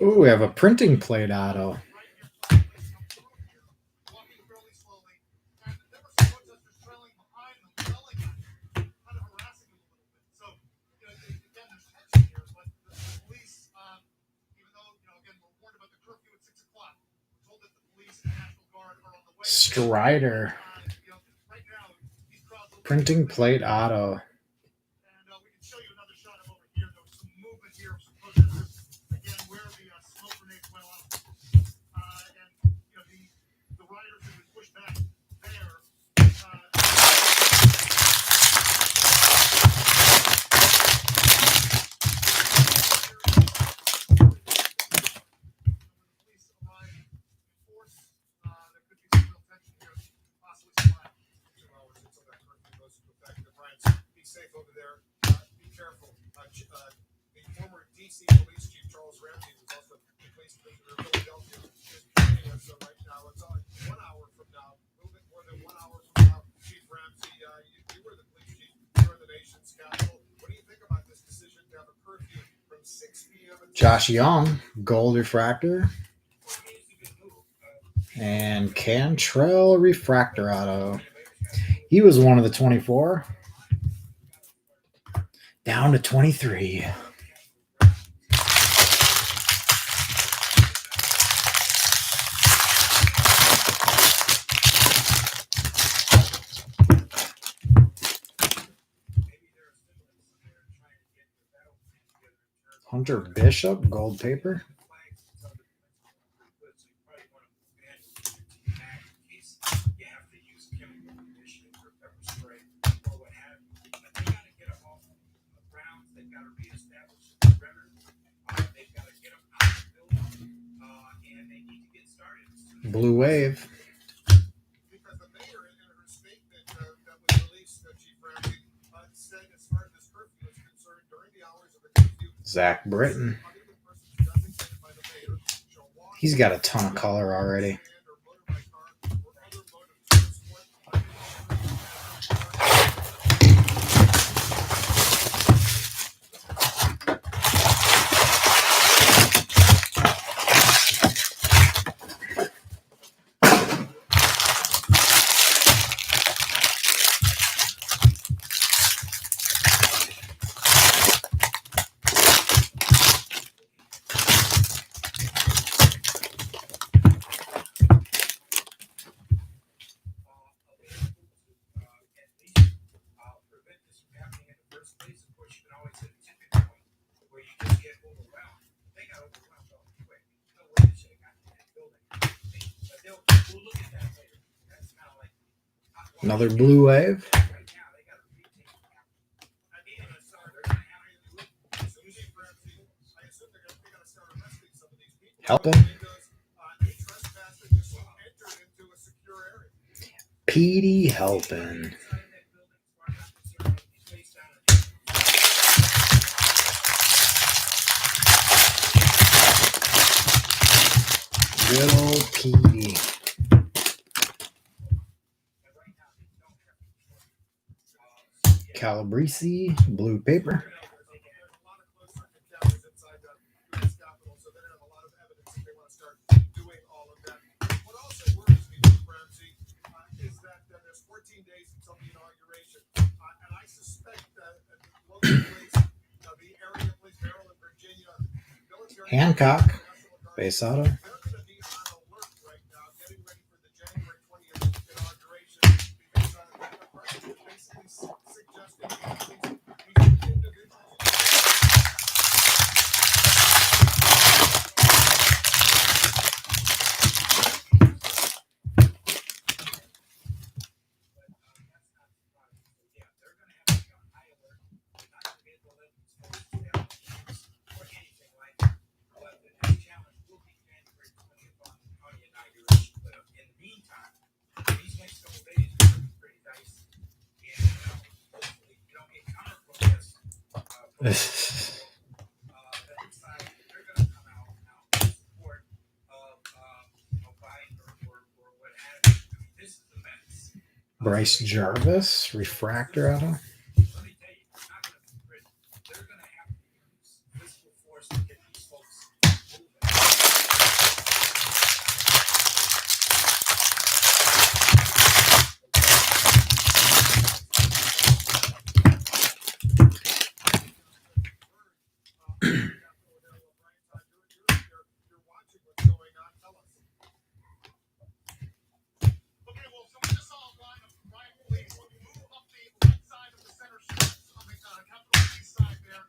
Ooh, we have a printing plate auto. Walking fairly slowly, and there were some protesters trailing behind them, yelling at them, kind of harassing them a little bit. So, again, there's tension here, but the police, even though, again, we're warned about the curfew at 6 o'clock, we're told that the police and National Guard are on the way. Strider. Right now, these crowds are Printing plate auto. and we can show you another shot of over here. There was some movement here of some protesters, again, where the smoke grenades went off. And, the rioters have been pushed back there. Police arrive in force. There could be some real tension here, possibly some violence. 2 hours until that curfew goes into effect. Brian, be safe over there. Be careful. The former DC police chief Charles Ramsey, who's also the police commissioner of Philadelphia, is joining us right now. It's on 1 hour from now, a little bit more than 1 hour from now. Chief Ramsey, you were the police chief here in the nation's capital. What do you think about this decision to have a curfew from 6 p.m. Josh Young, gold refractor. And Cantrell refractor auto. He was one of the 24. Down to 23. Hunter Bishop, gold paper. Blue Wave. Because the mayor, in her statement that was released, Chief Ramsey, said as far as this curfew is concerned, during the hours of the curfew, Zach Britton. He's got a ton of color already. Another Blue Wave. Helping. Petey helping. Good old Petey. Calabrese, blue paper. Hancock, base auto. Bryce Jarvis, refractor auto. You're watching what's going on. Tell us. Okay, well, so we just saw a line of riot police move up the left side of the center steps on the Capitol East side there,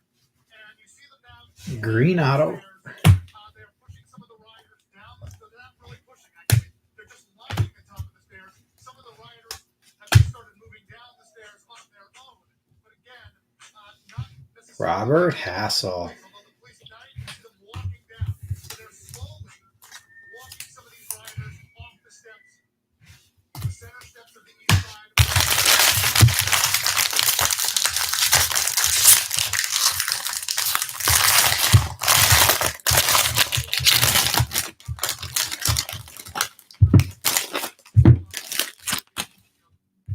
and you see them now. Green auto. They're pushing some of the rioters down. They're not really pushing, actually. They're just lining the top of the stairs. Some of the rioters have just started moving down the stairs on their own. But again, not necessarily. Robert Hassel. Although the police now you can see them walking down. So they're slowly walking some of these rioters off the steps. The center steps of the east side.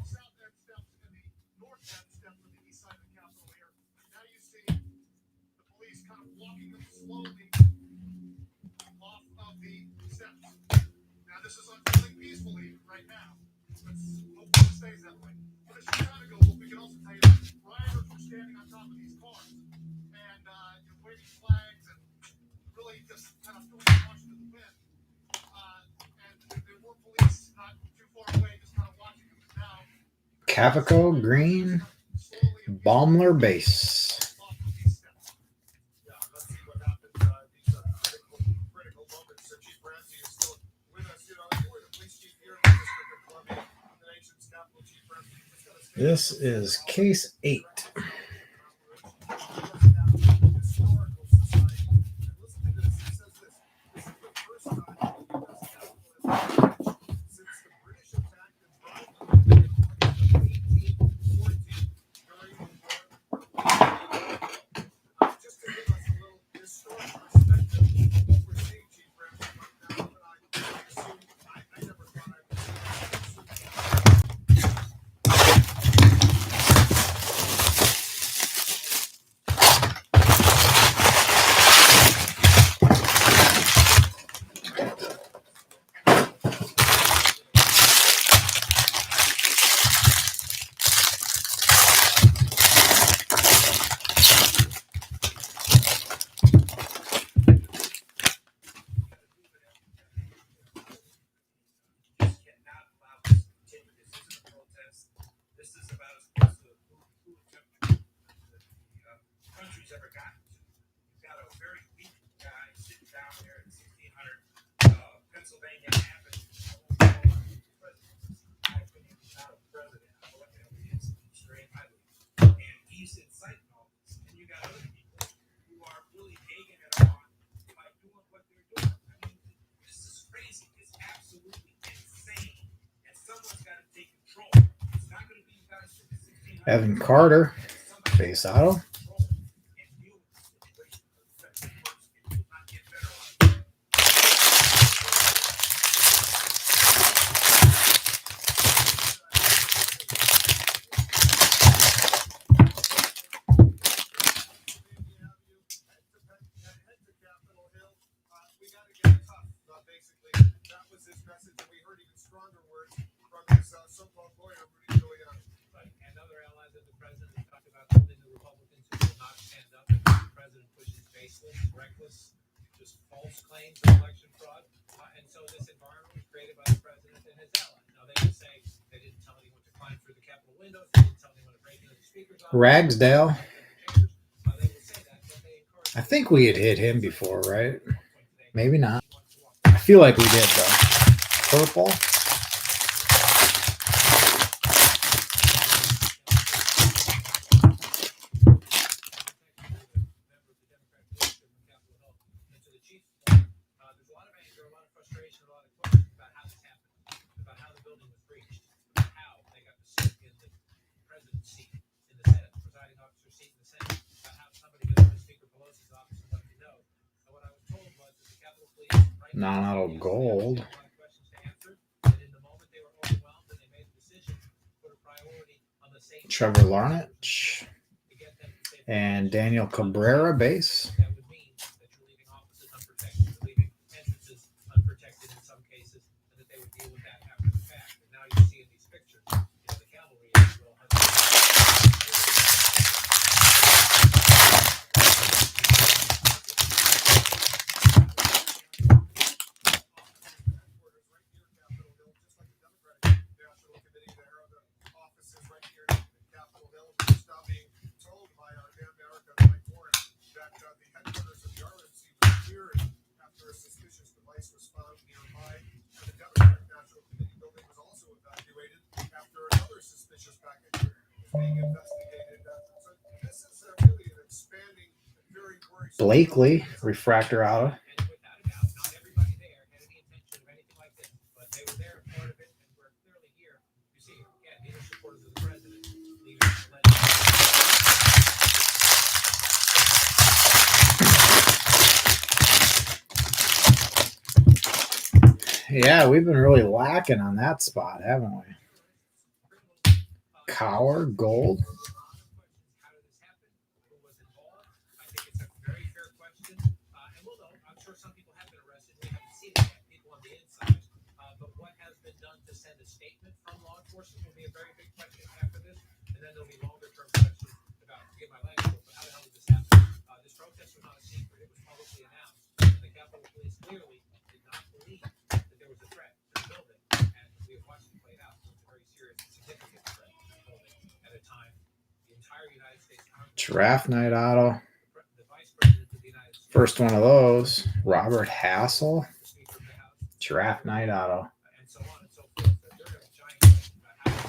South end steps and the north end steps of the east side of the Capitol here. Now you see the police kind of walking them slowly off of the steps. Now this is unfolding peacefully right now. Let's hope it stays that way. But a short time ago, we can also tell you that rioters were standing on top of these cars and waving flags and really just kind of throwing caution to the wind. And there were police not too far away, just kind of watching them. Now, Cavaco Green. Baumler base. off of these steps. Yeah, let's see what happens. These critical moments. Chief Ramsey is still with us. You were the police chief here in the District of Columbia, the nation's capital. Chief Ramsey, you just gotta stay. This is case 8. Historical Society. And listen to this. He says this. This is the first time the U.S. Capitol has been breached since the British attacked and burned it in 1814 during the war. Just to give us a little historic perspective of what we're seeing, Chief Ramsey, right now, but I assume I never thought I would see that. Just cannot allow this to continue. This isn't a protest. This is about as close to who the country's ever gotten to. You've got a very weak guy sitting down there in 1600 Pennsylvania Avenue. I opinion, he's not a president. I don't know what the hell he is. He's very highly. And he's inciting all this. And you got other people who are really egging it on by doing what they're doing. I mean, this is crazy. It's absolutely insane. And someone's got to take control. It's not going to be you guys in the 1600s. Evan Carter. Base auto. And deal with the situation. Because it works. It will not get better on it. Head to Capitol Hill. We got to get tough, basically. That was his message, and we heard even stronger words from his so-called lawyer, Rudy Giuliani. Right, and other allies of the president talked about holding the Republicans who will not stand up and the president pushes baseless, reckless, just false claims of election fraud. And so this environment was created by the president and his allies. Now they would say they didn't tell anyone to climb through the Capitol windows, they didn't tell anyone to break into the speaker's office. Ragsdale. They would say that, but they encouraged I think we had hit him before, right? Maybe not. I feel like we did, though. Purple. There's a lot of anger, a lot of frustration, a lot of questions about how this happened, about how the building was breached, about how they got to sit in the president's seat in the Senate, presiding officer's seat in the Senate, about how somebody goes to Speaker Pelosi's office and let me know. And what I was told was that the Capitol Police right now Non-auto gold. had a lot of questions to answer, and in the moment they were overwhelmed and they made the decision to put a priority on the safety Trevor Larnach. to get them to safety. And Daniel Cabrera base. That would mean that you're leaving offices unprotected, you're leaving entrances unprotected in some cases, and that they would deal with that after the fact. And now you see in these pictures, the cavalry is well hunted. RMC was cleared after a suspicious device was found nearby, and the Democratic National Committee building was also evacuated after another suspicious package was being investigated. So this is really an expanding and very worrisome. Blakely, Refractor Auto. And without a doubt, not everybody there had any intention of anything like this, but they were there, part of it, and we're clearly here. You see, again, these are supporters of the president, leaders of the Yeah, we've been really lacking on that spot, haven't we? Cower, Gold. How did this happen? Who was involved? I think it's a very fair question. And we'll know. I'm sure some people have been arrested. We haven't seen it yet, people on the inside. But what has been done to send a statement from law enforcement will be a very big question after this. And then there'll be longer term questions about, forget my language, but how the hell did this happen? This protest was not a secret. It was publicly announced. The Capitol Police clearly did not believe that there was a threat to the building. And we have watched it play out. It's a very serious and significant threat to the building at a time the entire United States Congress. Draft Night Auto. The Vice President of the United States. First one of those. Robert Hassel. The Speaker of the House. Draft Night Auto. And so on and so forth. So they're a giant question about how to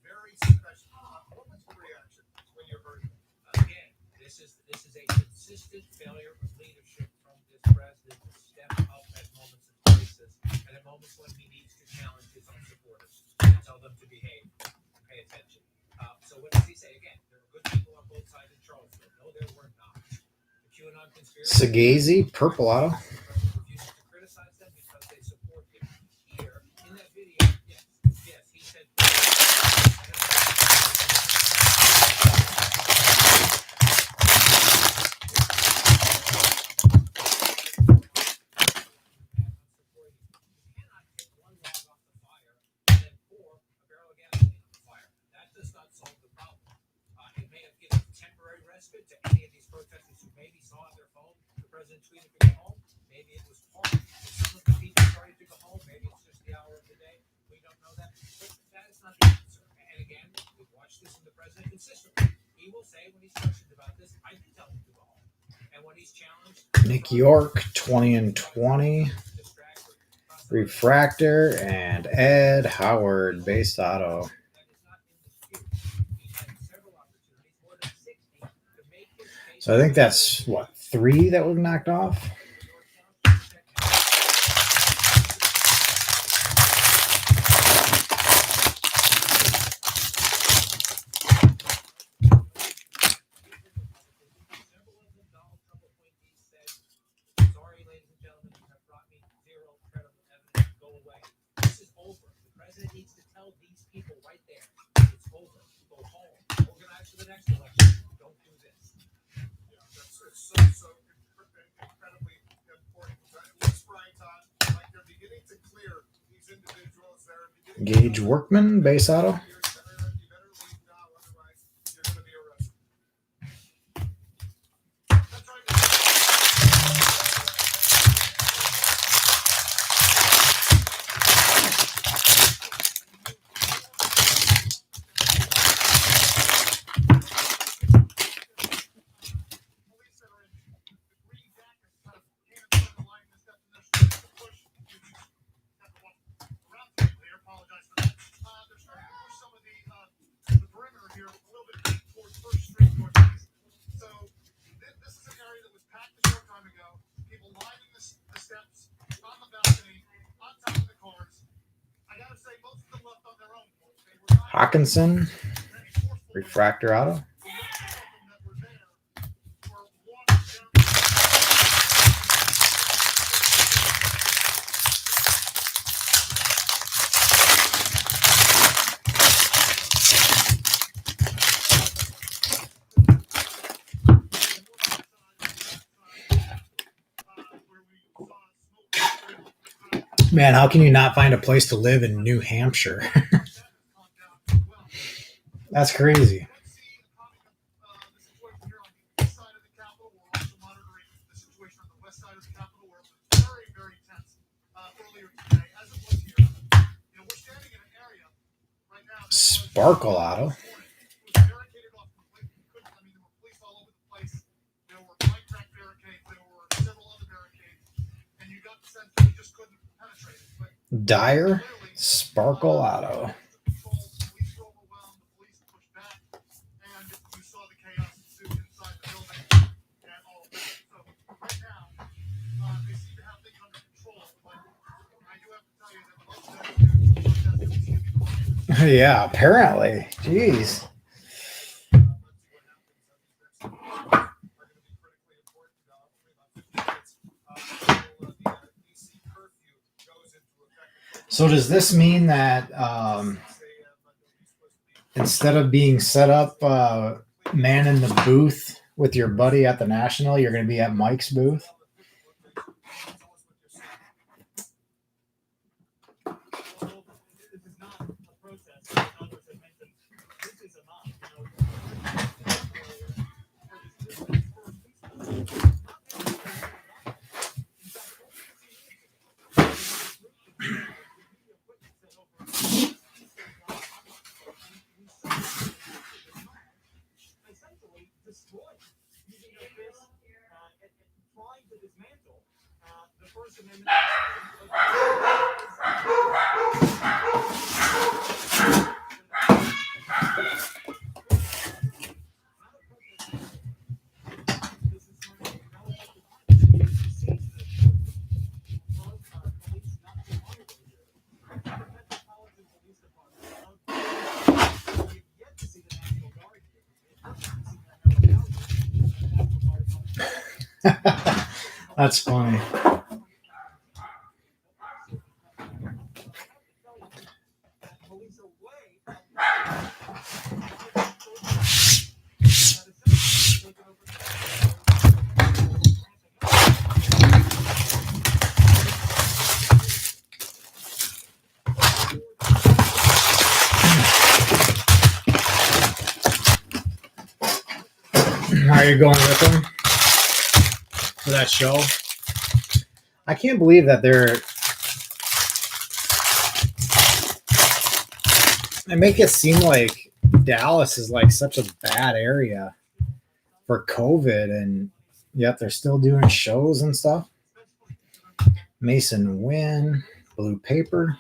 Very special. What was your reaction when you heard it? Again, this is a consistent failure of leadership from this president to step up at moments of crisis and at moments when he needs to challenge his own supporters and tell them to behave and pay attention. So what does he say? Again, there were good people on both sides in Charlottesville. No, there were not. The QAnon conspiracy. Sagazy, Purple Auto. Refuses to criticize them because they support him. Here in that video, yes, he said. To any of these protesters who maybe saw on their phone the president tweeted to go home. Maybe it was part of some of the people started to go home. Maybe it's just the hour of the day. We don't know that. But that is not the answer. And again, we've watched this from the president consistently. He will say when he's questioned about this, I did tell him to go home. And when he's challenged, Nick York, 20 and 20. Refractor, and Ed Howard, Base Auto. So I think that's, what, 3 that were knocked off? sorry, ladies and gentlemen, you have brought me zero credible evidence. Go away. This is over. The president needs to tell these people right there, it's over. Go home. Organize for the next election. Don't do this. Yeah, it's so incredibly important. It looks right on, like they're beginning to clear these individuals. They're beginning Gage Workman, Base Auto. You better leave now, otherwise you're going to be arrested. That's right. Police that are in the green jackets kind of came into the line this definition to push. Around to me, I apologize for that. They're starting to push some of the perimeter here a little bit towards First Street, northeast. So this is an area that was packed a short time ago. People lining the steps, on the balcony, on top of the cars. I gotta say, most of them left on their own. They were not Hawkinson, any forceful. Refractor Auto. The other of them that were there were walking down. Man, how can you not find a place to live in New Hampshire? That's crazy. Let's see the situation here on the east side of the Capitol. We're also monitoring the situation on the west side of the Capitol, where it was very, very tense earlier today, as it was here. We're standing in an area right now. Sparkle Auto. It was barricaded off completely. There were police all over the place. There were bike rack barricades. There were several other barricades, and you got the sense that you just couldn't penetrate it. But Dyer Sparkle Auto. police were overwhelmed. The police pushed back, and you saw the chaos ensue inside the building and all of that. So right now, they seem to have things under control. But I do have to tell you that most of the protesters seem to be quiet. Yeah, apparently. Jeez. So does this mean that instead of being set up man in the booth with your buddy at the National, you're going to be at Mike's booth? That's funny. Are you going with them for that show? I can't believe that they make it seem like Dallas is like such a bad area for COVID, and yet they're still doing shows and stuff. Mason Wynn, Blue Paper.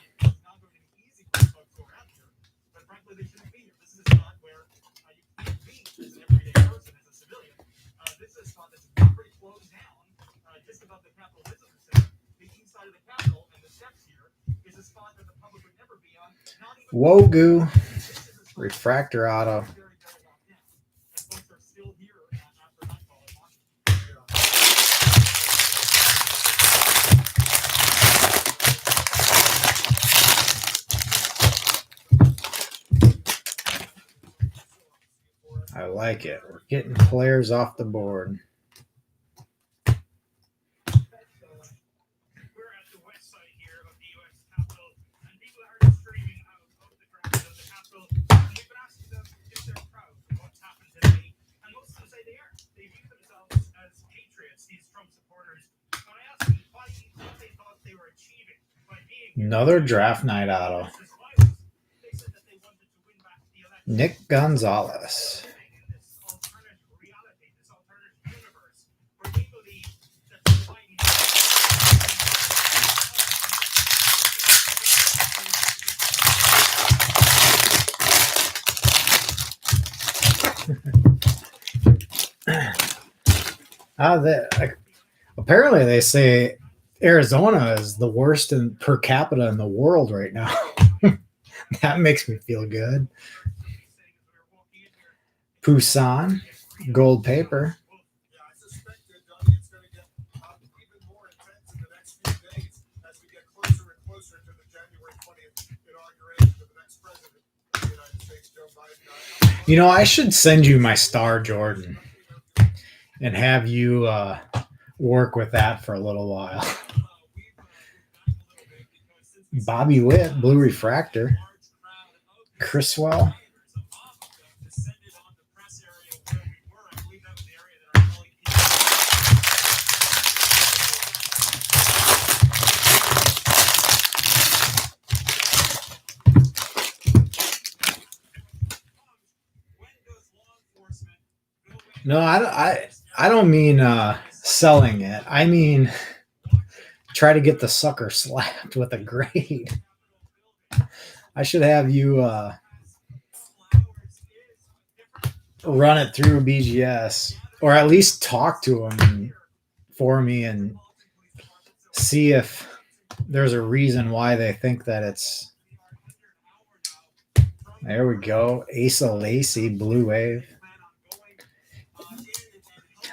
Wogu Refractor Auto. I like it. We're getting players off the board. Another draft night auto. Nick Gonzalez. Apparently they say Arizona is the worst in per capita in the world right now. That makes me feel good. Poussin, Gold Paper. Yeah, I suspect that it's going to get even more intense in the next few days as we get closer and closer to the January 20th inauguration of the next president of the United States, Joe Biden. You know, I should send you my Star Jordan and have you work with that for a little while. Bobby Witt, Blue Refractor, Criswell. Descended on the press area where we were. I believe that was the area that our colleague when does law enforcement go in? No, I don't mean selling it. I mean try to get the sucker slapped with a grade. I should have you run it through BGS, or at least talk to them for me and see if there's a reason why they think that it's. There we go. Asa Lacy, Blue Wave.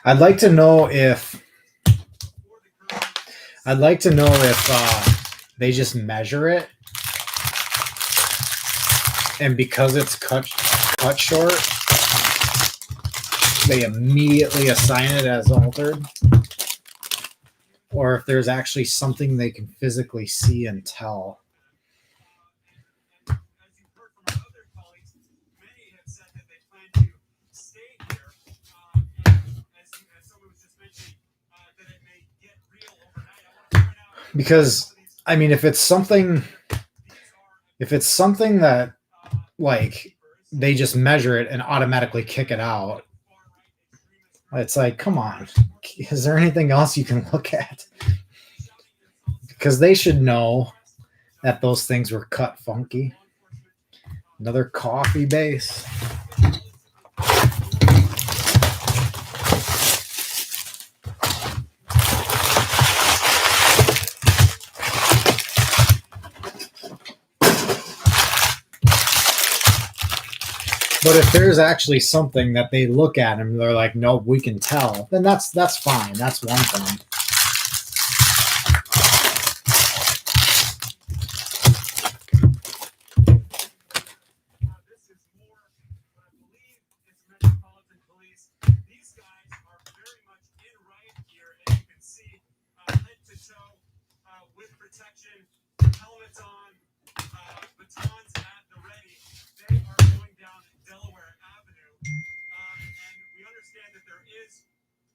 I'd like to know if they just measure it, and because it's cut short, they immediately assign it as altered, or if there's actually something they can physically see and tell. As you've heard from our other colleagues, many have said that they plan to stay here. As someone was just mentioning, that it may get real overnight. I want to point out Because I mean, if it's something that like they just measure it and automatically kick it out, it's like, come on, is there anything else you can look at? Because they should know that those things were cut funky. Another coffee base. But if there's actually something that they look at and they're like, nope, we can tell, then that's fine. That's one thing. this is more what I believe is Metropolitan Police. These guys are very much in riot gear, as you can see, head to toe, with protection, helmets on, batons at the ready. They are going down Delaware Avenue, and we understand that there is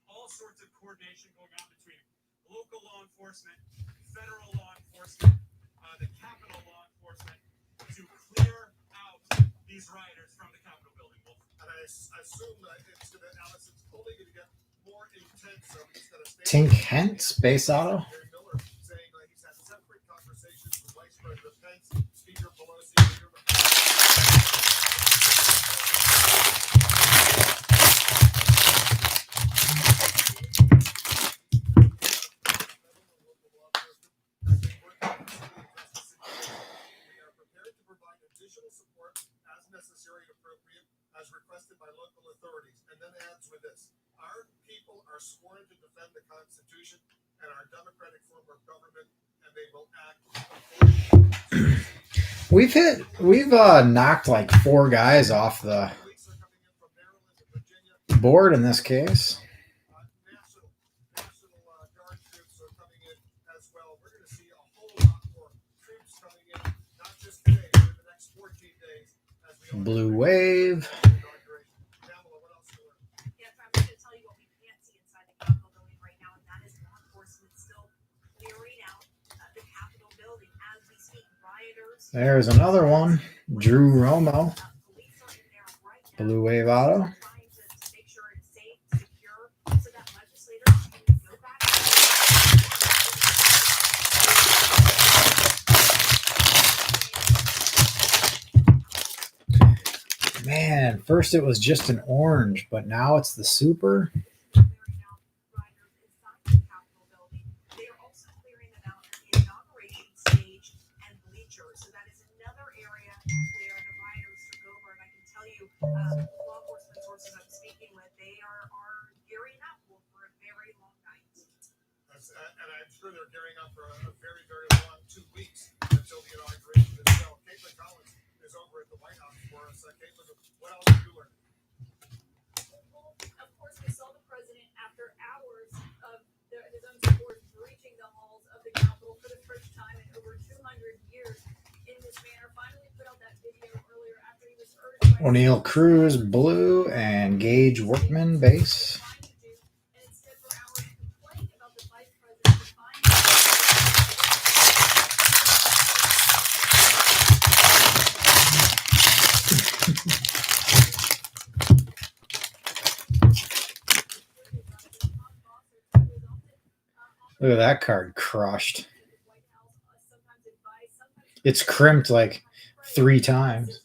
all sorts of coordination going on between local law enforcement, federal law enforcement, the Capitol law enforcement, to clear out these rioters from the Capitol building. And I assume that it's going to, Alex, it's only going to get more intense. So he's going to stay. Tink Hent, Space Auto. Gary Miller saying like he's had separate conversations with Vice President Pence, Speaker Pelosi, support as necessary and appropriate as requested by local authorities. And then adds with this: our people are sworn to defend the Constitution and our democratic form of government, and they will act accordingly. We've knocked like 4 guys off the board in this case. National Guard troops are coming in as well. We're going to see a whole lot more troops coming in, not just today, but in the next 14 days. As we Blue Wave. Pamela, what else do we learn? Yeah, I'm going to tell you what we can't see inside the Capitol building right now, and that is law enforcement still clearing out the Capitol building as we speak. Rioters. There's another one. Drew Romo, Police are in there right now. Blue Wave Auto. Trying to make sure it's safe, secure, so that legislators can go back. Man, first it was just an orange, but now it's the super. Clearing out riders inside the Capitol building. They are also clearing them out at the inauguration stage and bleachers. So that is another area where the riders took over. And I can tell you, law enforcement sources I'm speaking with, they are gearing up for a very long night. And I'm sure they're gearing up for a very, very long 2 weeks until the inauguration itself. Caitlin Collins is over at the White House for us. Caitlin, what else did you learn? Of course, we saw the president after hours of his own supporters breaching the halls of the Capitol for the first time in over 200 years in this manner. Finally put out that video earlier after he was urged by O'Neill Cruz blue and Gage Workman base. and instead for hours complained about the vice president defying Look at that card crushed. It's crimped like 3 times.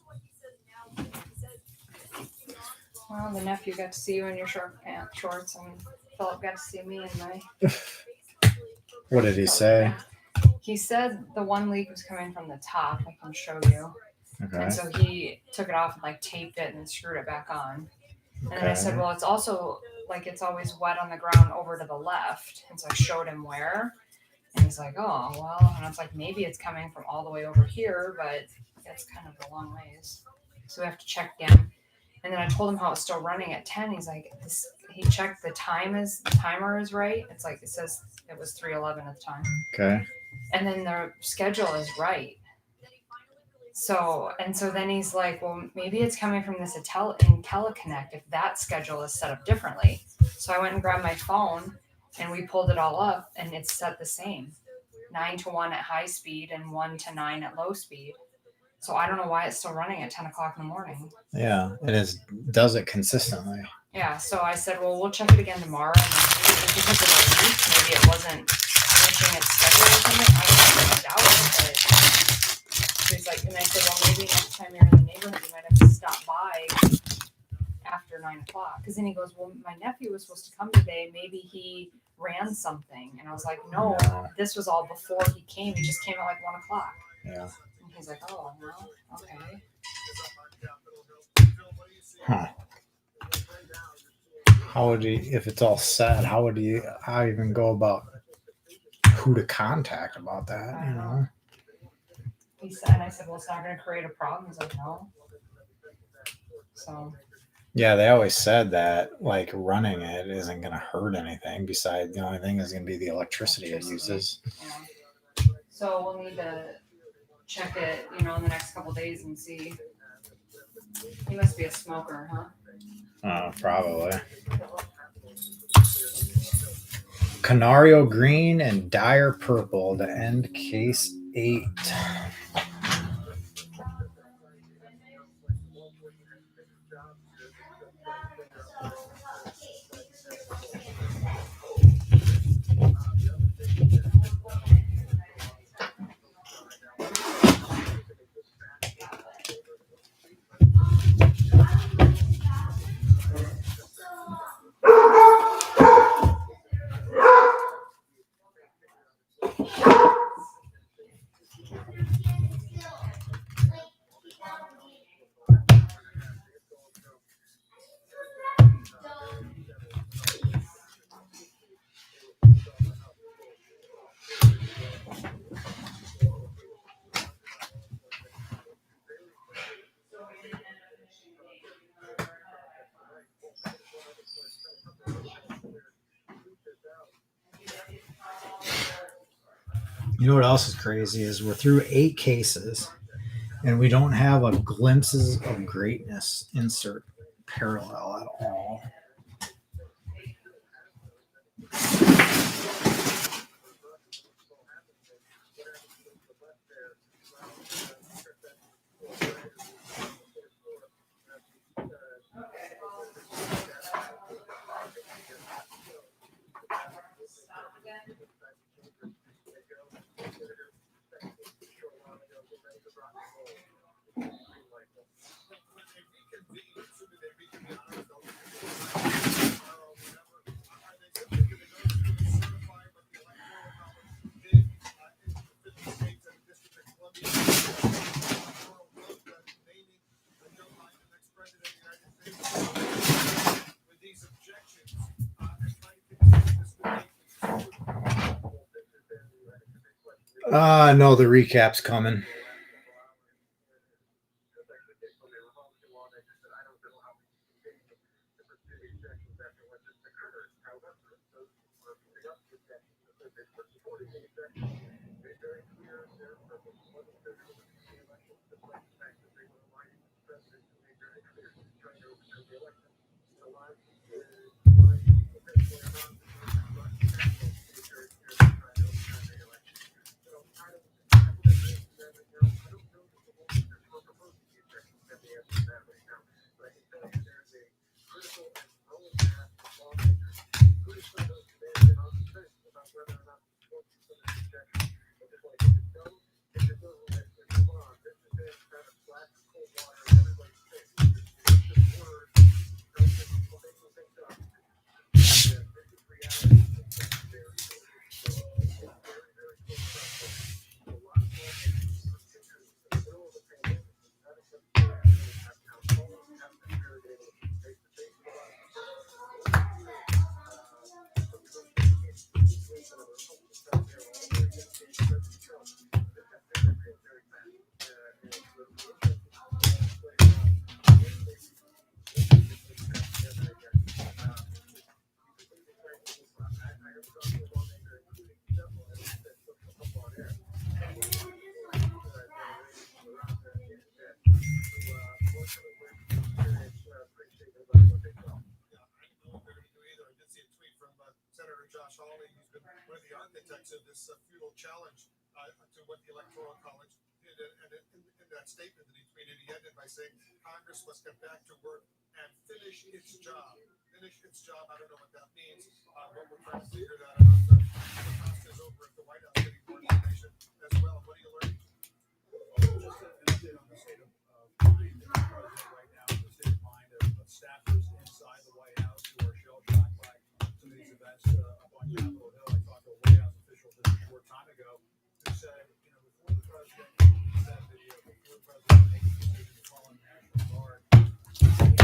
Well, the nephew got to see you in your shorts, and Philip got to see me in my. What did he say? He said the one leak was coming from the top. I can show you. Okay. And so he took it off and like taped it and screwed it back on. And then I said, well, it's also like it's always wet on the ground over to the left. And so I showed him where. And he's like, oh, well. And I was like, maybe it's coming from all the way over here, but that's kind of a long ways. So we have to check again. And then I told him how it's still running at 10. He's like, he checked the timer is right. It's like, it says it was 3:11 at the time. Okay. And then the schedule is right. So then he's like, well, maybe it's coming from this IntelliConnect if that schedule is set up differently. So I went and grabbed my phone and we pulled it all up and it's set the same. 9 to 1 at high speed and 1 to 9 at low speed. So I don't know why it's still running at 10 o'clock in the morning. Yeah, does it consistently. Yeah, so I said, well, we'll check it again tomorrow. And maybe because of the leak, maybe it wasn't finishing its schedule or something. I doubt it, but he's like, and I said, well, maybe next time you're in the neighborhood, you might have to stop by after 9 o'clock. Because then he goes, well, my nephew was supposed to come today. Maybe he ran something. And I was like, no, this was all before he came. He just came at like 1 o'clock. Yeah. And he's like, oh, well, okay. Huh. How would he, if it's all set, how even go about who to contact about that, you know? He said, and I said, well, it's not going to create a problem. He's like, no. So. Yeah, they always said that, like, running it isn't going to hurt anything. Besides, the only thing is going to be the electricity it uses. Yeah. So we'll need to check it, in the next couple of days and see. He must be a smoker, huh? Probably. Canario green and dire purple to end case 8. You know what else is crazy is we're through 8 cases and we don't have a glimpses of greatness insert parallel at all. No, the recap's coming. made very clear their purpose wasn't to overturn the election, despite the fact that they were lying to the president who made very clear he was trying to overturn the election. The lies potentially amount to run the Capitol made very clear they're trying to overturn the election. So I don't know that the Wolf are proposing the objection that they have to that right now. But I can tell you there's a critical and growing mass of lawmakers who some of those may have been on the fence about whether or not to vote for this objection. But just like if no, if it doesn't let it move on, this has been kind of black and cold water in everybody's face. It's just words, don't just making things up. This is reality. It's very, very close stuff. A lot of lawmakers, particularly in the middle of the pandemic, have now called, have been very able to face to face with a lot of people. Senator Josh Hawley, who's been one of the architects of this futile challenge to what the Electoral College did. And in that statement that he tweeted, he ended by saying, Congress must get back to work and finish its job. Finish its job. I don't know what that means, but we're trying to figure that out. The cost is over at the White House getting more information as well. What are you learning? Just an update on the state of mind right now, the state of mind of staffers inside the White House who are shell-shocked by some of these events up on Capitol Hill. I talked to a White House official just a short time ago who said, before the president released that video, before the president made the decision to call in the National Guard, he was the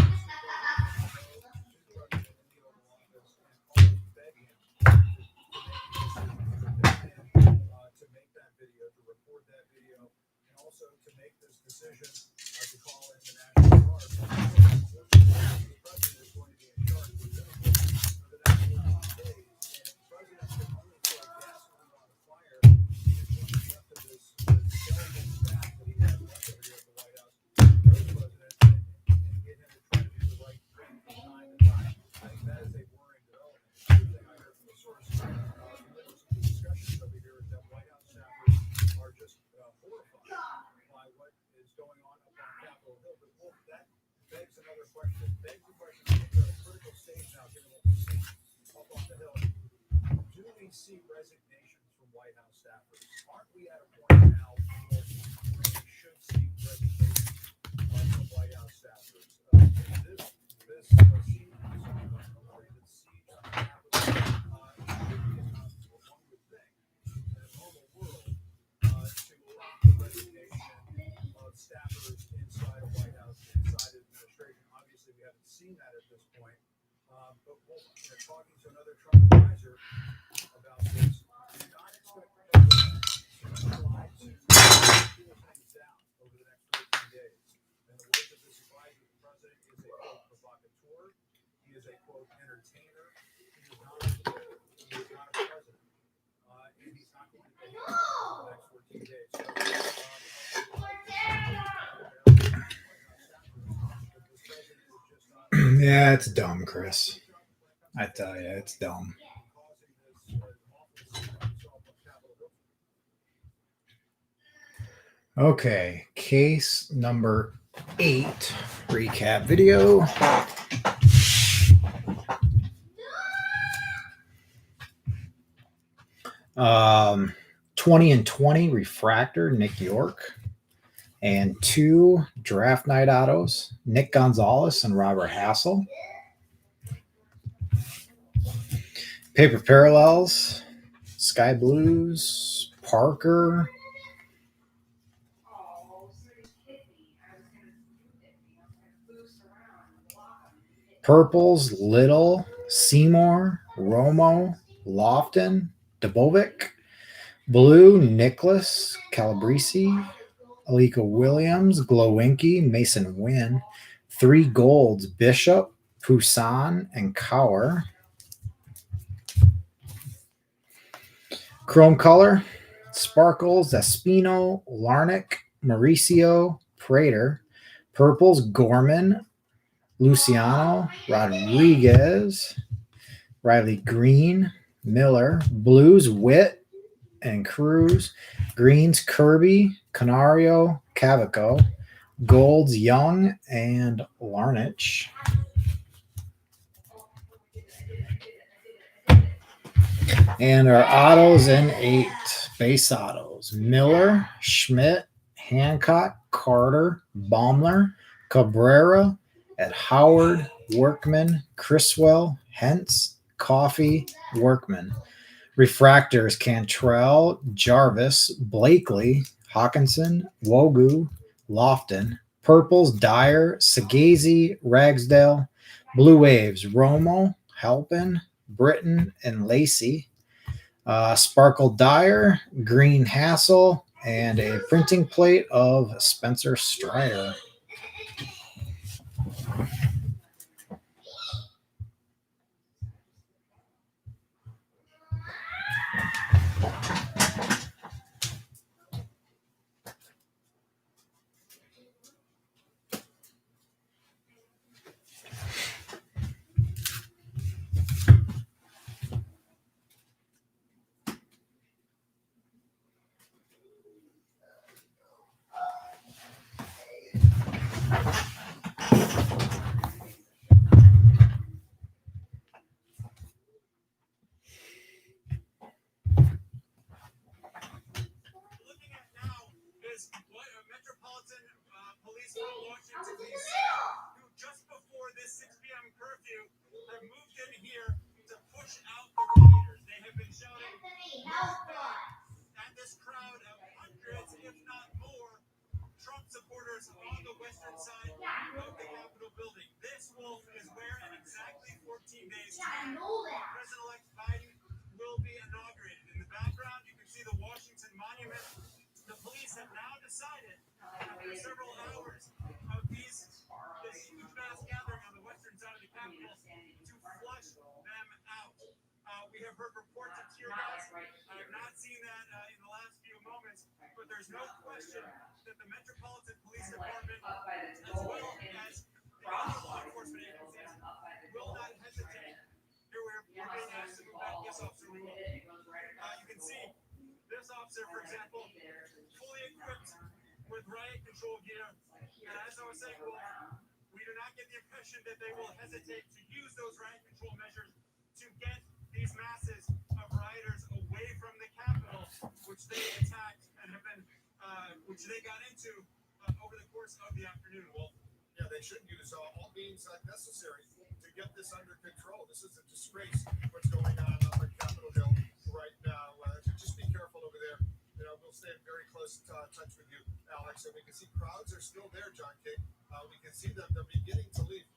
president in the Oval Office and almost begged him to make that video, to report that video, and also to make this decision to call in the National Guard. The president is going to be in charge of the uniform for the next 14 days, and the president can only throw gasoline on the fire because what's left of this skeleton staff that he has left over here at the White House, the president, and get him to try to do the right thing from time to time. I think that is a worrying development. The thing I heard from the source, some discussions over here is that White House staffers are just horrified by what is going on up on Capitol Hill. But Wolf, that begs another question. Begs the question, we're at a critical stage now, given what we've seen up on the Hill. Do we see resignations from White House staffers? Aren't we at a point now where we really should see resignations from White House staffers? This siege, this siege on the Capitol, should be enough, one would think, in a normal world, to prompt the resignation of staffers inside a White House, inside administration. Obviously, we haven't seen that at this point. But talking to another Trump advisor about this, do not expect the president to try to cool things down over the next 14 days. In the words of this advisor, the president is a quote provocateur. He is a quote entertainer. He is not a president. And he's not going to take it over the next 14 days. Yeah, it's dumb, Chris. I tell you, it's dumb. Okay, case number 8 recap video. 20 and 20 refractor, Nick York. And 2 draft night autos, Nick Gonzalez and Robert Hassel. Paper parallels, Sky Blues, Parker. Purples, Little, Seymour, Romo, Lofton, Debovic. Blue, Nicholas, Calabrese, Alika Williams, Glowinky, Mason Wynn. 3 golds, Bishop, Poussin, and Cower. Chrome color, Sparkles, Espino, Larnick, Mauricio, Prater. Purples, Gorman, Luciano, Rodriguez, Riley Green, Miller. Blues, Witt and Cruz. Greens, Kirby, Canario, Cavaco. Golds, Young and Larnich. And our autos in 8, base autos: Miller, Schmidt, Hancock, Carter, Baumler, Cabrera, at Howard, Workman, Criswell, Hentz, Coffee, Workman. Refractors: Cantrell, Jarvis, Blakely, Hawkinson, Wogu, Lofton. Purples: Dyer, Sagazy, Ragsdale. Blue Waves: Romo, Halpin, Britton, and Lacey. Sparkle Dyer, Green Hassel, and a printing plate of Spencer Strider. Looking at now is what Metropolitan Police from Washington D.C. who just before this 6 p.m. curfew have moved in here to push out the rioters. They have been shouting at this crowd of hundreds, if not more, Trump supporters on the western side of the Capitol building. This, Wolf, is where in exactly 14 days President-elect Biden will be inaugurated. In the background, you can see the Washington Monument. The police have now decided, after several hours of this huge mass gathering on the western side of the Capitol, to flush them out. We have heard reports of tear gas. I have not seen that in the last few moments, but there's no question that the Metropolitan Police Department, as well as the other law enforcement agencies, will not hesitate. Here we're being asked to move back. Yes, officer, we will. You can see this officer, for example, fully equipped with riot control gear. And as I was saying, we do not get the impression that they will hesitate to use those riot control measures to get these masses of rioters away from the Capitol, which they attacked and have been, which they got into over the course of the afternoon, Wolf. Yeah, they should use all means necessary to get this under control. This is a disgrace what's going on up at Capitol Hill right now. Just be careful over there. You know, we'll stay in very close touch with you, Alex. And we can see crowds are still there, John King. We can see them; they're beginning to leave.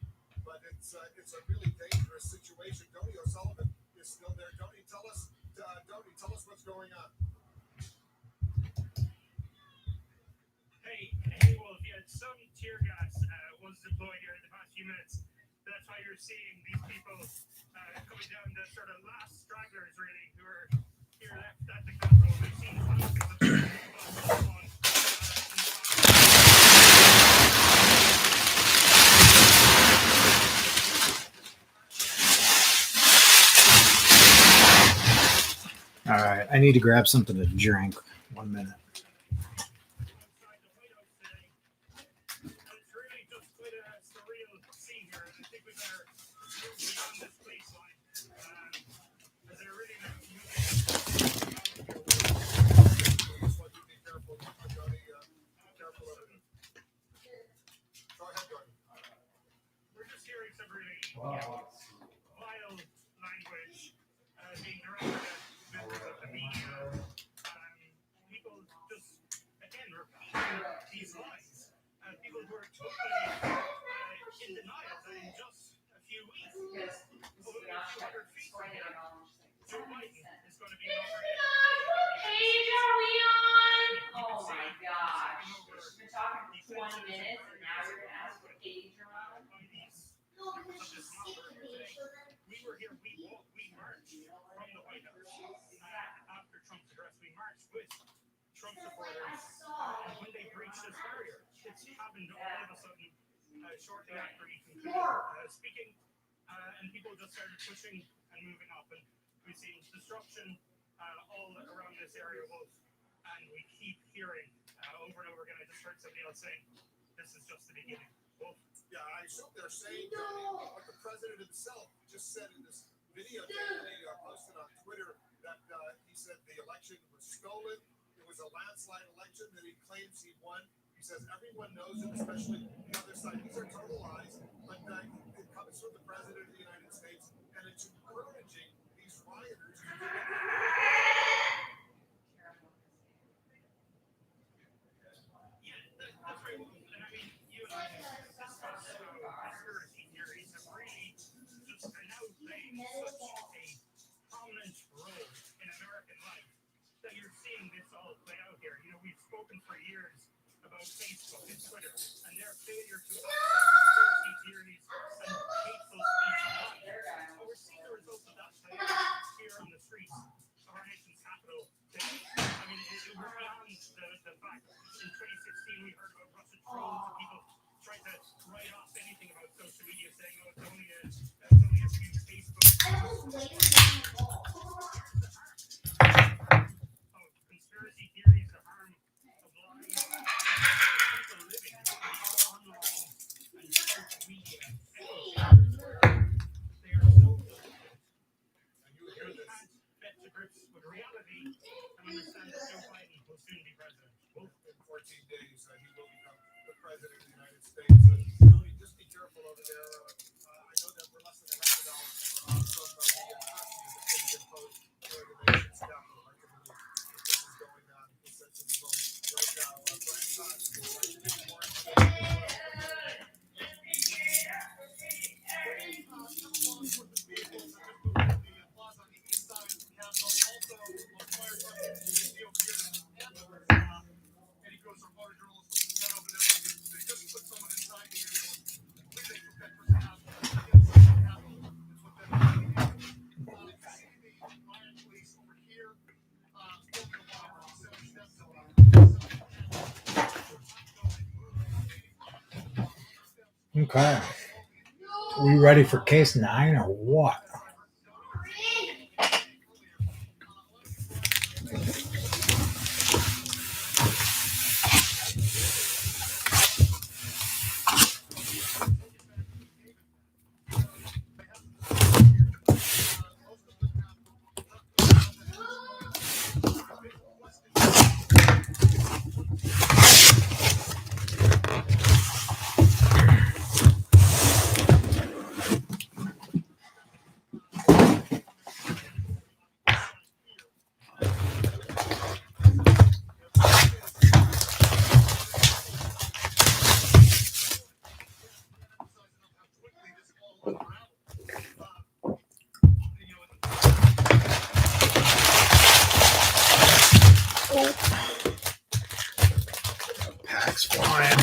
But it's a really dangerous situation. Tony O'Sullivan is still there. Tony, tell us what's going on. Hey, Wolf, yeah, some tear gas was deployed here in the past few minutes. That's why you're seeing these people coming down, the sort of last stragglers, really, who are here left at the Capitol. We've seen hundreds of people. All right, I need to grab something to drink. 1 minute. We're just hearing some really vile language being directed at members of the media. People just, again, repeating these lies. People who are totally in denial that in just a few weeks, over 200 feet from here, Joe Biden is going to be inaugurated. What page are we on? Oh my gosh. We're talking 20 minutes and now you're going to ask what page you're on? We were here, we marched from the White House after Trump's address. We marched with Trump supporters, and when they breach this barrier, it's happened all of a sudden shortly after he concluded speaking, and people just started pushing and moving up, and we've seen destruction all around this area, Wolf, and we keep hearing over and over again. I just heard somebody else saying, "This is just the beginning." Wolf. Yeah, I assume they're saying what the president himself just said in this video that he posted on Twitter, that he said the election was stolen. It was a landslide election that he claims he won. He says everyone knows it, especially the other side. These are total lies, but it comes from the president of the United States, and it's encouraging these rioters to do it. Yeah, that's right. And I mean, you and I discussed conspiracy theories have really just are now playing such a prominent role in American life that you're seeing this all play out here. You know, we've spoken for years about Facebook and Twitter and their failure to conspiracy theories and hateful speech online. But we're seeing the results of that play out here on the streets of our nation's capital today. I mean, it was beyond the fact. In 2016, we heard about Russian trolls and people trying to write off anything about social media, saying, "Oh, it's only a few Facebook." Conspiracy theories, the harm of lying, people living in the online and social media. They are so delicious. And you can't get to grips with reality and understand that Joe Biden will soon be president. In 14 days, he will become the president of the United States. Just be careful over there. I know that we're less than a half an hour from the atrocities that have been imposed here in the nation's capital. I can believe that this is going on essentially right now. Brian Todd, would you like to give more information? Okay. We ready for case 9 or what? Pack's flying.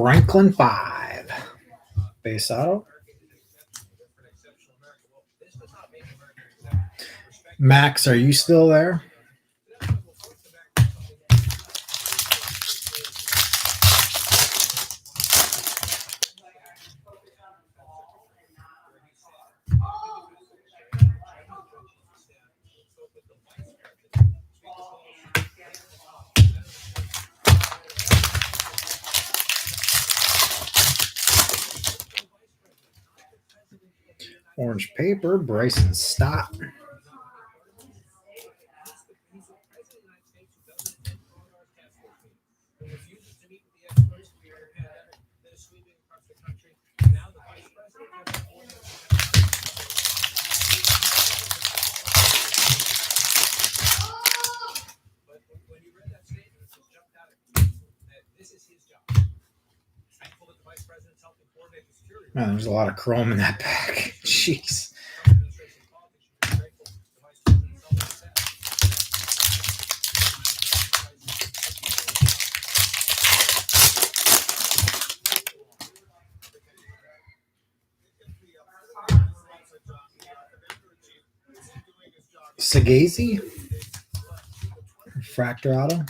Franklin 5. Base auto. Max, are you still there? Orange paper, Bryson Stott. Man, there's a lot of chrome in that pack. Jeez. Sagazi? Fractor auto?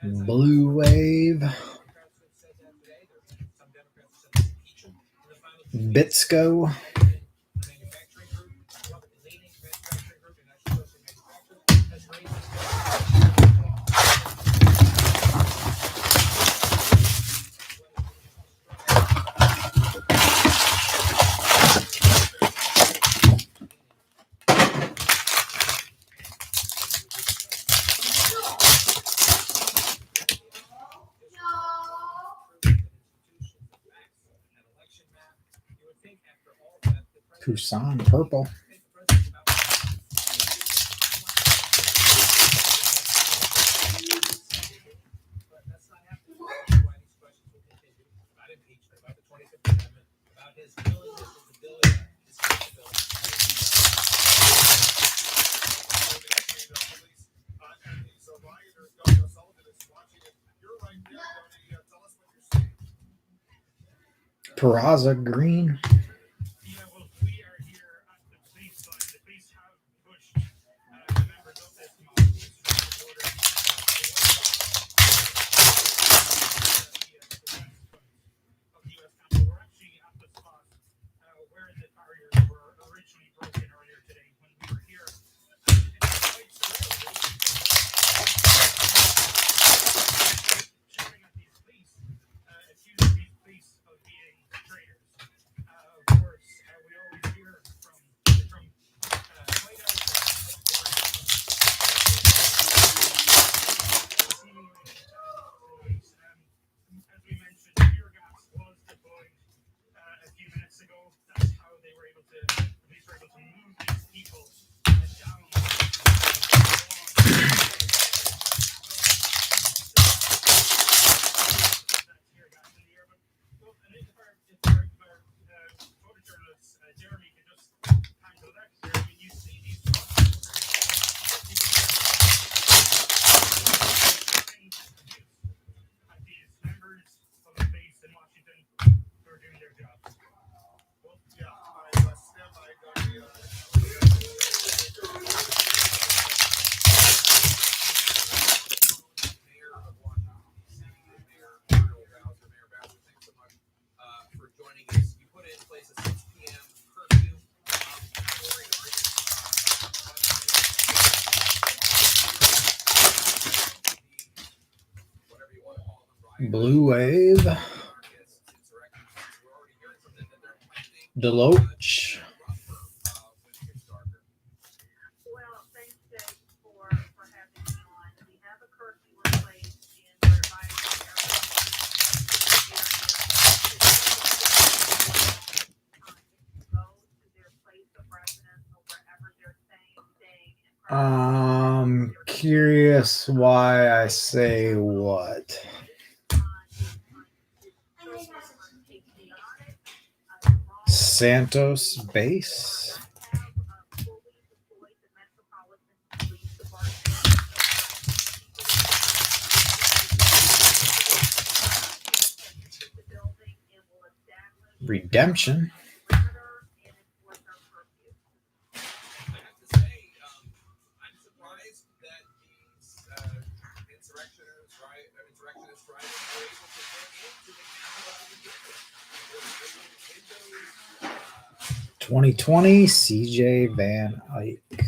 Blue Wave. Bitsko. Tucson purple. Peraza green. Blue Wave. Deloach. Well, thanks, Jake, for having me on. We have a curfew in place and we're advising everyone to go to their place of residence or wherever they're staying. Curious why I say what. Santos base. Redemption. I have to say, I'm surprised that these insurrectionists riders were able to get into the capital. 2020 CJ Van Eyck.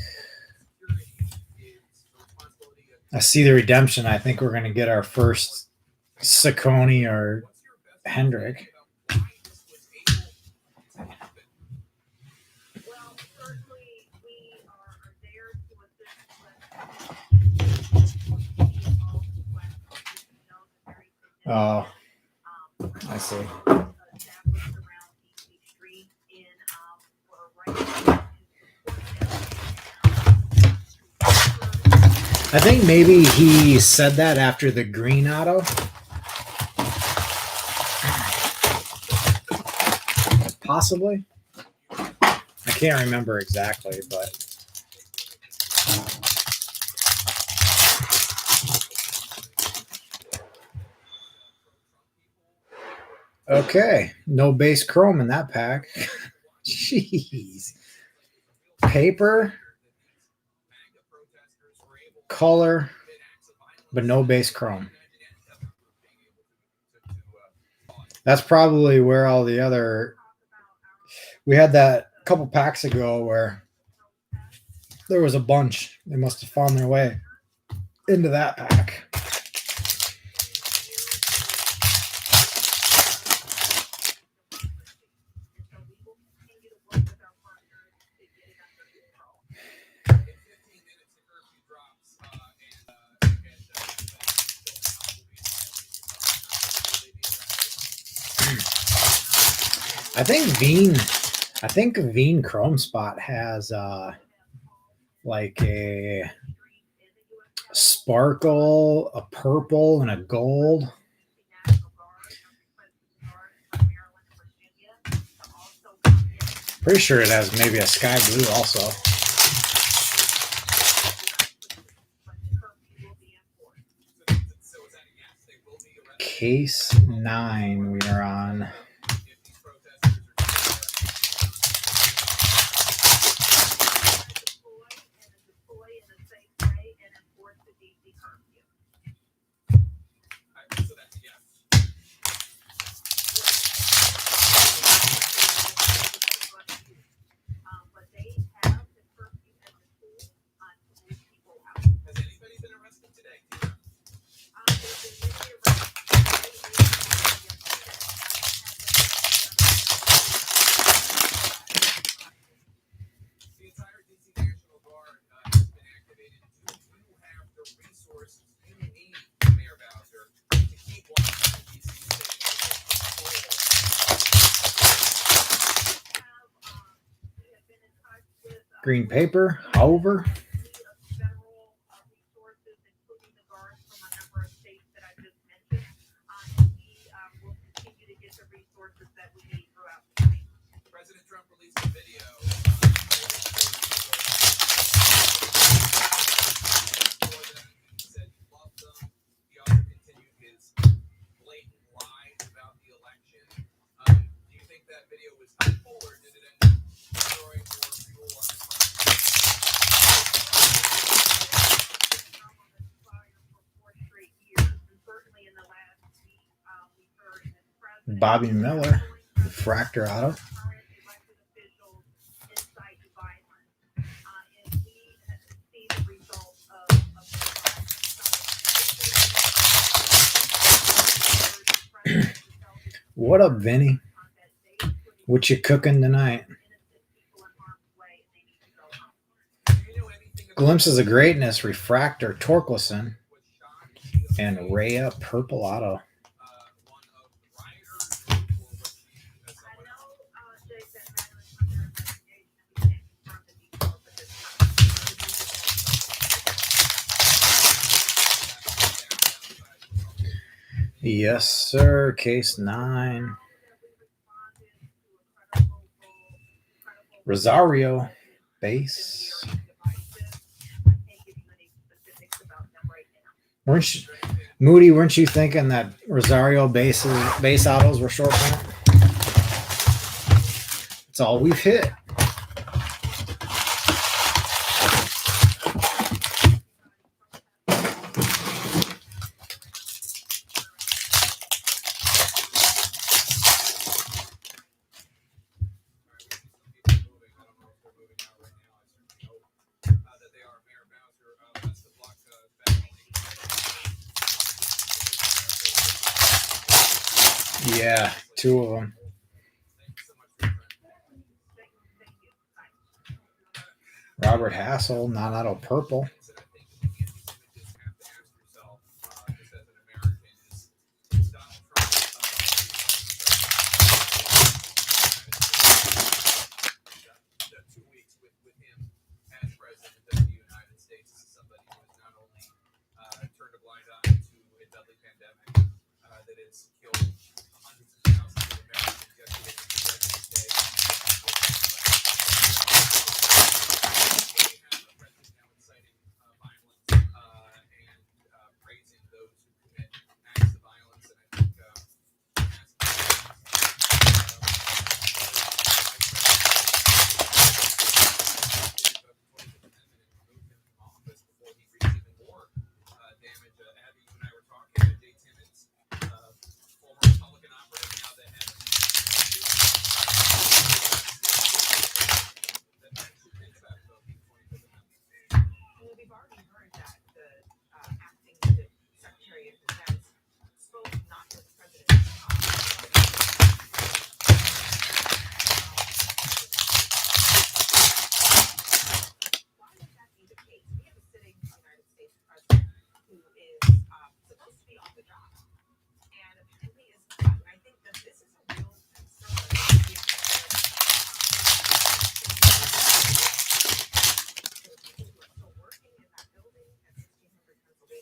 I see the redemption. I think we're going to get our first Saccone or Hendrick. Well, certainly we are there to assist with Oh, I see. established around East Street in or right I think maybe he said that after the green auto. Possibly. I can't remember exactly, but okay. No base chrome in that pack. Jeez. Paper, color, but no base chrome. That's probably where all the other. We had that a couple packs ago where there was a bunch. They must have found their way into that pack. I think Veen Chrome Spot has like a sparkle, a purple, and a gold. Pretty sure it has maybe a sky blue also. Case 9 we are on. Green paper, however. President Trump released a video. He said he loved them. He also continued his blatant lies about the election. Do you think that video was helpful, or did it end up throwing more fuel on the fire? Bobby Miller, Fractor Auto. What up, Vinny? What you cooking tonight? Glimpses of Greatness, Refractor, Torkelson, and Rhea Purple Auto. Yes, sir. Case 9. Rosario base. Weren't you, Moody? Weren't you thinking that Rosario base autos were short print? It's all we've hit. Yeah, 2 of them. Robert Hassel, non-auto purple.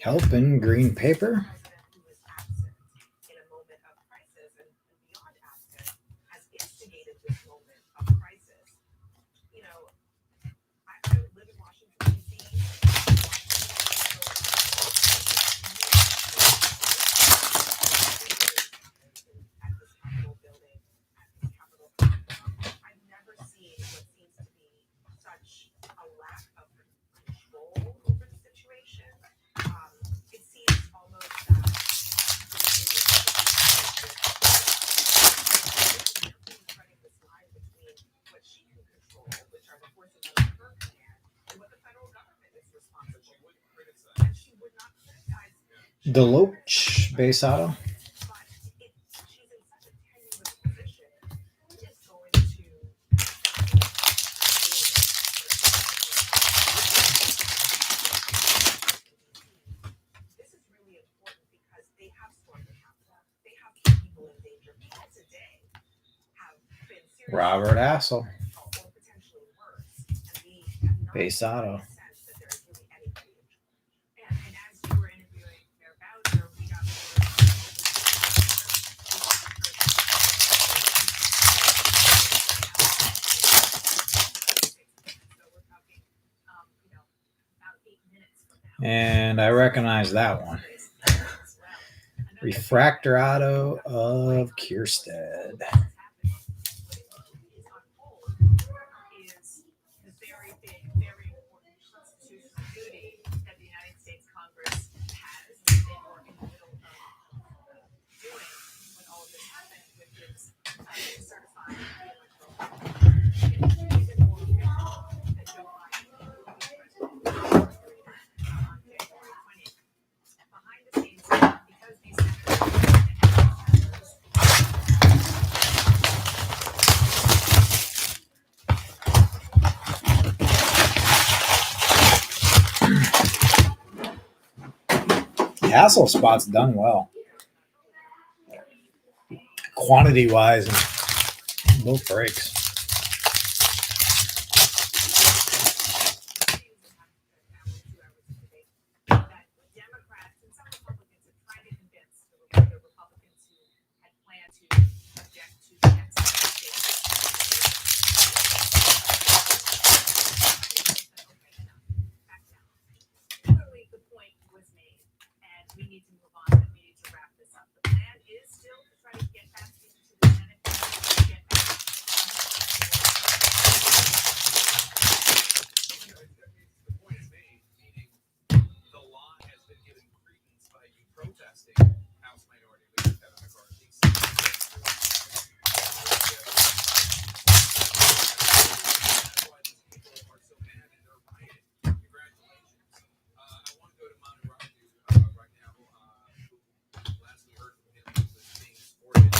Helping green paper. Deloach base auto. Robert Hassel base auto. And I recognize that one. Refractor auto of Kierstead. Hassel spot's done well, quantity wise, and both breaks. we need to move on, that we need to wrap this up. The plan is still to try to get back into the Senate, get back. The point is made, meaning the law has been given credence by you protesting House Minority Leader Kevin McCarthy. That's why these people are so mad and they're rioting. Congratulations. I want to go to Manu Raju right now, who last we heard from him he was being supported.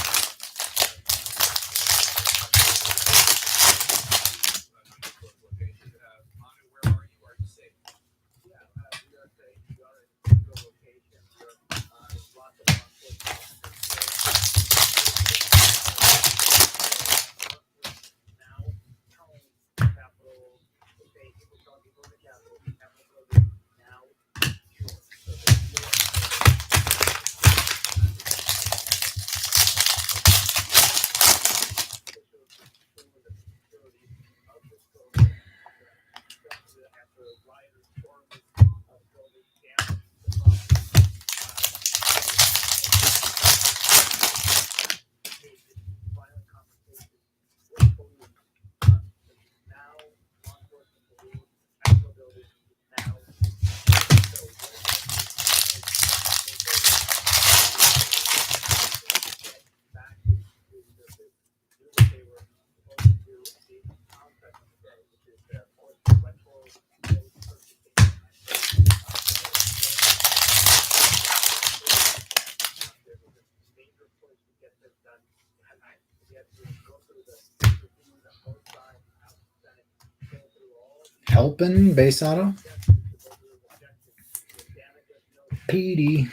Manu, where are you? Are you safe? Yeah, we are safe. We are in a critical location. We are lots of law enforcement officers now telling Capitol, okay, people talking about the Capitol building now secure. So after rioters stormed this building down the property, violent confrontation with police. Now, law enforcement believes Capitol building is now so back to do what they were supposed to do at the onset of the day, which is force electoral vote certification. There was a major push to get this done tonight. We had to go through the reviews on both sides, House and Senate, go through all the Helping base auto. Petey.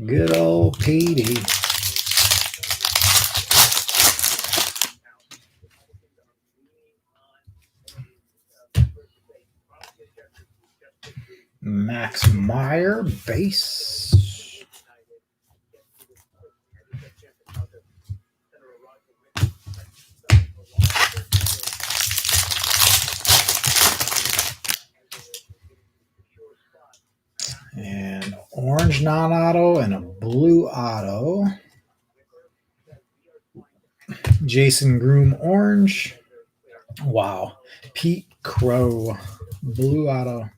Good old Petey. Max Meyer base. And orange non-auto and a blue auto. Jason Groom orange. Wow. Pete Crow blue auto.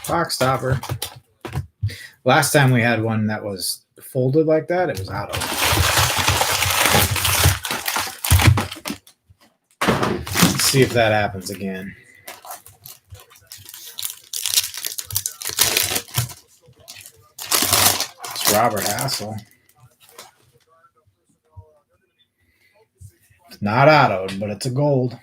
Box stopper. Last time we had one that was folded like that, it was auto. Let's see if that happens again. It's Robert Hassel. It's not autoed, but it's a gold.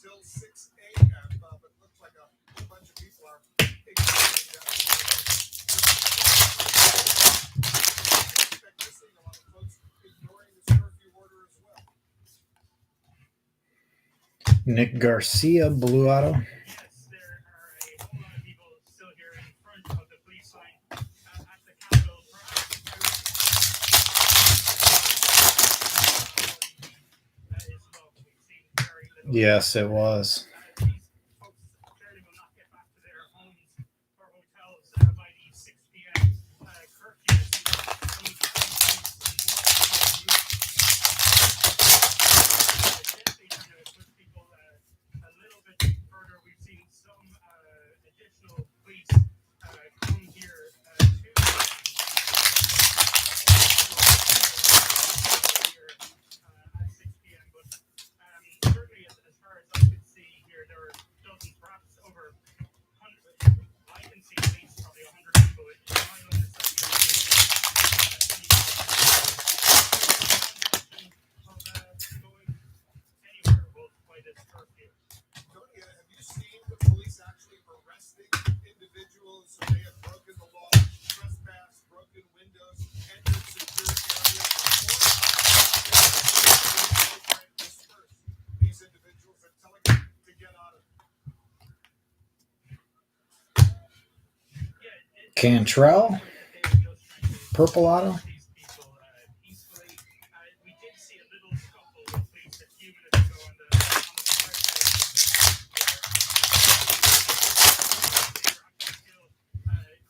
Until 6 a.m., but it looks like a whole bunch of people are missing. A lot of folks ignoring this curfew order as well. Nick Garcia blue auto. Yes, there are a whole lot of people still here in front of the police line at the Capitol. That is low. We've seen very little. Yes, it was. These folks apparently will not get back to their homes or hotels by the 6 p.m. Curfew. Put people a little bit further. We've seen some additional police come here to here at 6 p.m. But certainly, as far as I could see, Cantrell, Purple Auto. These people peacefully. We did see a little scuffle with police a few minutes ago on the far side. They were actually still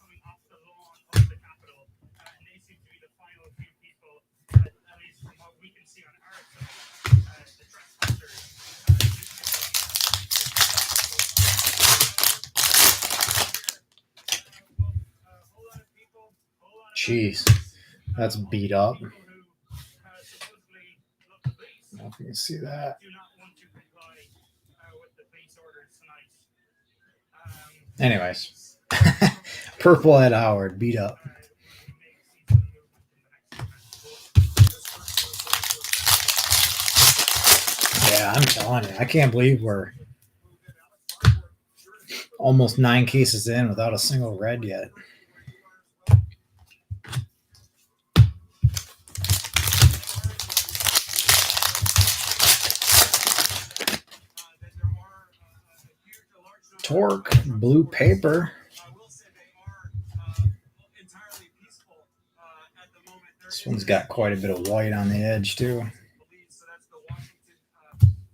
coming off the lawn of the Capitol, and they seem to be the final few people, at least from what we can see on our side, the trespassers. Jeez, that's beat up. I don't know if you can see that. Do not want to comply with the police orders tonight. Anyways, Purple Ed Howard beat up. Yeah, I'm telling you, I can't believe we're almost 9 cases in without a single red yet. Torque, blue paper. This one's got quite a bit of white on the edge too. So that's the Washington,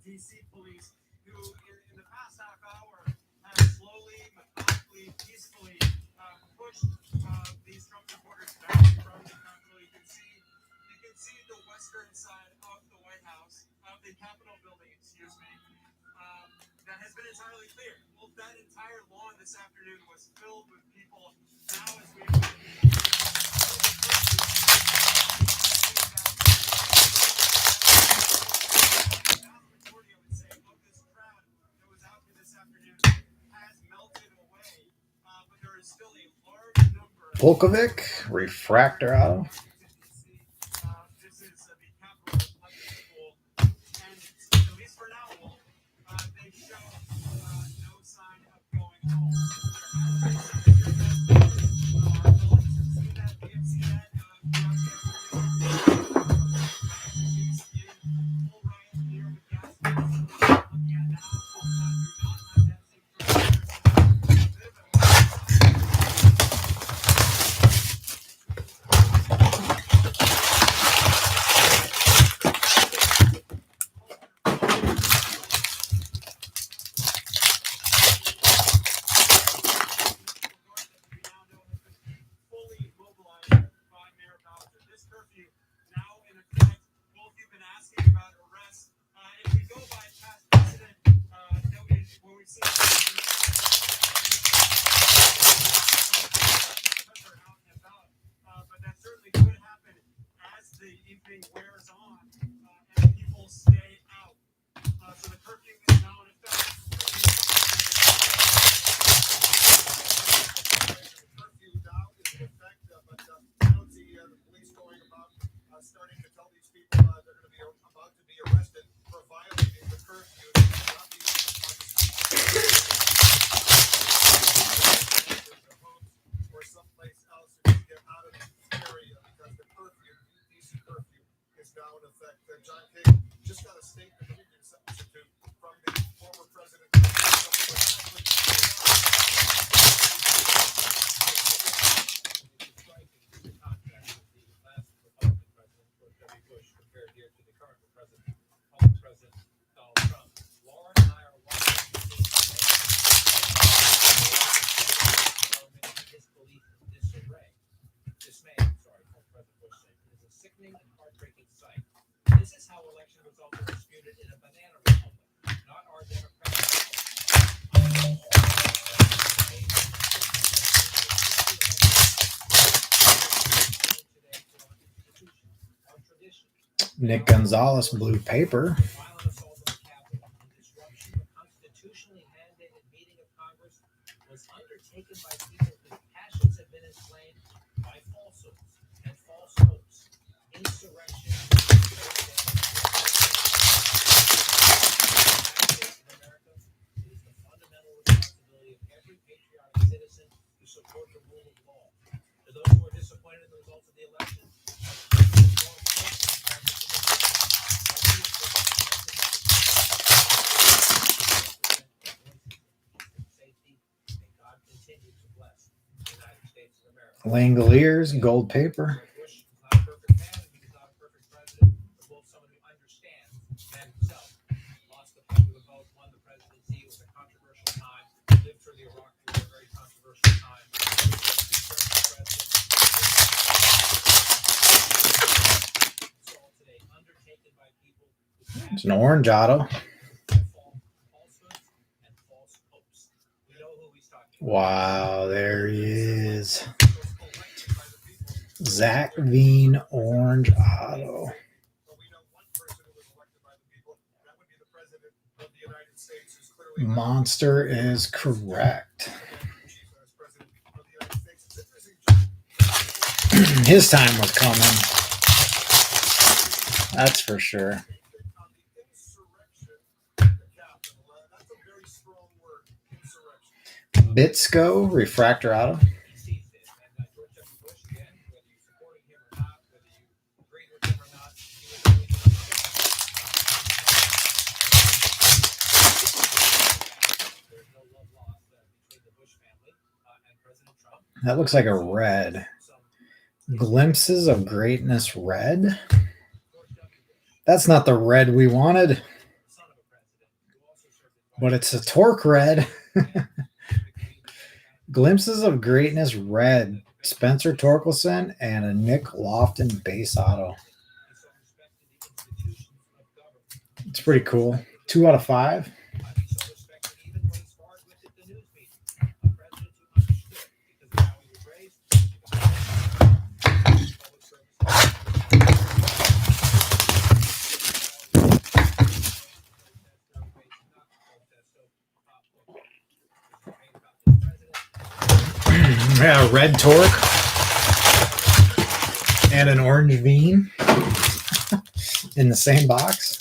D.C. police, who in the past half hour have slowly, methodically, peacefully pushed these Trump supporters back from the Capitol. You can see the western side of the White House, of the Capitol building, excuse me, that has been entirely clear. Well, that entire lawn this afternoon was filled with people. Now, as we Volkovic, refractor auto. This is the Capitol Public School, and at least for now, they show no sign of going home. There has been some our colleagues have seen that. We have seen that throughout the afternoon. Full riot here with gas looking at now. Fully mobilized by Mayor Bowser. This curfew now in effect. Both you've been asking about arrests. If we go by past precedent, where we've seen but that certainly could happen as the evening wears on and people stay out. So the curfew is now in effect. Curfew now is in effect, but I don't see the police going about starting to tell these people they're going to be about to be arrested for violating the curfew. Not be or someplace else to get out of this area because the curfew, DC curfew, is now in effect. John King just got a statement that we can substitute from the former president. Compared here to the current president, Donald Trump. Laura and I are watching his belief in dismay, former President Bush said. It is a sickening and heartbreaking sight. This is how election results are disputed in a banana republic, not our democratic. Our tradition. Nick Gonzalez, blue paper. Violent assault on the Capitol and disruption of a constitutionally mandated meeting of Congress was undertaken by people whose passions have been inflamed by falsehoods and false hopes. Insurrection in America. It is the fundamental responsibility of every patriotic citizen to support the rule of law. To those who are disappointed in the results of the election, Langoliers, gold paper. Bush is not a perfect man, and he was not a perfect president, but Wolf, someone who understands man himself. Lost the popular vote, won the presidency. It was a controversial time. Lived through the Iraq War, a very controversial time. All today undertaken by people who It's an orange auto. falsehoods and false hopes. We know who he's talking about. Wow, there he is. Zach Veen, orange auto. But we know one person who was elected by the people. That would be the president of the United States, who's clearly Monster is correct. chief as president of the United States. It's interesting. His time was coming. That's for sure. On the insurrection at the Capitol, that's a very strong word, insurrection. Bitsko, refractor auto. He sees this, and George W. Bush, again, whether you supported him or not, whether you agreed with him or not, he was always there's no love lost between the Bush family and President Trump. That looks like a red. Some Glimpses of Greatness red. That's not the red we wanted, son of a president who also served as but it's a Torque red. Glimpses of Greatness red. Spencer Torkelson and a Nick Lofton base auto. It's pretty cool. 2 out of 5. Yeah, red Torque and an orange Veen in the same box.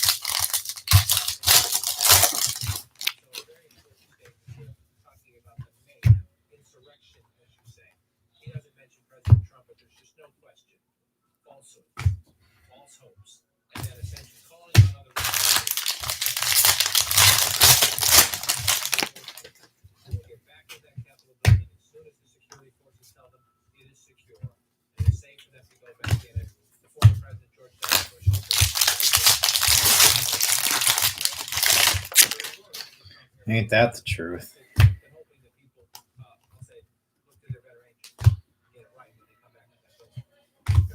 Ain't that the truth?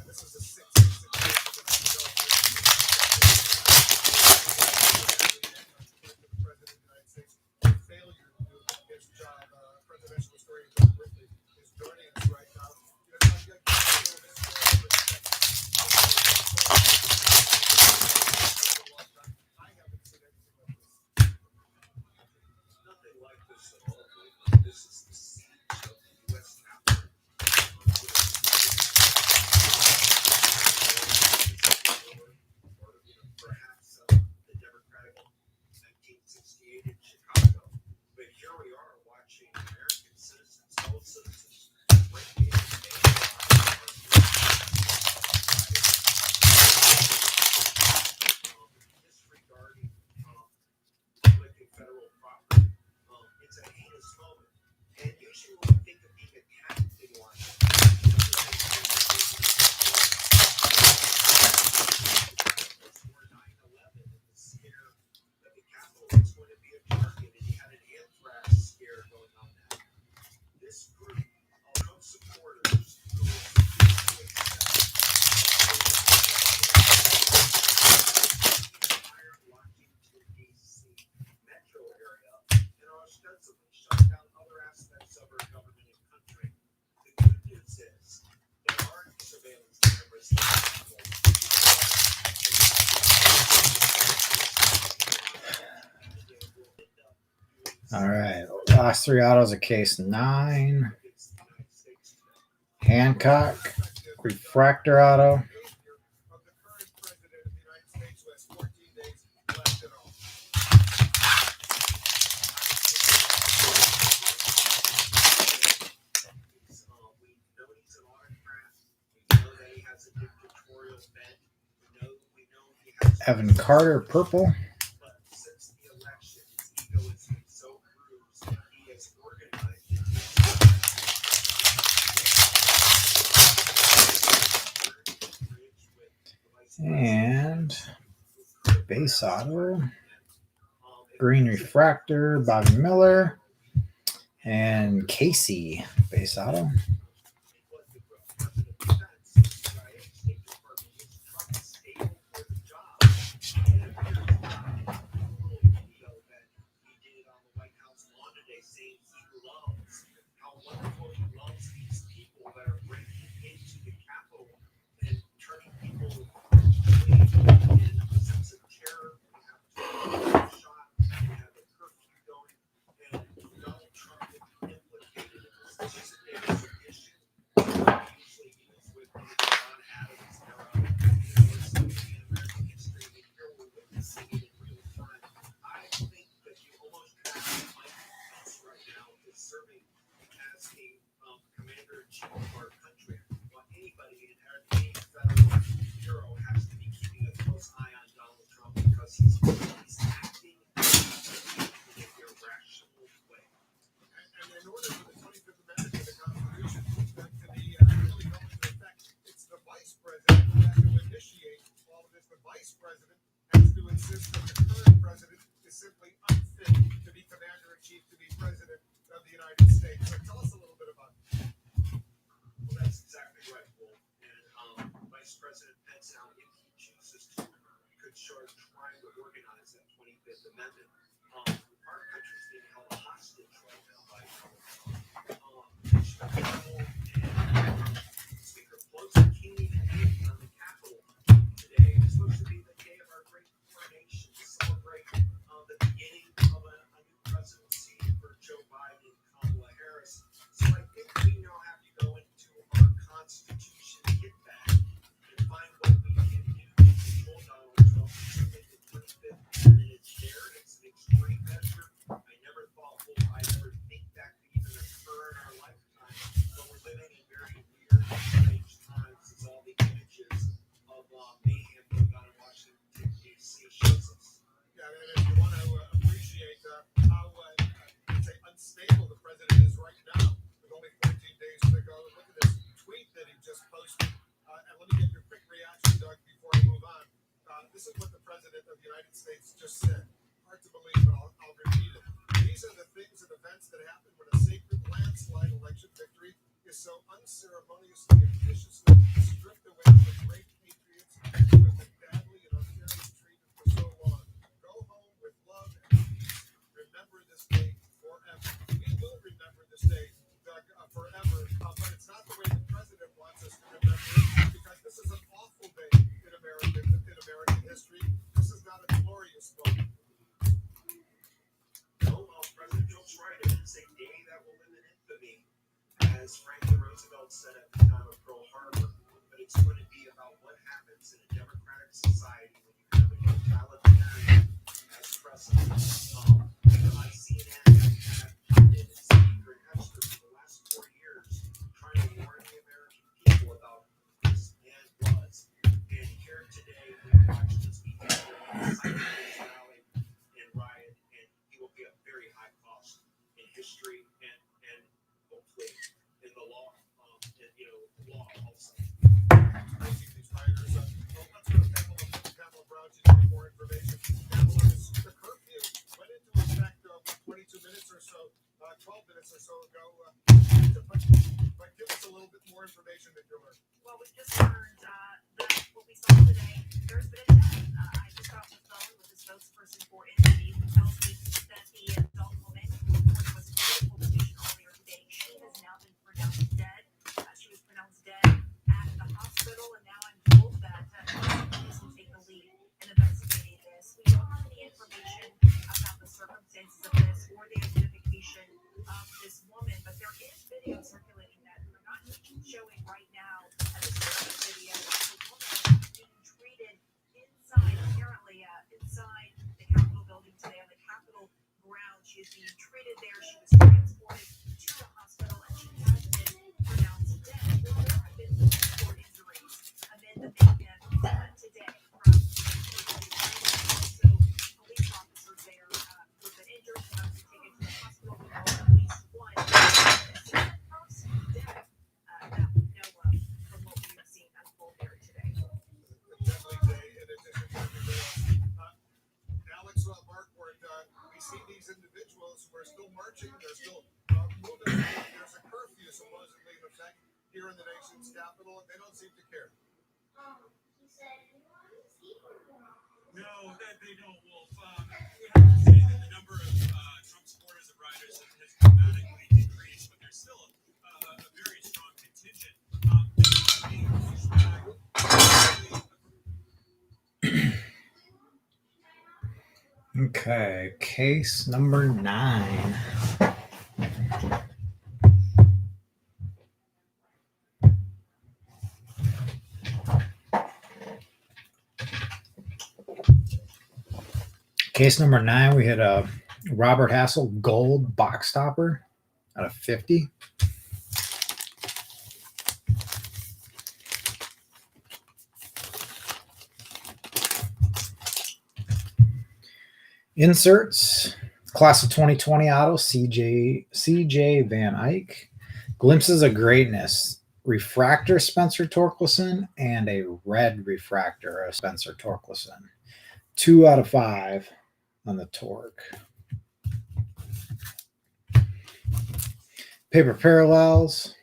This is the 666 president of the United States. Failure to do his job. Presidential historian John Ripley is joining us right now. I haven't seen anything like this. Nothing like this at all. This is the siege of the U.S. Capitol. Perhaps the Democratic 1968 in Chicago. But here we are watching American citizens, fellow citizens, breaking disregarding public and federal property. It's a heinous moment. And usually when we think of being attacked in Washington, before 9/11 and the scare that the Capitol was going to be a target, and you had an anthrax scare going on now. This group of Trump supporters who entire Washington, D.C. metro area and are ostensibly shut down other aspects of our government and country. The good news is there aren't surveillance cameras. All right. Last 3 autos of case 9. Hancock, refractor auto. Of the current president of the United States who has 14 days left in office. We know he's an autocrat. We know that he has a dictatorial bent. We know he has Evan Carter, purple. But since the election, his ego has been so bruised, he has organized it. And base auto, green refractor, Bobby Miller, and Casey base auto. Well, we just learned that what we saw today, there's been a death. I just got off the phone with the spokesperson for Entity, who tells me that the adult woman who was in critical condition earlier today, she has now been pronounced dead. She was pronounced dead at the hospital, and now I'm told that police will take the lead in investigating this. We don't have any information about the circumstances of this or the identification of this woman, but there is video circulating that we're not showing right now. This video of a woman being treated inside, apparently inside the Capitol building today on the Capitol grounds. She is being treated there. She was transported to the hospital, and she has been pronounced dead. There have been more injuries amid the mayhem today from also police officers there who have been injured and have been taken to the hospital. We know at least one person dead that we know of from what we've seen unfold there today. Definitely marching. They're still moving. There's a curfew supposedly in effect here in the nation's capital, and they don't seem to care. No, that they don't, Wolf. We have to say that the number of Trump supporters and riders has dramatically decreased, but there's still a very strong contingent. Being pushed back. Okay, case number 9. Case number 9, we had a Robert Hassel gold box stopper out of 50. Inserts, class of 2020 auto, CJ Van Eyck. Glimpses of Greatness, refractor Spencer Torkelson, and a red refractor of Spencer Torkelson. 2 out of 5 on the torque. Paper Parallels,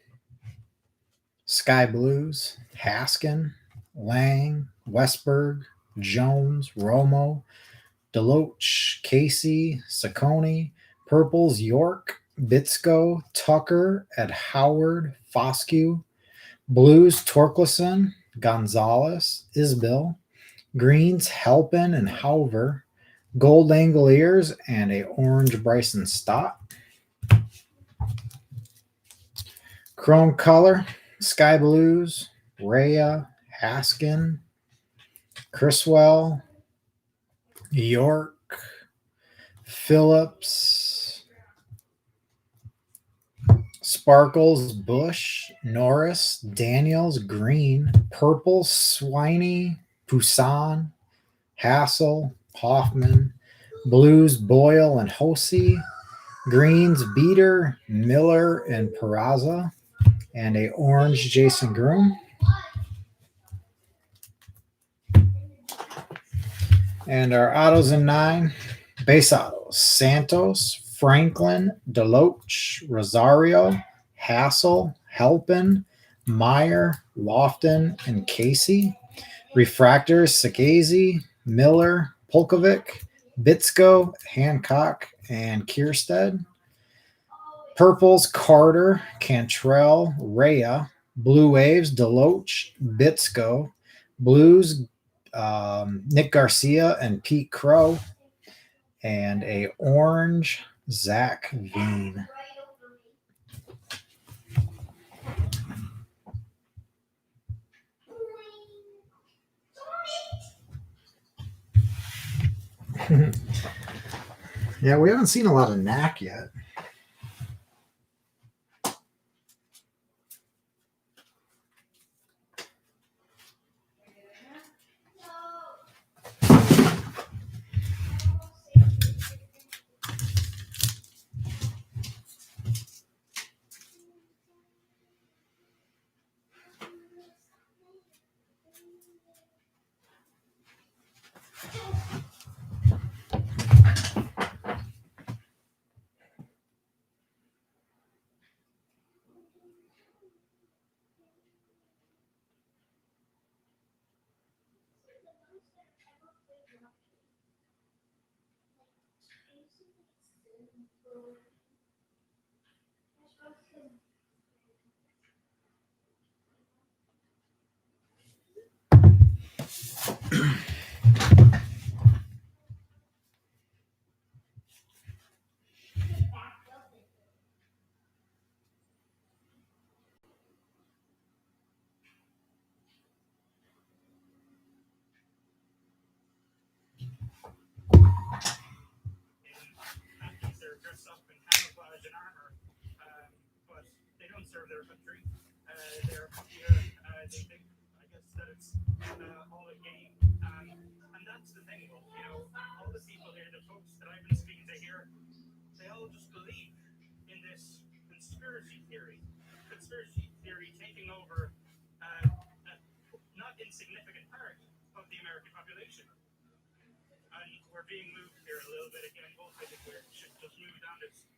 Sky Blues, Haskin, Lang, Westberg, Jones, Romo, Deloach, Casey, Saccone, Purples, York, Bitsko, Tucker, Ed Howard, Foscue, Blues, Torkelson, Gonzalez, Isbill, Greens, Halpin and Hauver, Gold Angoliers, and a orange Bryson Stott. Chrome Color, Sky Blues, Rhea, Haskin, Criswell, York, Phillips, Sparkles, Bush, Norris, Daniels, Green, Purple, Swiney, Poussin, Hassel, Hoffman, Blues, Boyle and Hosey, Greens, Beater, Miller and Peraza, and a orange Jason Groom. And our autos in 9, base autos, Santos, Franklin, Deloach, Rosario, Hassel, Halpin, Meyer, Lofton, and Casey. Refractors, Sakazi, Miller, Polkovic, Bitsko, Hancock, and Kierstead. Purples, Carter, Cantrell, Rhea. Blue Waves, Deloach, Bitsko. Blues, Nick Garcia and Pete Crow, and a orange Zach Veen. Yeah, we haven't seen a lot of Knack yet. They're dressed up in camouflage and armor, but they don't serve their country. They're here. They think, I guess, that it's all a game. And that's the thing, you know, all the people here, the folks that I've been speaking to here, they all just believe in this conspiracy theory taking over a not insignificant part of the American population. And we're being moved here a little bit again. Both I think we should just move down this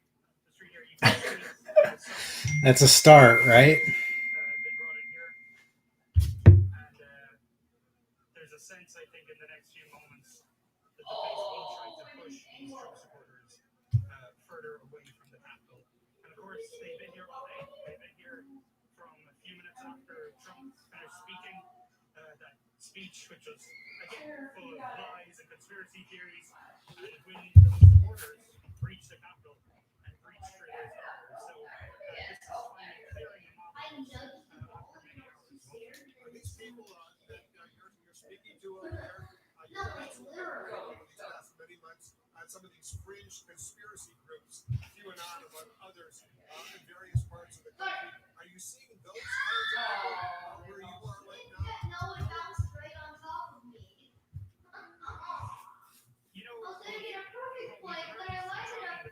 history here. You can see That's a start, right? been brought in here, and there's a sense, I think, in the next few moments that the police will try to push these Trump supporters further away from the Capitol. And of course, they've been here all day. They've been here from a few minutes after Trump finished speaking. That speech, which was again full of lies and conspiracy theories, and when those supporters breached the Capitol and breached through those doors. So this is finally clearing them off after many hours. Are these people that you're speaking to over there? You've been these past many months on some of these fringe conspiracy groups, QAnon among others, in various parts of the country. Are you seeing those kinds of people where you are right now? You know, I was gonna get a perfect point, but I lied it up.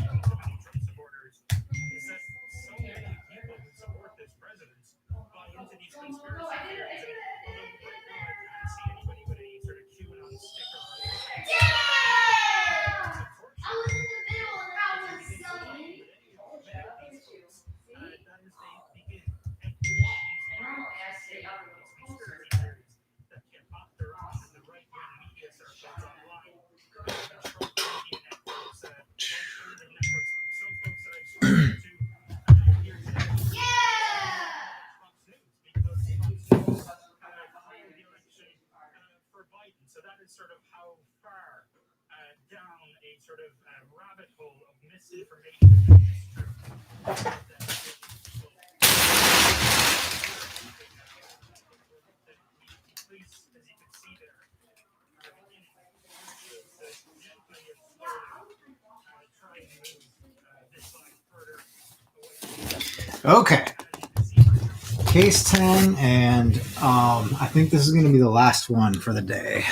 Trump supporters is that so many people who support this president buy into these conspiracy theories. And although right now I can't see anybody with any sort of QAnon sticker or I was in the middle and I was studying. that is they begin conspiracy theories that get popped around in the right-wing media circles online. Trump media networks, alternative networks, some folks that I've spoken to here today. Fox News, because Fox News claimed the election for Biden. So that is sort of how far down a sort of rabbit hole of misinformation and mistruth police, as you can see there, try and move this line further away. Okay. Case 10, and I think this is going to be the last one for the day.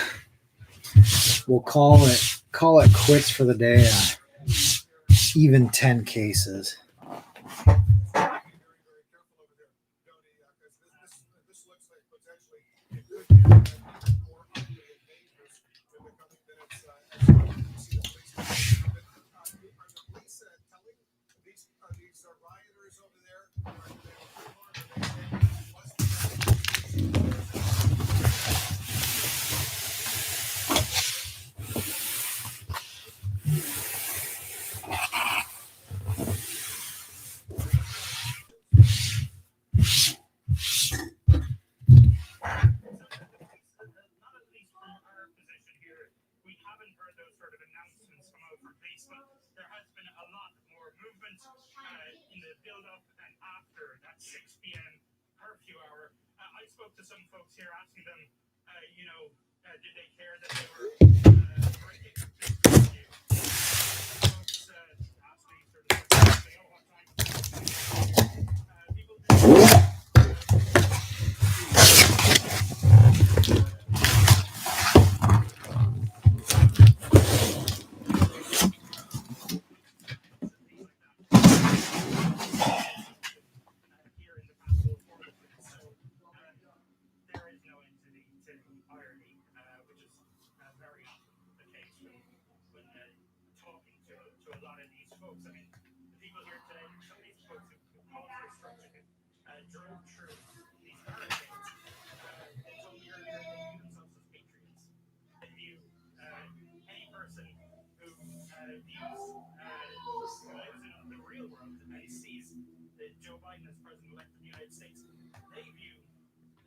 We'll call it quits for the day. Even 10 cases. This looks like potentially it could get even more ugly and dangerous in the coming minutes as you see the police. Are the police telling these rioters over there? Not at least from our position here, we haven't heard those sort of announcements come out from police, but there has been a lot more movement in the build-up and after that 6 p.m. curfew hour. I spoke to some folks here asking them, did they care that they were breaking this curfew? Folks asked me sort of, what time? People did. Here in the Capitol for the police. So there is no end to the irony, which is very often the case when talking to a lot of these folks. I mean, the people here today, some of these folks who called for destruction, drove through these barricades. They told me earlier they view themselves as patriots. They view any person who lives in the real world and sees Joe Biden as president-elect of the United States, they view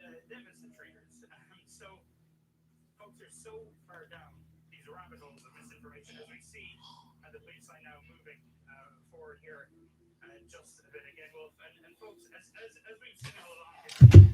them as the traitors. So folks are so far down these rabbit holes of misinformation as we see the police line now moving forward here just a bit again, Wolf. And folks, as we've seen all along here,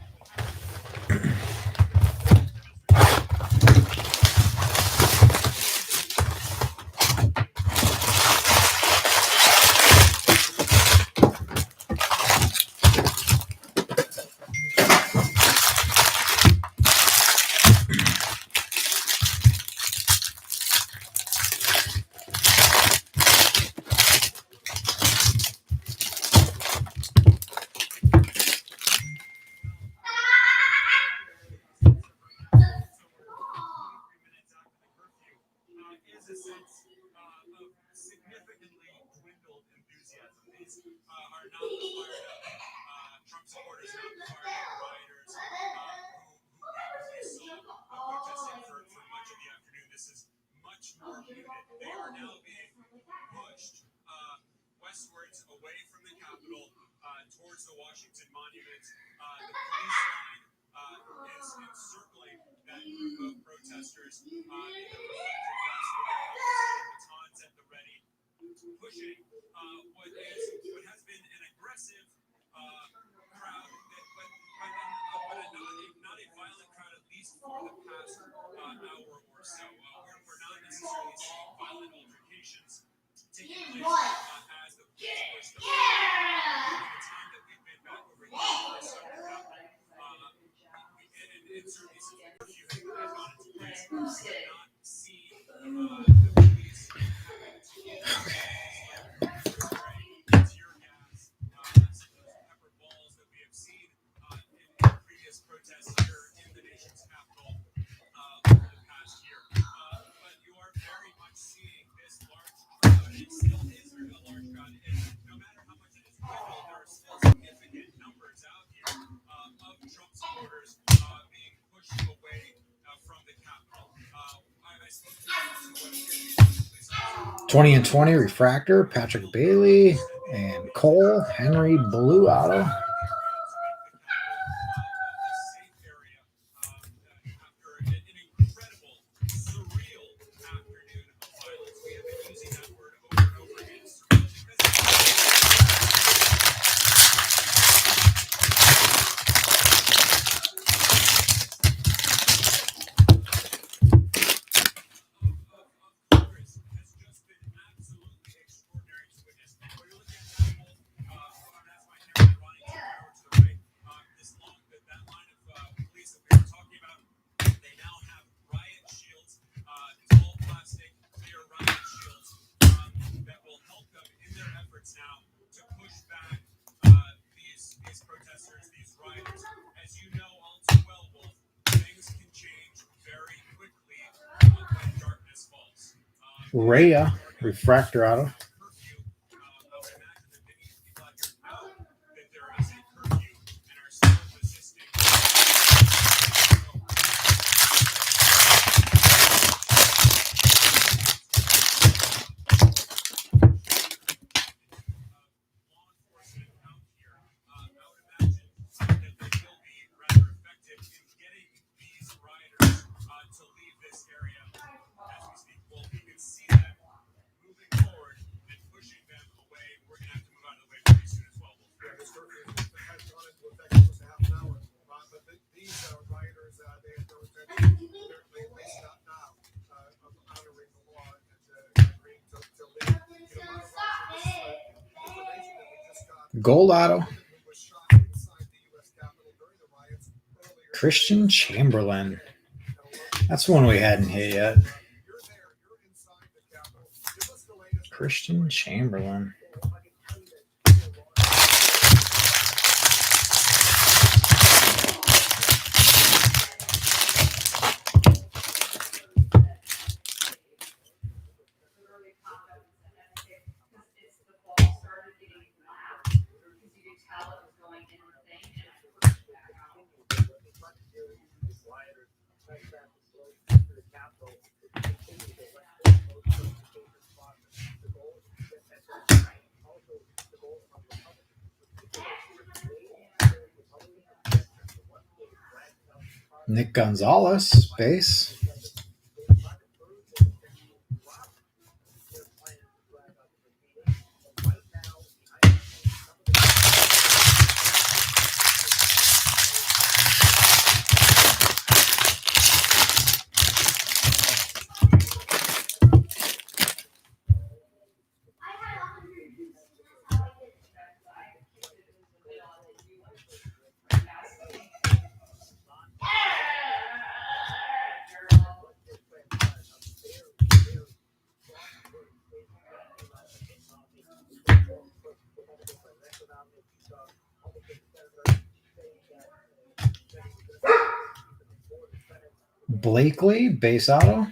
is a sense of significantly build enthusiasm. These are not the fired up Trump supporters, not the fired up rioters who we saw protesting for much of the afternoon. This is much more muted. They are now being pushed westwards away from the Capitol towards the Washington Monument. The police line is encircling that group of protesters in the reflective vest with batons at the ready, pushing what has been an aggressive crowd, but not a violent crowd, at least for the past hour or so. We're not necessarily seeing violent altercations taking place as the police push the time that we've been back over here in this and certainly since the curfew has gone into place, we have not seen the police having to use tear gas, some of those pepper balls that we have seen in previous protests here in the nation's capital over the past year. But you are very much seeing this large crowd. It still is a large crowd, and no matter how much it is dwindled, there are still significant numbers out here of Trump supporters being pushed away from the Capitol. I spoke to 20 and 20 refractor, Patrick Bailey, and Cole, Henry, Blue Auto. now to push back these protesters, these rioters. As you know all too well, Wolf, things can change very quickly when darkness falls. Rhea, refractor auto. Gold auto. Christian Chamberlain. That's one we hadn't hit yet. Christian Chamberlain. Nick Gonzalez, base. Blakely, base auto.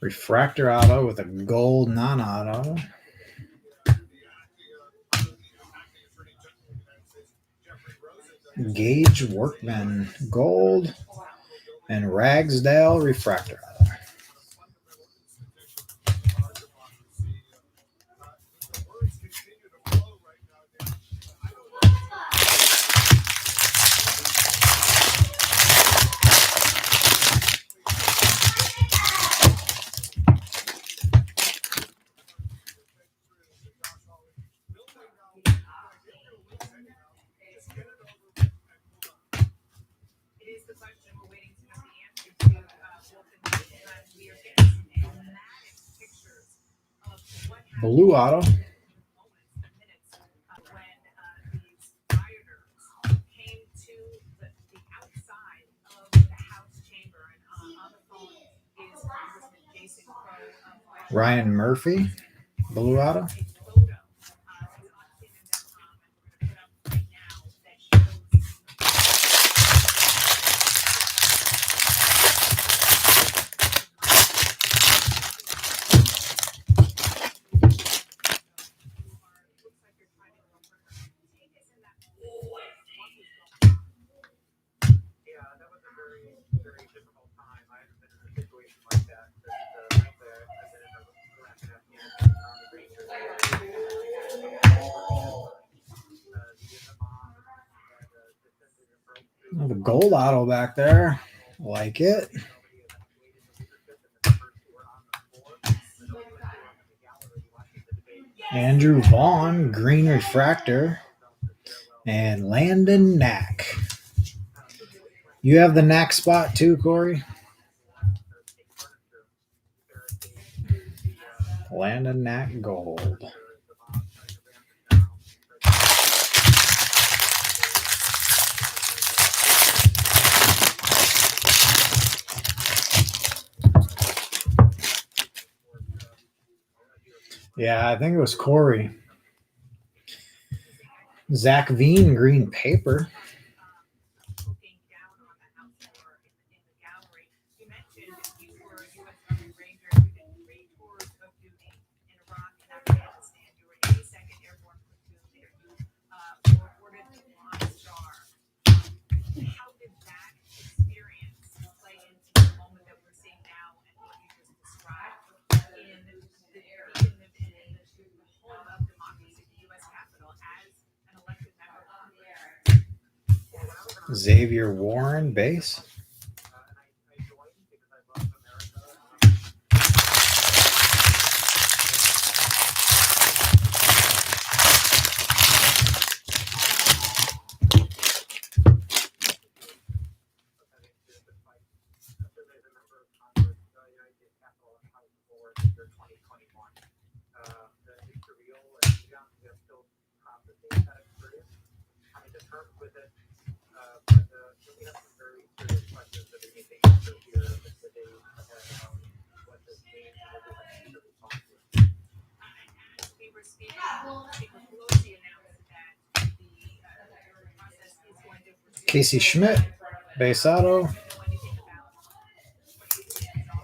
Refractor auto with a gold non-auto. Gage Workman gold and Ragsdale refractor auto. It is the question we're waiting to know the answer to. Wolf and we are getting some dramatic pictures of what happened Blue auto. in the minutes when these rioters came to the outside of the House chamber, and on the phone is Congressman Jason Crow of Ryan Murphy, blue auto. a photo is on CNN.com, and we're going to put up right now that shows Yeah, that was a very, very difficult time. I haven't been in a situation like that. I've been in Iraq and Afghanistan, Army Rangers, Vietnam, and defended and broke through. The gold auto back there. Like it. Andrew Vaughn, green refractor. And Landon Knack. You have the Knack spot too, Corey? Landon Knack gold. Yeah, I think it was Corey. Zach Veen, green paper. looking down on the house floor in the gallery. You mentioned you were a U.S. Army Ranger. You did 3 tours of duty in Iraq and Afghanistan. You were 82nd Airborne Platoon there. You were awarded the Bronze Star. How did that experience play into the moment that we're seeing now and what you just described in the home of democracy, the U.S. Capitol, as an elected member of Congress? Xavier Warren, base. We were speaking, Speaker Pelosi announced that the process is going to pursue. Casey Schmidt, base auto. Know anything about what these plans are?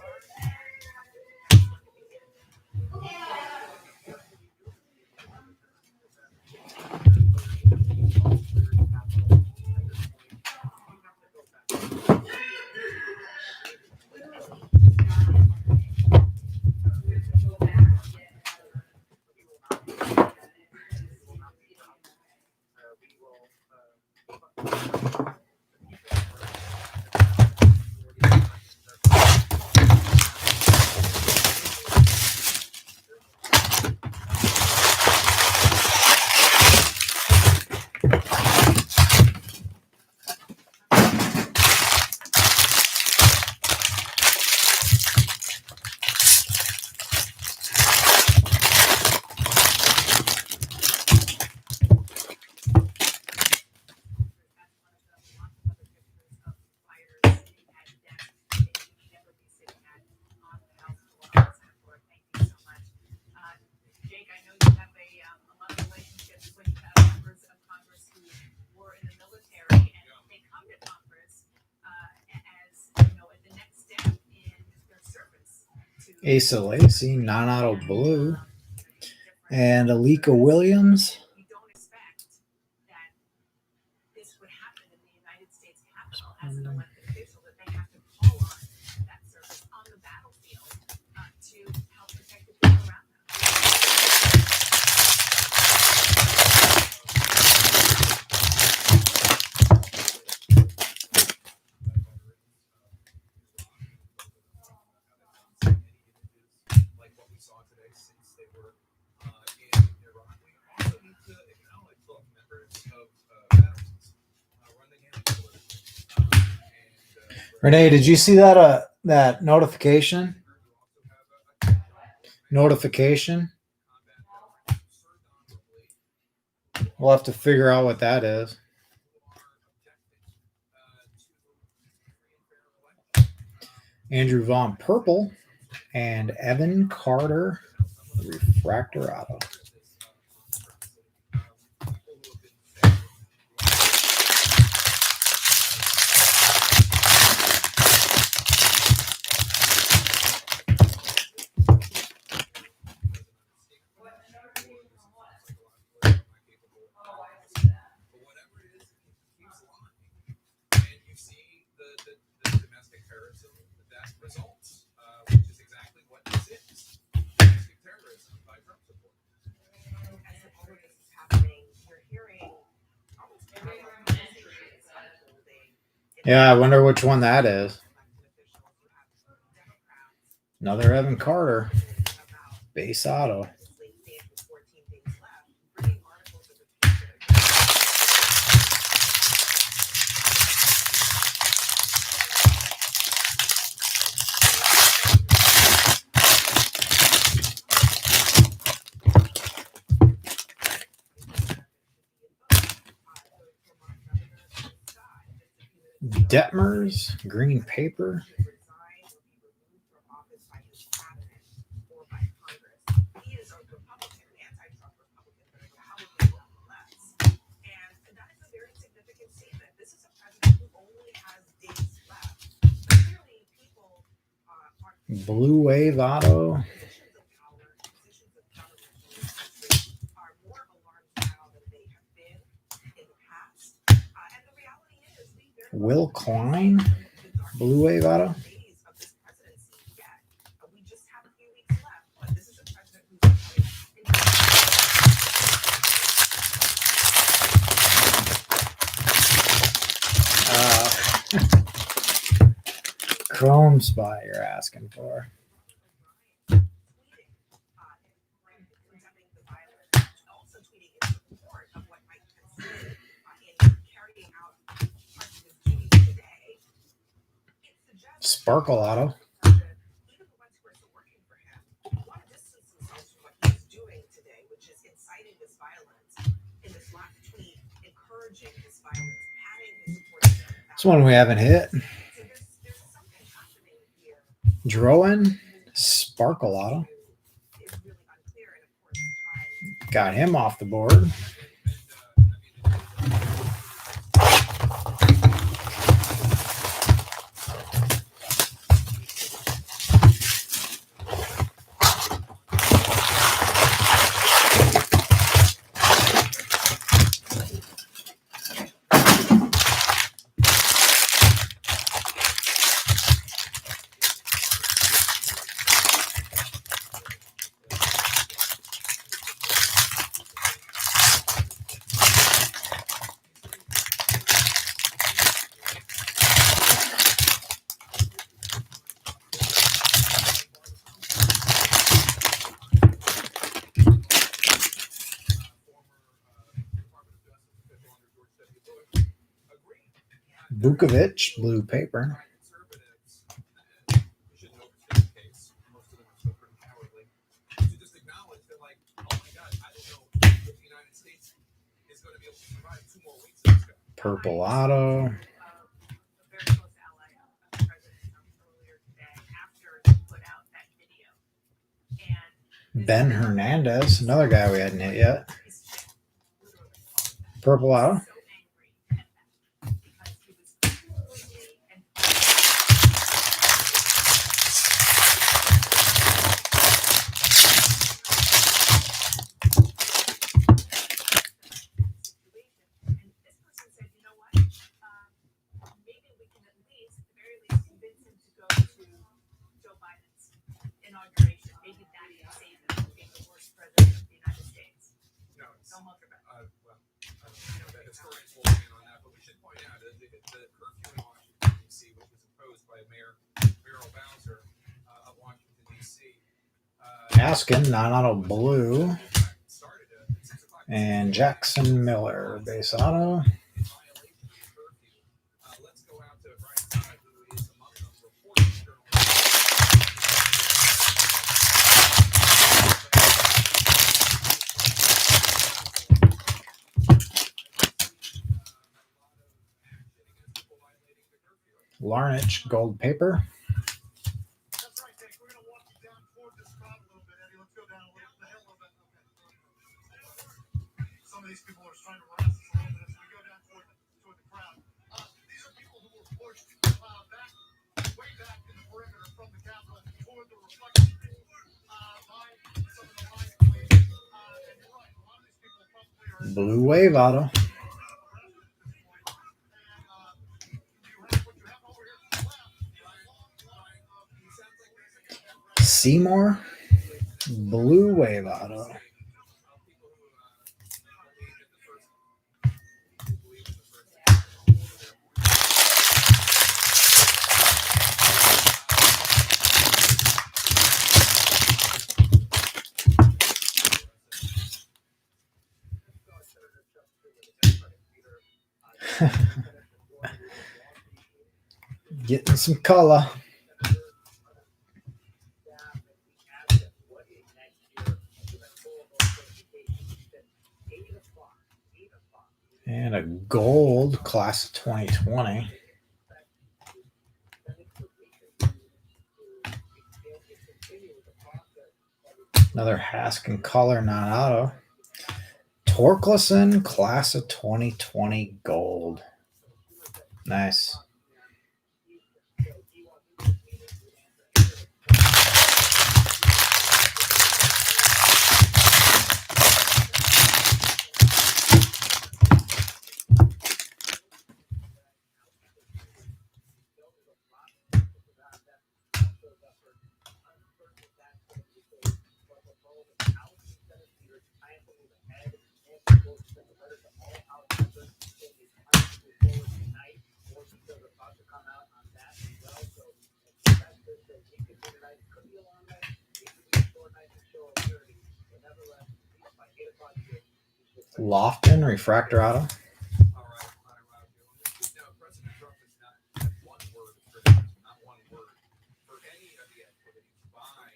Asa Lacey, non-auto blue. And Alika Williams. You don't expect that this would happen in the United States Capitol as an elected official, that they have to call on that service on the battlefield to help protect the people around them. Like what we saw today, since they were in Iraq. We also need to acknowledge, look, members of veterans run the gamut politically. Renee, did you see that that notification? Notification? We'll have to figure out what that is. Andrew Vaughn purple and Evan Carter refractor auto. Results, which is exactly what this is. Domestic terrorism by Trump supporters. As the all of this is happening, you're hearing almost every conversation is unfolding. Yeah, I wonder which one that is. Another Evan Carter base auto. Detmers, green paper. Blue Wave auto. Will Klein, Blue Wave auto. Chrome spot you're asking for. Sparkle auto. This one we haven't hit. Drowan, Sparkle auto. Got him off the board. Vukovic, blue paper. Purple auto. Ben Hernandez, another guy we hadn't hit yet. Purple auto. point out that the curfew in Washington, D.C., which was imposed by Mayor Beryl Bowser of Washington, D.C., Askin, Non-Auto Blue, started at 6 o'clock. and Jackson Miller, base auto. In violation of the curfew. Let's go out to Brian Todd, who is among them, reporting Larnach, gold paper. That's right, Dick. We're gonna walk you down toward this crowd a little bit, Eddie. Let's go down a little bit. Okay. Some of these people are trying to harass us a little bit as we go down toward the crowd. These are people who were pushed way back in the perimeter from the Capitol toward the reflection pool by some of the riot police. And you're right, a lot of these people probably are Blue Wave auto. arrested at this point. And what you have over here to the left is a long line of Seymour, Blue Wave auto. Getting some color. And a gold class of 2020. Another Haskin color non-auto. Torkelson class of 2020 gold. Nice. Lofton refractor auto. Now, President Trump has not had one word of criticism, not one word, for any of the activities by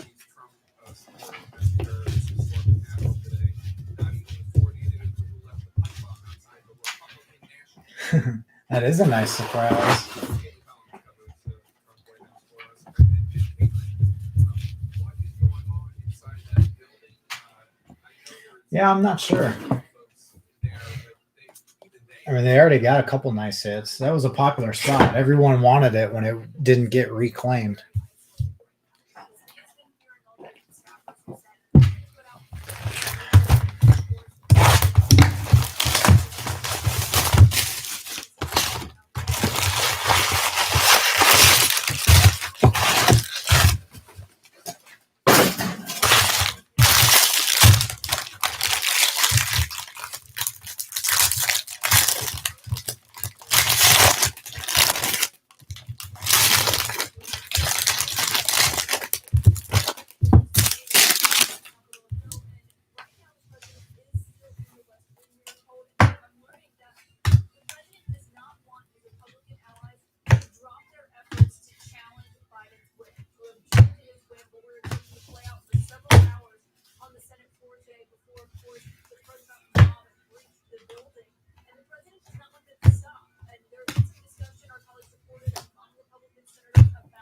these Trump supporters who stormed the Capitol today. Not even for the individual who left the pipe bomb outside the Republican National. That is a nice surprise. Yeah, I'm not sure. I mean, they already got a couple nice hits. That was a popular spot. Everyone wanted it when it didn't get reclaimed.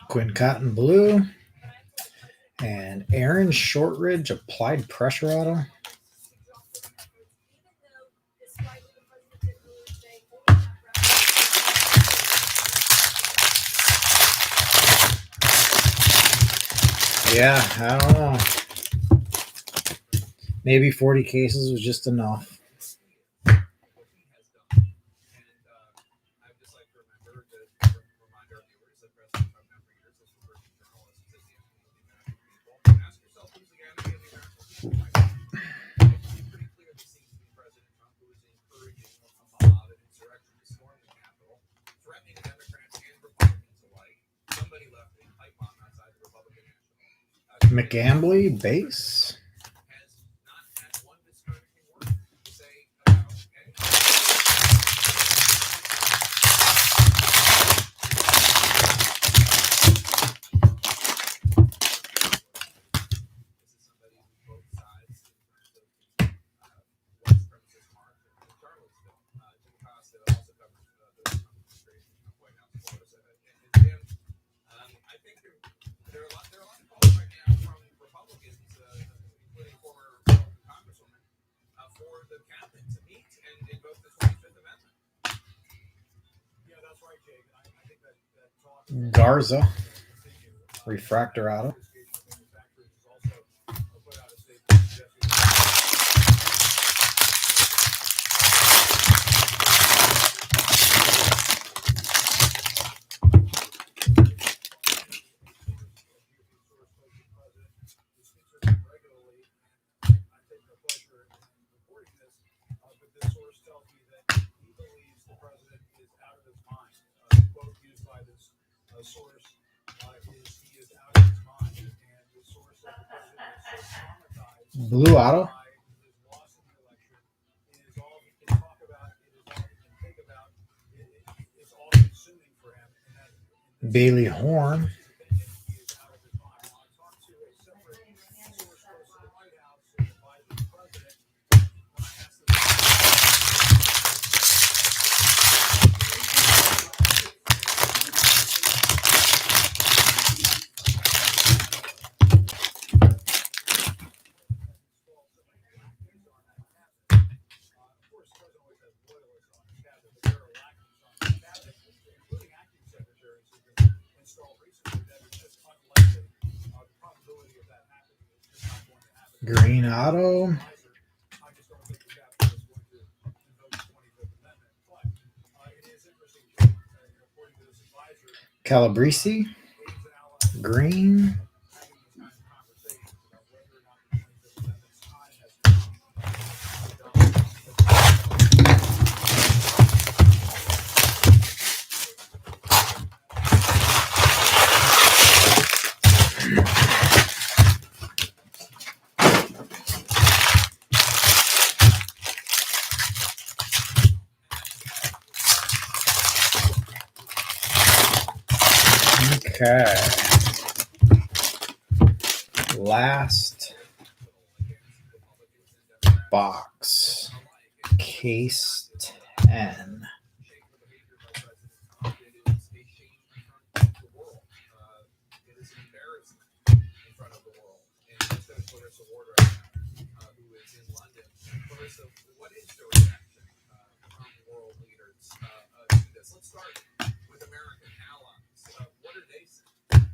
Quinn Cotton blue and Aaron Shortridge applied pressure auto. Yeah, I don't know. Maybe 40 cases was just enough. somebody left a pipe bomb outside the Republican National. McGambly base. Has not had one discouraging word to say about any. This is somebody who both sides in terms of the white supremacist march in Charlottesville. Jim Costa also covers the administration of White House Florida. And Jim, I think there are a lot of calls right now from Republicans, including former Congresswoman, for the cabinet to meet and invoke the 25th Amendment. Yeah, that's right, Jake. And I think that talk Garza. Refractor auto. manufacturers has also put out a statement suggesting regularly. I take no pleasure in reporting this, but this source tells me that he believes the president is out of his mind. The quote used by this source is he is out of his mind, and the source said the president is so traumatized Blue auto. by his loss in the election. It is all he can talk about. It is all he can think about. It's all consuming for him. And that in this Bailey Horn. opinion, he is out of his mind. Well, I talked to a separate source close to the White House who advised the president when I asked them. Of course, the president always has loyalists on his cabinet, but there are lackeys on his cabinet, including acting secretaries who've been installed recently that are just unlikely. The probability of that happening is just not going to happen. Green auto. I just don't think the cabinet is going to invoke the 25th Amendment. But it is interesting, according to this advisor, Calabrese. aides and allies Green. having these kinds of conversations about whether or not the 25th Amendment's time has come. Okay. Last box. Case 10. It is an embarrassment in front of the world. And instead of Clarissa Ward right now, who is in London, Clarissa, what is the reaction from world leaders to this? Let's start with American allies. What are they saying?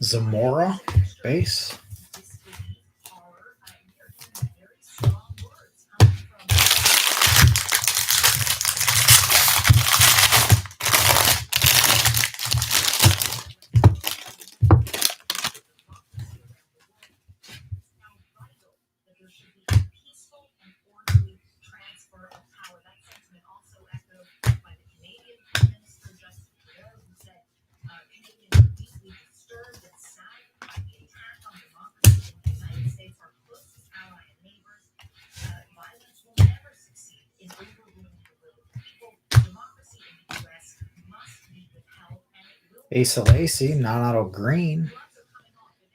Zamora base. Asa Lacy, non-auto green.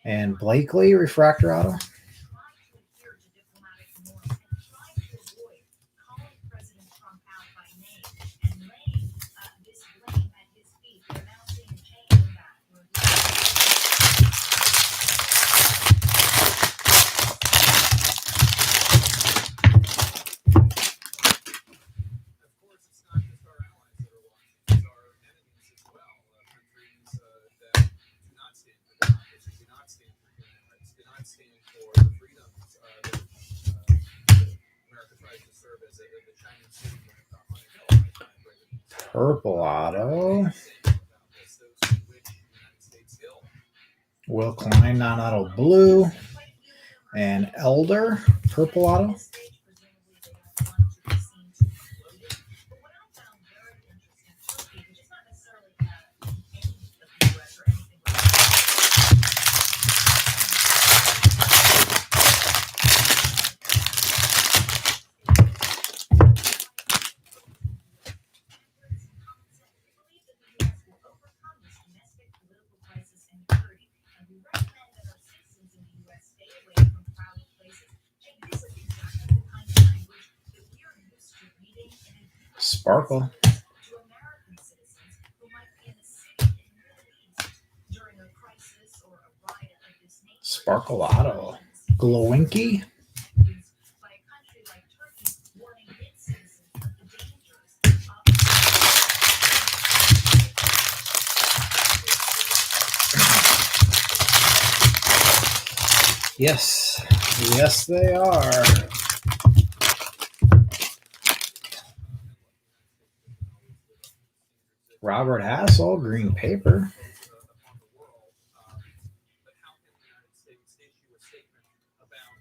And Blakely, refractor auto. Of course, it's not just our allies that are watching, it's our enemies as well. Countries that do not stand for democracy, do not stand for human rights, do not stand for the freedoms that America tries to serve as the shining city on a hill. Purple auto. Those to which the United States ill. Will Klein, non-auto blue. And Elder, purple auto. Sparkle. to American citizens who might be in a city in the Middle East during a crisis or a riot of this nature. Sparkle Auto. Glowinky. Used by a country like Turkey, warning its citizens of the dangers Yes. Yes, they are. Robert Hassel, green paper. upon the world. But how can the United States issue a statement about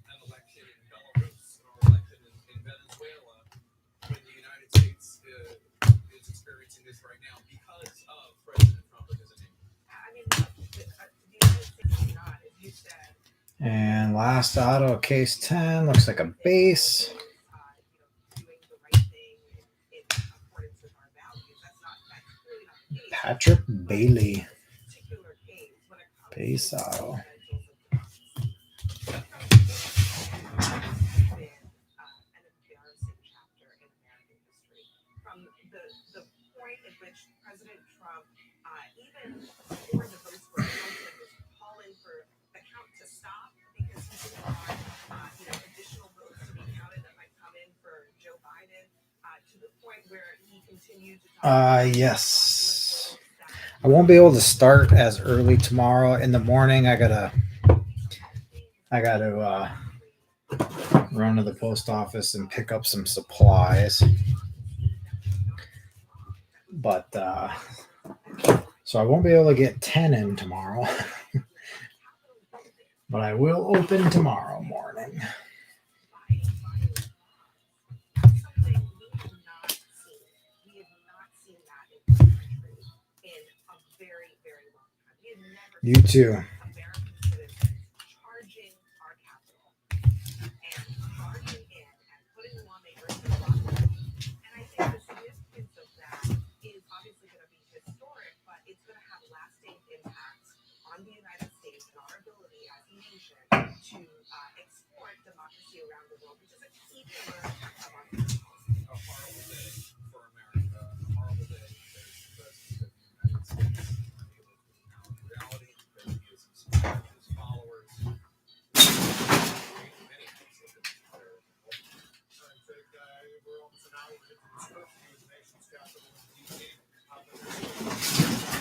an election in Belarus or election in Venezuela when the United States is experiencing this right now because of President Trump and his name? I mean, the United States is not, as you said, And last auto, case 10. Looks like a base. doing the right thing in accordance with our values. That's clearly not the case. Patrick Bailey. Particular case when it comes Base to auto. fundamentals of democracy. An embarrassing chapter in American history. From the point at which President Trump, even before the votes were counted, was calling for the count to stop because he didn't want additional votes to be counted that might come in for Joe Biden, to the point where he continued to talk Yes. I won't be able to start as early tomorrow in the morning. I gotta run to the post office and pick up some supplies. But so I won't be able to get 10 in tomorrow. But I will open tomorrow morning. something we have not seen that in this country in a very, very long time. We have never You too. American citizens charging our capital and charging in and putting lawmakers in lockstep. And I think the significance of that is obviously going to be historic, but it's going to have lasting impacts on the United States and our ability as a nation to export democracy around the world, which is a key pillar of our foreign policy. A horrible day for America. A horrible day because the president of the United States is unable to acknowledge reality because he has inspired his followers. Many things that have inspired him. We're almost an hour into this curfew in the nation's capital in D.C.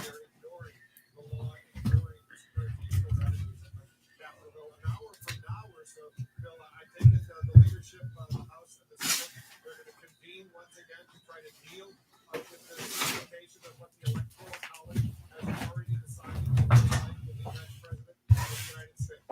They're ignoring the law, ignoring this curfew, so that it is in the Capitol Hill. An hour from now or so, Bill, I think that the leadership of the House and the Senate, they're going to convene once again to try to deal with the implication of what the Electoral College has already decided to decide for the next president of the United States.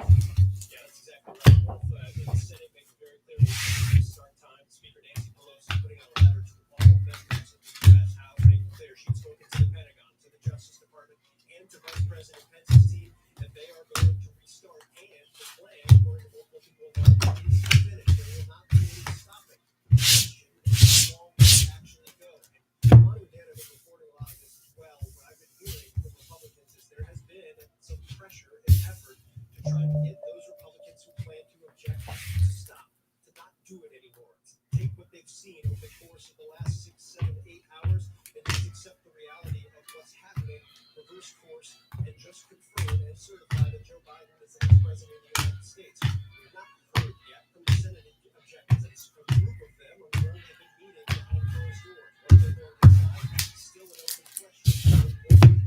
Yeah, that's exactly right. Wolf, the Senate makes it very clear that it's start time. Speaker Nancy Pelosi putting out a letter to all members of the U.S. House, making clear she's spoken to the Pentagon, to the Justice Department, and to Vice President Pence's team that they are going to restart and the plan, according to multiple people involved, is to finish. There will not be any stopping. The question is how long will it actually go? And Montana has been reporting a lot of this as well. What I've been hearing from Republicans is there has been some pressure and effort to try to get those Republicans who plan to object to stop, to not do it anymore, to take what they've seen over the course of the last 6, 7, 8 hours and just accept the reality of what's happening, reverse course, and just confirm and certify that Joe Biden is the next president of the United States. We've not heard yet from the Senate objectors. It's a group of them, and we've only been meeting behind closed doors. What they're going to decide, still an open question.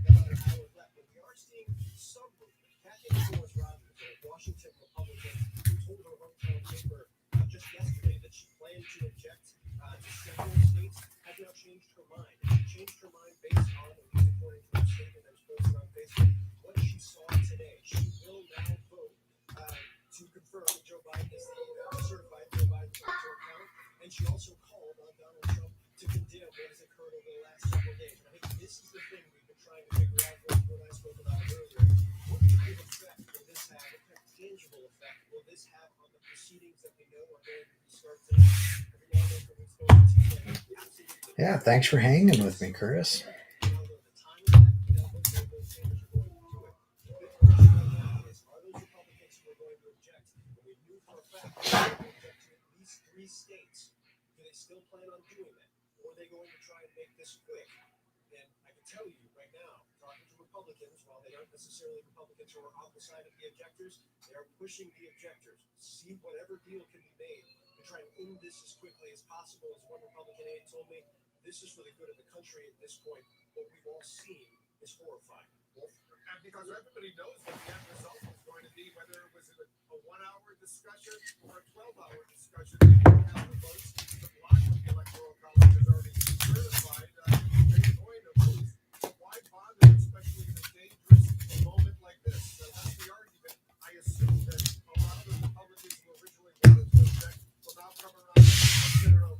About an hour left, but we are seeing some movement. Kathy Nicholas Rogers, a Washington Republican, who told her hometown paper just yesterday that she planned to object to several states, has now changed her mind. She changed her mind based on, at least according to her statement that was posted on Facebook, what she saw today. She will now vote to confirm that Joe Biden is the certified Joe Biden electoral count, and she also called on Donald Trump to condemn what has occurred over the last several days. And I think this is the thing we've been trying to figure out when I spoke about it earlier. What kind of effect will this have? What kind of tangible effect will this have on the proceedings that we know are going to restart tonight? Every lawmaker we've spoken to said, absolutely. Yeah, thanks for hanging with me, Chris. You know, the time of that, you know, those chambers are going to do it. The big question right now is, are those Republicans who are going to object? And we knew for a fact that they were going to object to at least 3 states. Do they still plan on doing that? or are they going to try and make this quick? And I can tell you right now, talking to Republicans, while they aren't necessarily Republicans who are on the side of the objectors, they are pushing the objectors. See whatever deal can be made to try and end this as quickly as possible. As one Republican aide told me, this is for the good of the country at this point. What we've all seen is horrifying. And because everybody knows what the end result is going to be, whether it was a 1-hour discussion or a 12-hour discussion, they don't have the votes to block what the Electoral College has already certified. They're going to lose. So why bother, especially in a dangerous moment like this? That's the argument. I assume that a lot of the Republicans who originally wanted to object will now come around and consider a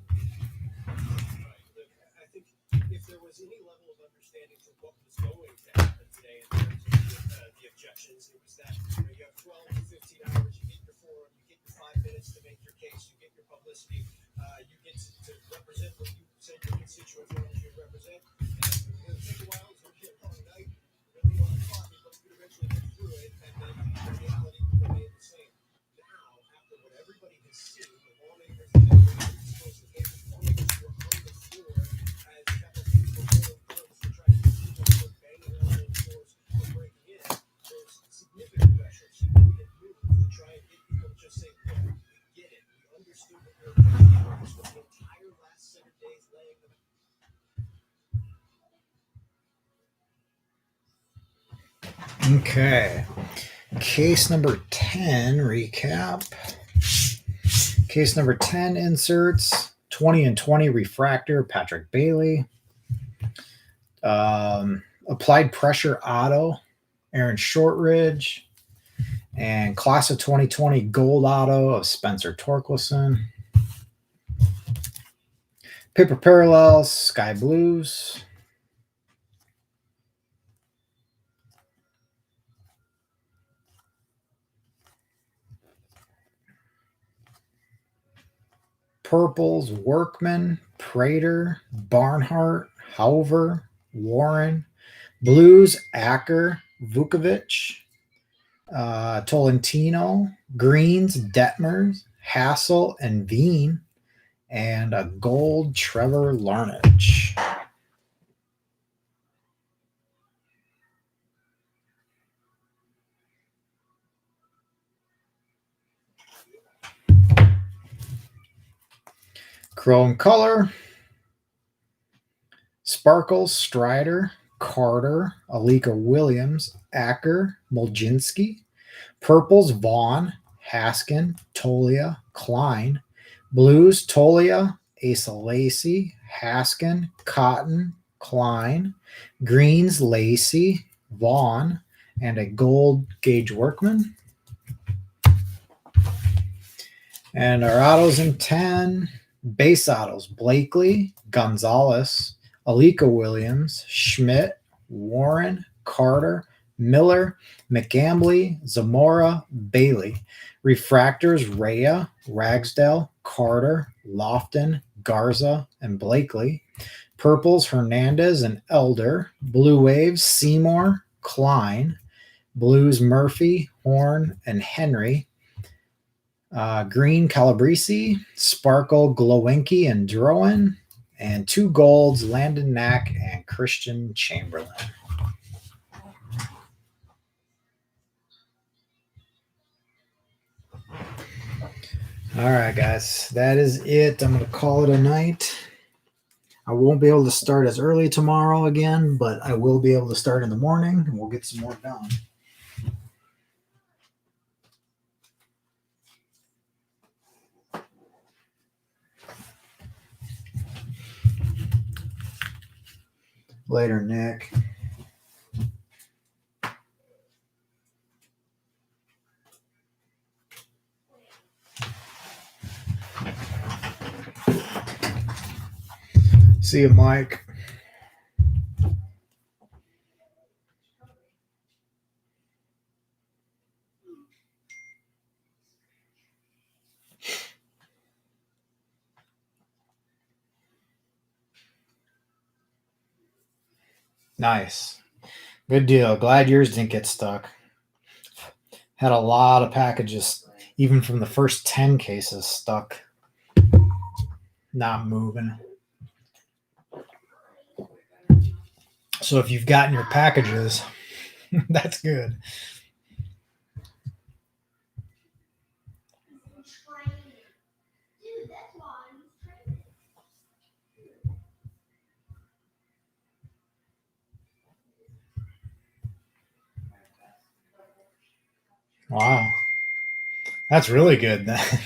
I think if there was any level of understanding to what was going to happen today in terms of the objections, it was that you have 12 to 15 hours, you get your forum, you get your 5 minutes to make your case, you get your publicity, you get to represent what you said your constituents wanted you to represent. And it's going to take a while, it's going to be a long night, really want to talk, but you eventually get through it, and then the reality will remain the same. Now, after what everybody has seen, the lawmakers that have been exposed to cases, lawmakers who are on the floor as Capitol people holding guns to try to keep people from banging on their doors or breaking in, there's significant pressure, significant moves to try and get people to just say, look, we get it. We understood what we were doing. This was the entire last 7 days laying them Okay. Case number 10 recap. Case number 10 inserts 20 and 20 refractor Patrick Bailey. Applied pressure auto Aaron Shortridge. And class of 2020 gold auto of Spencer Torkelson. Paper parallels Sky Blues. Purples Workman, Prater, Barnhart, Hauver, Warren. Blues Acker, Vukovic, Tolentino. Greens Detmers, Hassel, and Veen. And a gold Trevor Larnage. Chrome color. Sparkles, Strider, Carter, Alika Williams, Acker, Moljinski. Purples, Vaughn, Haskin, Tolia, Klein. Blues, Tolia, Asa Lacey, Haskin, Cotton, Klein. Greens, Lacey, Vaughn, and a gold Gage Workman. And our autos in 10. Base autos, Blakely, Gonzalez, Alika Williams, Schmidt, Warren, Carter, Miller, McGambly, Zamora, Bailey. Refractors, Rhea, Ragsdale, Carter, Lofton, Garza, and Blakely. Purples, Hernandez and Elder. Blue Waves, Seymour, Klein. Blues, Murphy, Horn, and Henry. Green, Calabrese, Sparkle, Glowinky, and Drowan. And 2 golds, Landon Knack and Christian Chamberlain. All right, guys, that is it. I'm going to call it a night. I won't be able to start as early tomorrow again, but I will be able to start in the morning, and we'll get some more done. Later, Nick. See you, Mike. Nice. Good deal. Glad yours didn't get stuck. Had a lot of packages, even from the first 10 cases, stuck. Not moving. So if you've gotten your packages, that's good. Wow. That's really good then.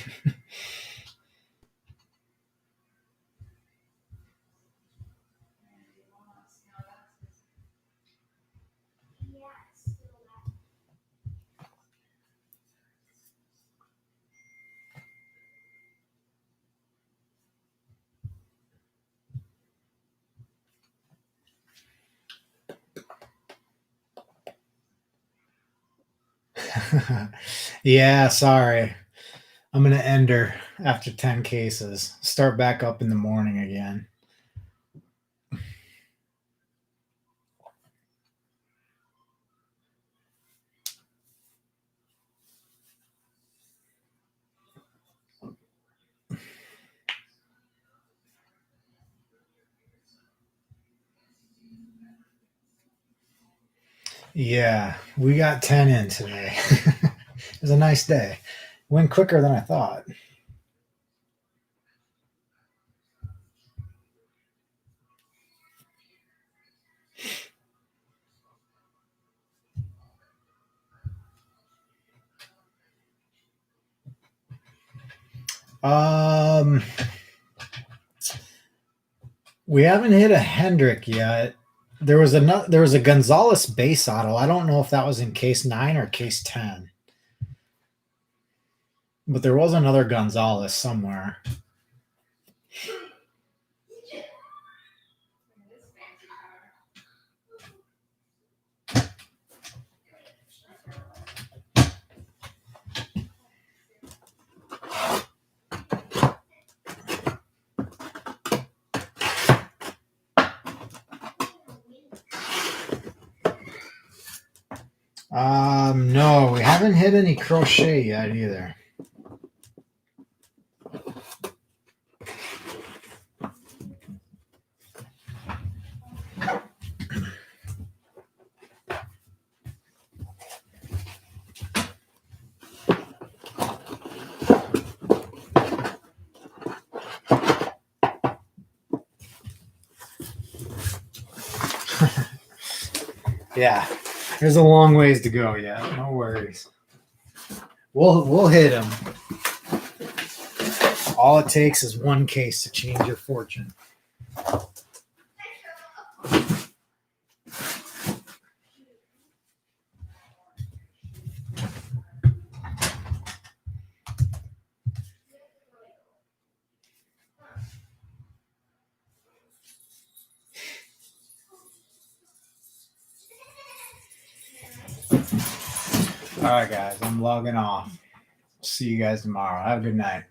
Yeah, sorry. I'm going to end her after 10 cases. Start back up in the morning again. Yeah, we got 10 in today. It was a nice day. Went quicker than I thought. We haven't hit a Hendrick yet. There was a Gonzalez base auto. I don't know if that was in case 9 or case 10. But there was another Gonzalez somewhere. No, we haven't hit any crochet yet either. Yeah, there's a long ways to go yet. No worries. We'll hit them. All it takes is one case to change your fortune. All right, guys, I'm logging off. See you guys tomorrow. Have a good night.